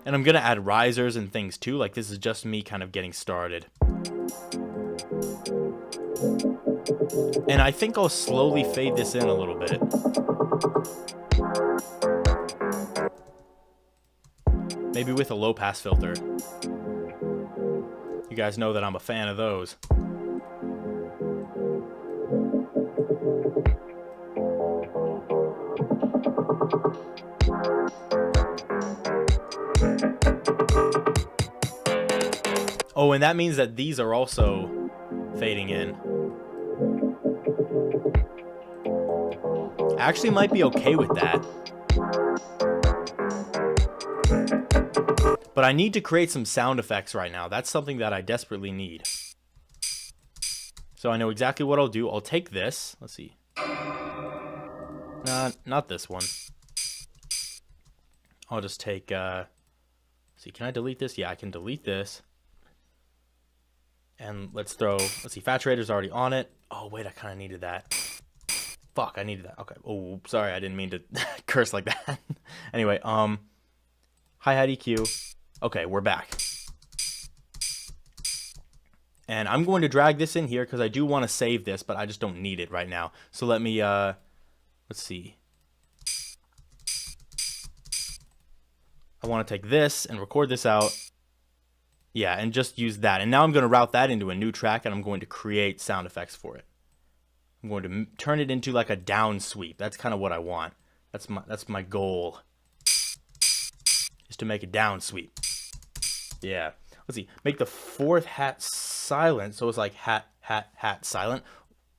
[SPEAKER 1] And I'm gonna add risers and things too, like this is just me kind of getting started. And I think I'll slowly fade this in a little bit. Maybe with a low pass filter. You guys know that I'm a fan of those. Oh, and that means that these are also fading in. I actually might be okay with that. But I need to create some sound effects right now. That's something that I desperately need. So I know exactly what I'll do. I'll take this. Let's see. Not this one. I'll just take, let's see, can I delete this? Yeah, I can delete this. And let's see, Saturator's already on it. Oh, wait, I kind of needed that. Fuck, I needed that. Okay. Oh, sorry, I didn't mean to curse like that. Anyway, hi-hat EQ. Okay, we're back. And I'm going to drag this in here because I do want to save this, but I just don't need it right now. So let me, let's see. I want to take this and record this out. Yeah, and just use that. And now I'm going to route that into a new track, and I'm going to create sound effects for it. I'm going to turn it into like a down sweep. That's kind of what I want. That's my goal. Is to make a down sweep. Yeah. Let's see. Make the fourth hat silent, so it's like hat, hat, hat, silent.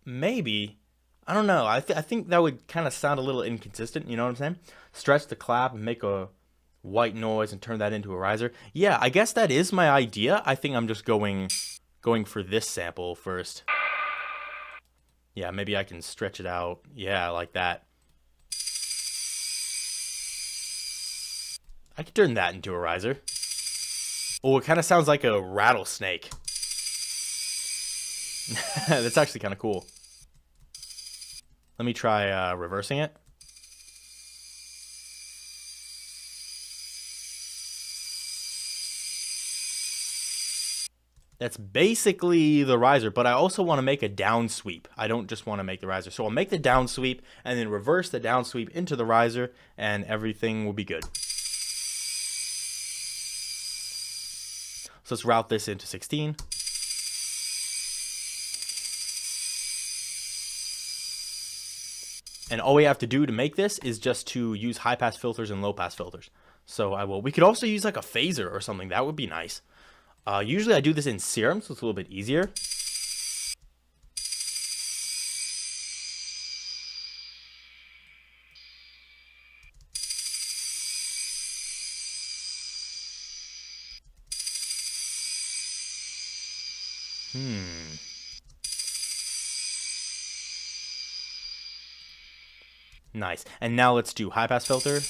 [SPEAKER 1] Maybe. I don't know. I think that would kind of sound a little inconsistent. You know what I'm saying? Stretch the clap and make a white noise and turn that into a riser. Yeah, I guess that is my idea. I think I'm just going for this sample first. Yeah, maybe I can stretch it out. Yeah, like that. I can turn that into a riser. Oh, it kind of sounds like a rattlesnake. That's actually kind of cool. Let me try reversing it. That's basically the riser, but I also want to make a down sweep. I don't just want to make the riser. So I'll make the down sweep and then reverse the down sweep into the riser, and everything will be good. So let's route this into 16. And all we have to do to make this is just to use high pass filters and low pass filters. So we could also use like a phaser or something. That would be nice. Usually I do this in Serum, so it's a little bit easier. Nice. And now let's do high pass filter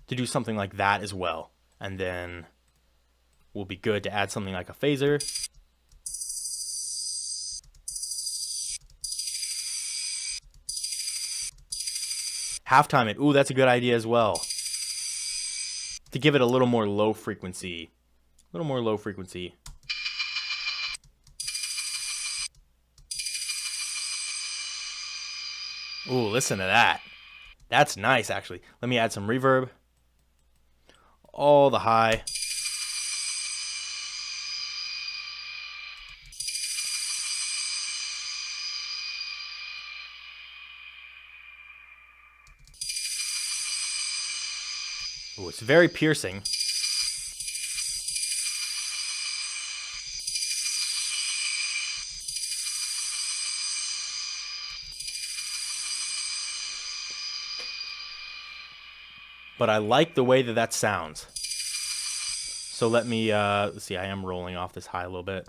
[SPEAKER 1] to do something like that as well. And then we'll be good to add something like a phaser. Halftime it. Ooh, that's a good idea as well. To give it a little more low frequency. A little more low frequency. Ooh, listen to that. That's nice, actually. Let me add some reverb. All the high. Ooh, it's very piercing. But I like the way that that sounds. So let me, let's see, I am rolling off this high a little bit.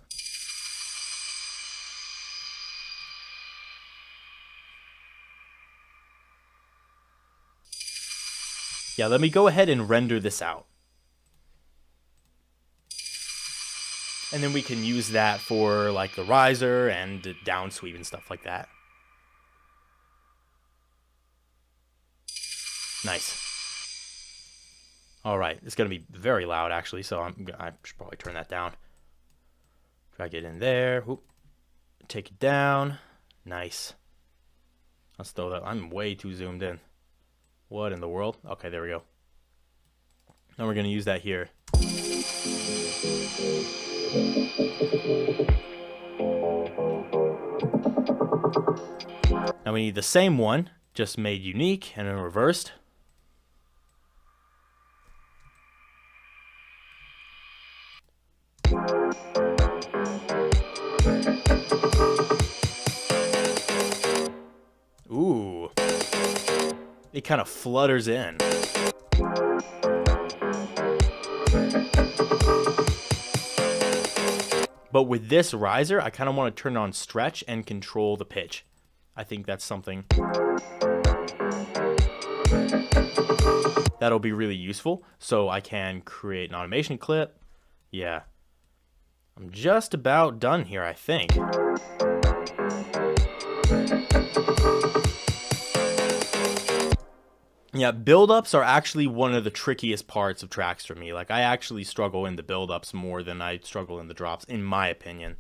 [SPEAKER 1] Yeah, let me go ahead and render this out. And then we can use that for like the riser and down sweep and stuff like that. Nice. All right, it's going to be very loud, actually, so I should probably turn that down. Drag it in there. Whoop. Take it down. Nice. Let's throw that. I'm way too zoomed in. What in the world? Okay, there we go. Now we're going to use that here. Now we need the same one, just made unique and then reversed. Ooh. It kind of flutters in. But with this riser, I kind of want to turn on stretch and control the pitch. I think that's something that'll be really useful. So I can create an automation clip. Yeah. I'm just about done here, I think. Yeah, build-ups are actually one of the trickiest parts of tracks for me. Like, I actually struggle in the build-ups more than I struggle in the drops, in my opinion.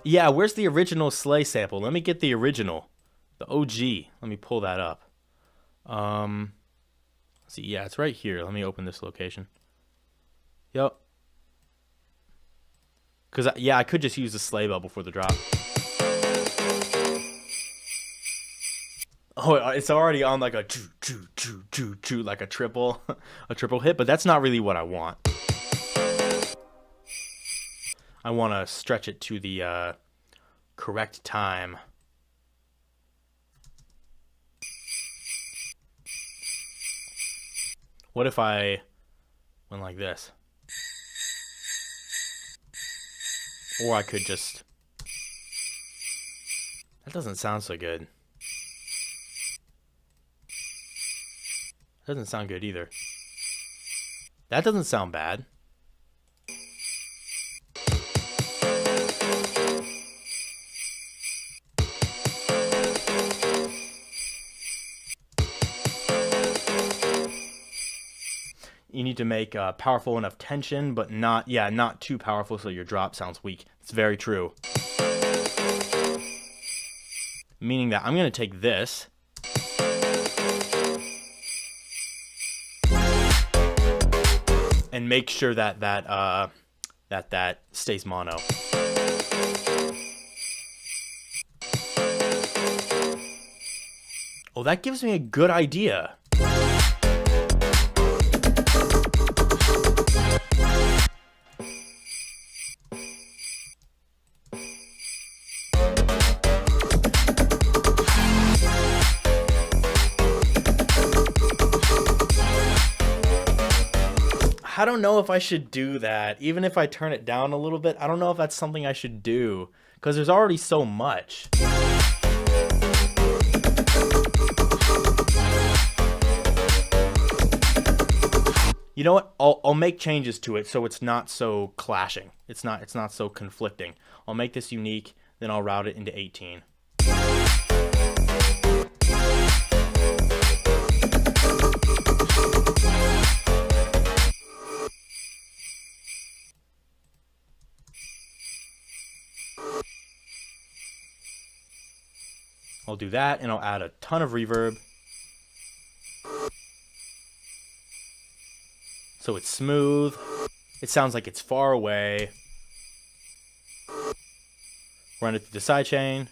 [SPEAKER 1] Yeah, where's the original Sleigh sample? Let me get the original. The OG. Let me pull that up. Let's see, yeah, it's right here. Let me open this location. Yep. Because, yeah, I could just use the sleigh bell before the drop. Oh, it's already on like a choo, choo, choo, choo, choo, like a triple hit, but that's not really what I want. I want to stretch it to the correct time. What if I went like this? Or I could just... That doesn't sound so good. That doesn't sound good either. That doesn't sound bad. You need to make powerful enough tension, but not too powerful so your drop sounds weak. It's very true. Meaning that I'm going to take this and make sure that that stays mono. Oh, that gives me a good idea. I don't know if I should do that. Even if I turn it down a little bit, I don't know if that's something I should do. Because there's already so much. You know what? I'll make changes to it so it's not so clashing. It's not so conflicting. I'll make this unique, then I'll route it into 18. I'll do that, and I'll add a ton of reverb. So it's smooth. It sounds like it's far away. Run it through the sidechain.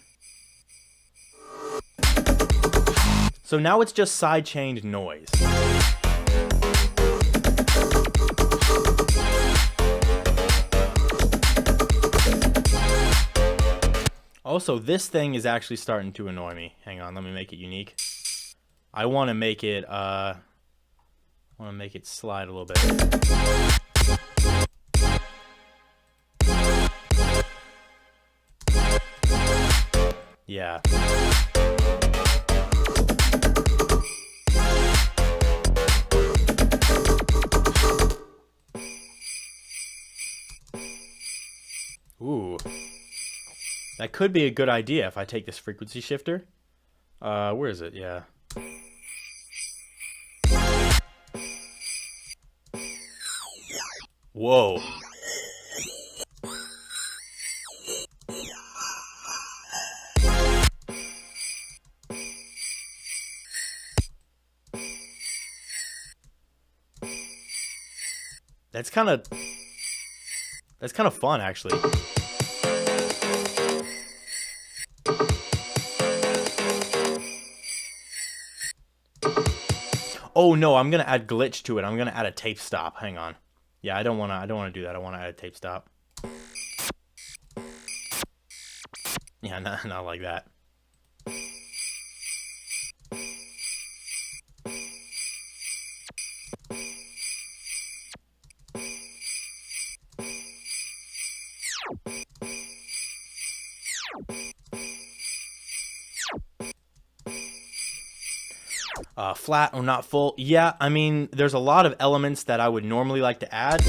[SPEAKER 1] So now it's just sidechained noise. Also, this thing is actually starting to annoy me. Hang on, let me make it unique. I want to make it slide a little bit. Yeah. Ooh. That could be a good idea if I take this frequency shifter. Where is it? Yeah. Whoa. That's kind of fun, actually. Oh no, I'm gonna add glitch to it. I'm gonna add a tape stop. Hang on. Yeah, I don't wanna do that. I wanna add a tape stop. Yeah, not like that. Flat or not full. Yeah, I mean, there's a lot of elements that I would normally like to add.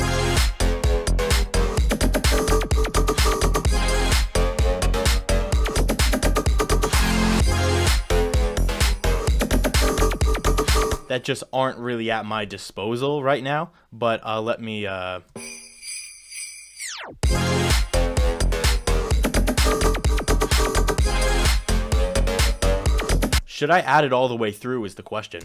[SPEAKER 1] That just aren't really at my disposal right now, but let me should I add it all the way through is the question.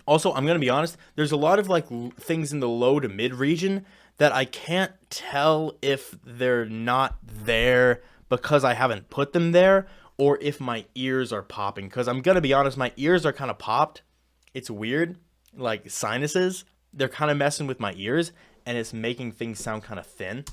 [SPEAKER 1] Also, I'm going to be honest, there's a lot of like things in the low to mid region that I can't tell if they're not there because I haven't put them there or if my ears are popping. Because I'm going to be honest, my ears are kind of popped. It's weird. Like sinuses, they're kind of messing with my ears and it's making things sound kind of thin.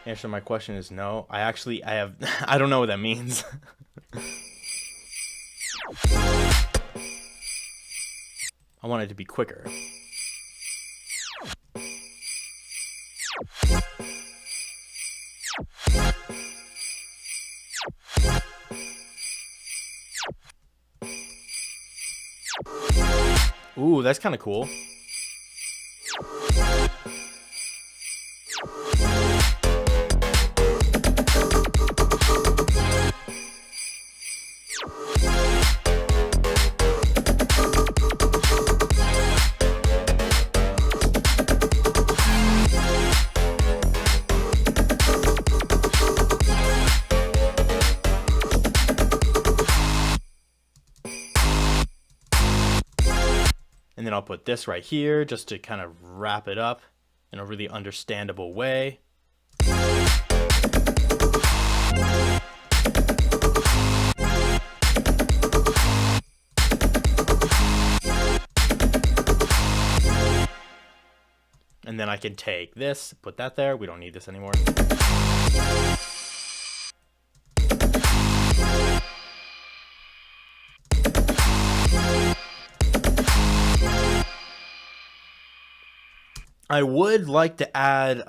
[SPEAKER 1] Answer my question is no. I have I don't know what that means. I want it to be quicker. Ooh, that's kind of cool. And then I'll put this right here just to kind of wrap it up in a really understandable way. And then I can take this, put that there. We don't need this anymore. I would like to add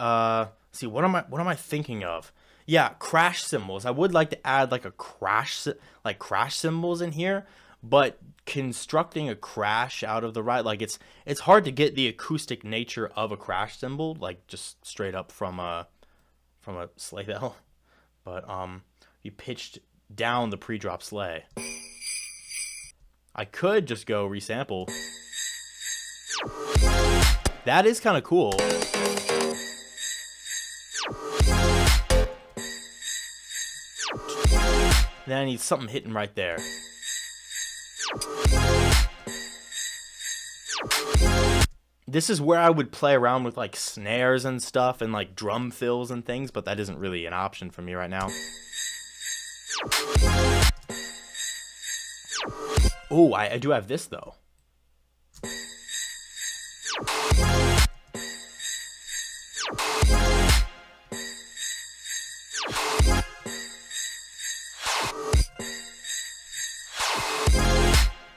[SPEAKER 1] see, what am I thinking of? Yeah, crash cymbals. I would like to add like crash cymbals in here, but constructing a crash out of the right, like it's hard to get the acoustic nature of a crash cymbal like just straight up from a sleigh bell. But you pitched down the pre-drop sleigh. I could just go resample. That is kind of cool. Then I need something hitting right there. This is where I would play around with like snares and stuff and like drum fills and things, but that isn't really an option for me right now. Oh, I do have this though.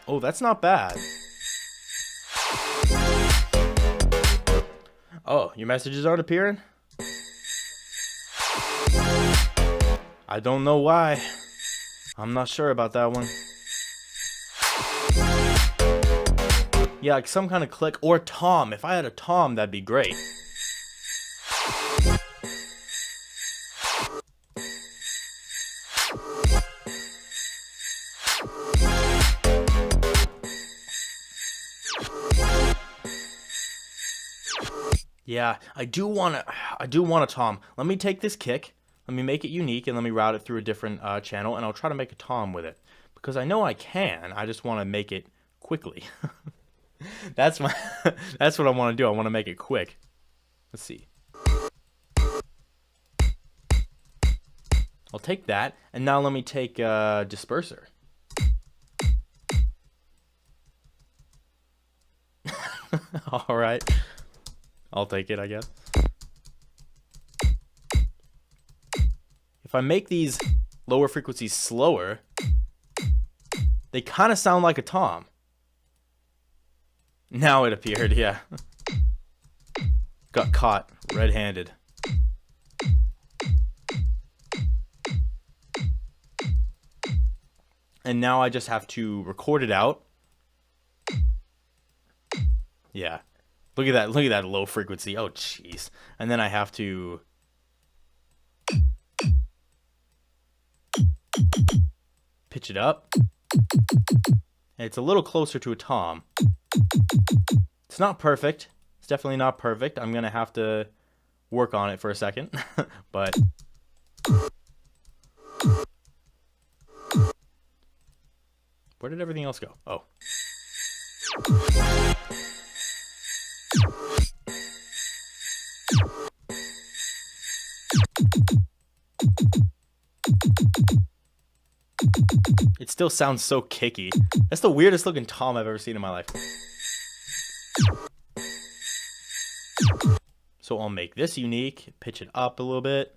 [SPEAKER 1] Oh, that's not bad. Oh, your messages aren't appearing? I don't know why. I'm not sure about that one. Yeah, like some kind of click or tom. If I had a tom, that'd be great. Yeah, I do want a tom. Let me take this kick, let me make it unique, and let me route it through a different channel, and I'll try to make a tom with it. Because I know I can, I just want to make it quickly. That's my that's what I want to do. I want to make it quick. Let's see. I'll take that, and now let me take disperser. All right, I'll take it, I guess. If I make these lower frequencies slower, they kind of sound like a tom. Now it appeared, yeah. Got caught red-handed. And now I just have to record it out. Yeah. Look at that low frequency. Oh, jeez. And then I have to pitch it up. And it's a little closer to a tom. It's not perfect. It's definitely not perfect. I'm going to have to work on it for a second. But where did everything else go? Oh. It still sounds so kicky. That's the weirdest looking tom I've ever seen in my life. So I'll make this unique, pitch it up a little bit.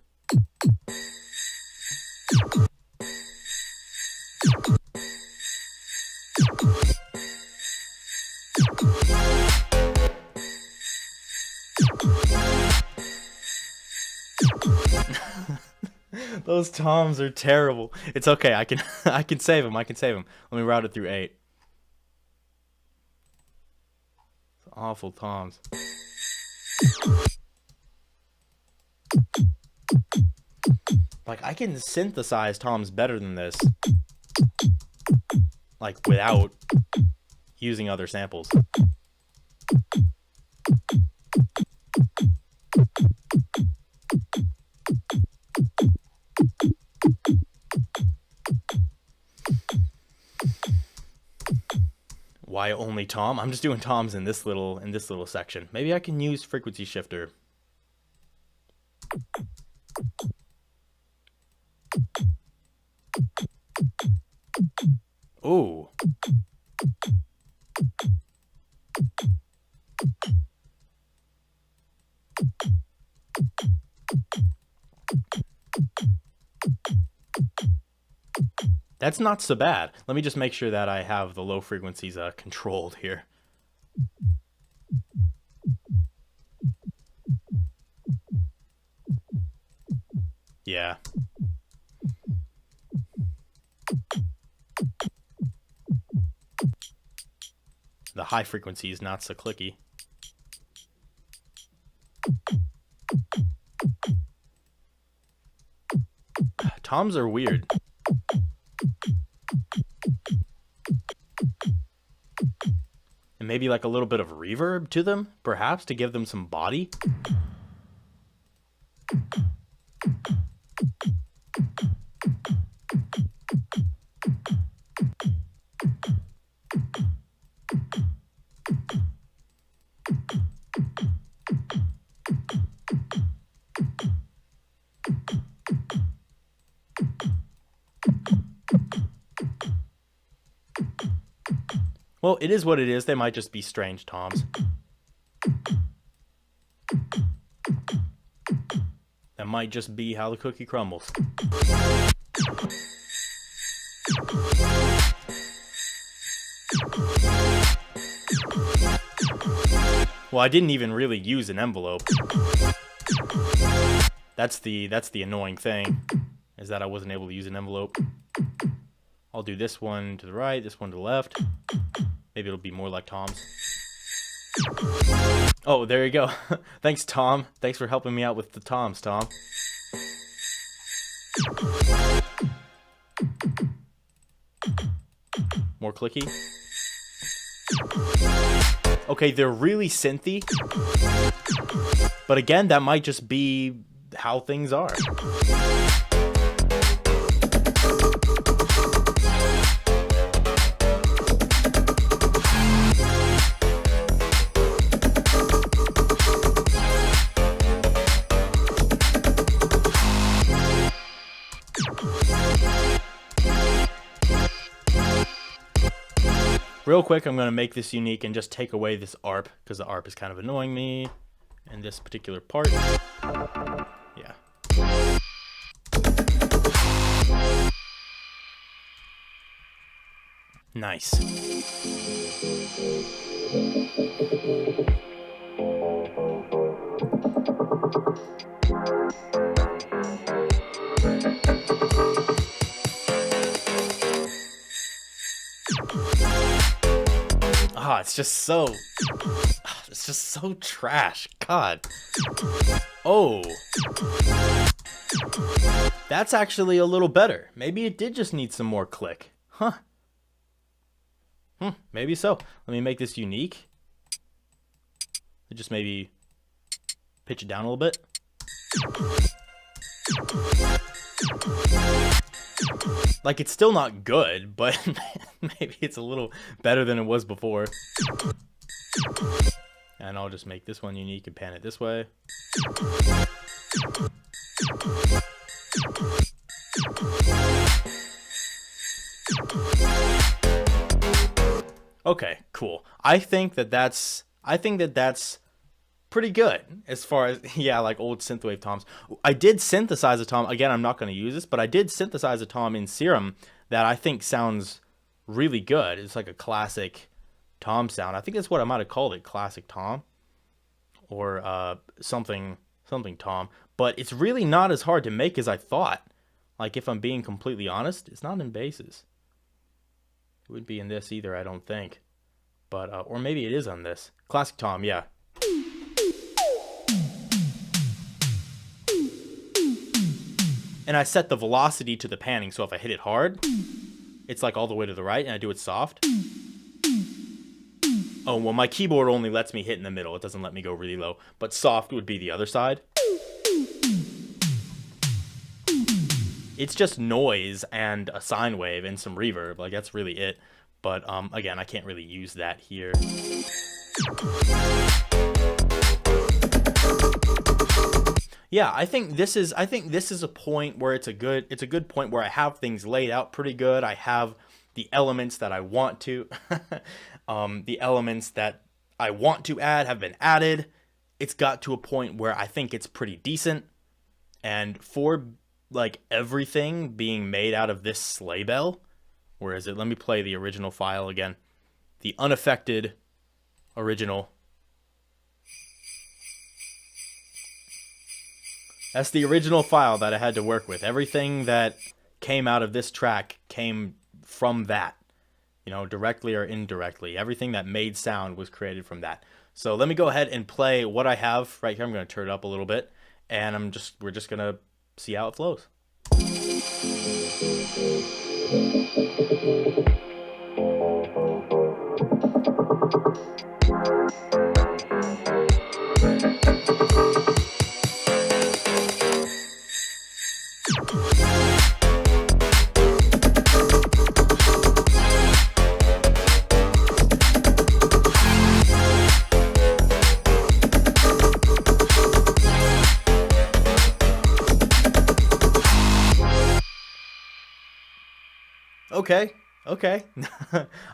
[SPEAKER 1] Those toms are terrible. It's okay. I can I can save them. I can save them. Let me route it through 8. It's awful toms. Like, I can synthesize toms better than this. Like, without using other samples. Why only tom? I'm just doing toms in this little section. Maybe I can use frequency shifter. Ooh. That's not so bad. Let me just make sure that I have the low frequencies controlled here. Yeah. The high frequency is not so clicky. Toms are weird. And maybe like a little bit of reverb to them, perhaps, to give them some body. Well, it is what it is. They might just be strange toms. That might just be how the cookie crumbles. Well, I didn't even really use an envelope. That's the annoying thing, is that I wasn't able to use an envelope. I'll do this one to the right, this one to the left. Maybe it'll be more like Tom's. Oh, there you go. Thanks, Tom. Thanks for helping me out with the toms, Tom. More clicky. Okay, they're really synthy. But again, that might just be how things are. Real quick, I'm going to make this unique and just take away this arp, because the arp is kind of annoying me in this particular part. Yeah. Nice. It's just so trash. God. Oh. That's actually a little better. Maybe it did just need some more click. Huh. Maybe so. Let me make this unique. Just maybe pitch it down a little bit. Like, it's still not good, but maybe it's a little better than it was before. And I'll just make this one unique and pan it this way. Okay, cool. I think that that's pretty good as far as, yeah, like old synthwave toms. I did synthesize a tom. Again, I'm not going to use this, but I did synthesize a tom in Serum that I think sounds really good. It's like a classic tom sound. I think that's what I might have called it, classic tom, or something tom. But it's really not as hard to make as I thought. Like, if I'm being completely honest, it's not in basses. It wouldn't be in this either, I don't think. But or maybe it is on this. Classic tom, yeah. And I set the velocity to the panning, so if I hit it hard, it's like all the way to the right, and I do it soft. Oh, well, my keyboard only lets me hit in the middle. It doesn't let me go really low. But soft would be the other side. It's just noise and a sine wave and some reverb. Like, that's really it. But, again, I can't really use that here. Yeah, I think this is a point where it's a good point where I have things laid out pretty good. I have the elements that I want to the elements that I want to add have been added. It's got to a point where I think it's pretty decent. And for like everything being made out of this sleigh bell, where is it? Let me play the original file again. The unaffected original. That's the original file that I had to work with. Everything that came out of this track came from that, you know, directly or indirectly. Everything that made sound was created from that. So let me go ahead and play what I have right here. I'm going to turn it up a little bit, and we're just going to see how it flows. Okay.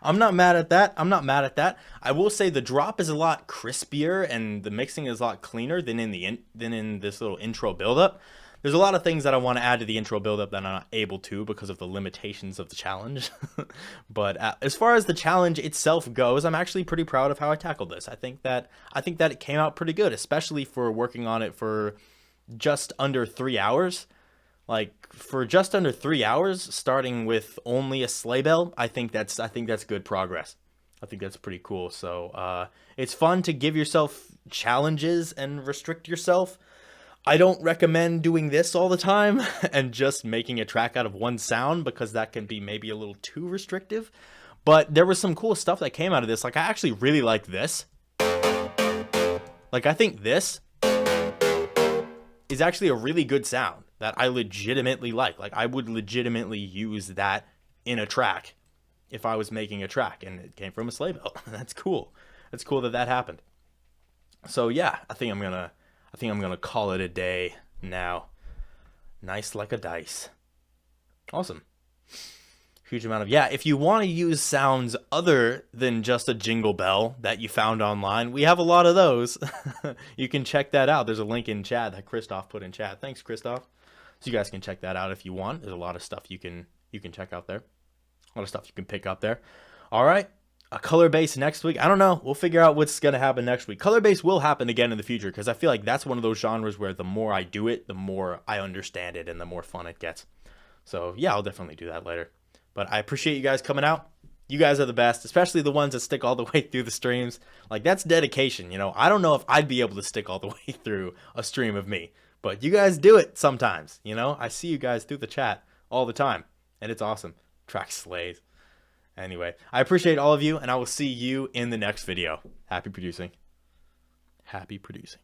[SPEAKER 1] I'm not mad at that. I will say the drop is a lot crispier and the mixing is a lot cleaner than in this little intro buildup. There's a lot of things that I want to add to the intro buildup that I'm not able to because of the limitations of the challenge. But as far as the challenge itself goes, I'm actually pretty proud of how I tackled this. I think that it came out pretty good, especially for working on it for just under 3 hours. Like, for just under 3 hours, starting with only a sleigh bell, I think that's good progress. I think that's pretty cool. So it's fun to give yourself challenges and restrict yourself. I don't recommend doing this all the time and just making a track out of one sound, because that can be maybe a little too restrictive. But there was some cool stuff that came out of this. Like, I actually really like this. Like, I think this is actually a really good sound that I legitimately like. Like, I would legitimately use that in a track if I was making a track and it came from a sleigh bell. That's cool. That's cool that that happened. So yeah, I think I'm gonna call it a day now. Nice like a dice. Awesome. Huge amount of, yeah, if you want to use sounds other than just a jingle bell that you found online, we have a lot of those. You can check that out. There's a link in chat that Christoph put in chat. Thanks, Christoph. So you guys can check that out if you want. There's a lot of stuff you can check out there. A lot of stuff you can pick up there. All right. A color bass next week. I don't know. We'll figure out what's going to happen next week. Color bass will happen again in the future because I feel like that's one of those genres where the more I do it, the more I understand it and the more fun it gets. So yeah, I'll definitely do that later. But I appreciate you guys coming out. You guys are the best, especially the ones that stick all the way through the streams. Like, that's dedication, you know. I don't know if I'd be able to stick all the way through a stream of me, but you guys do it sometimes, you know. I see you guys through the chat all the time, and it's awesome. Track slays. Anyway, I appreciate all of you, and I will see you in the next video. Happy producing. Happy producing.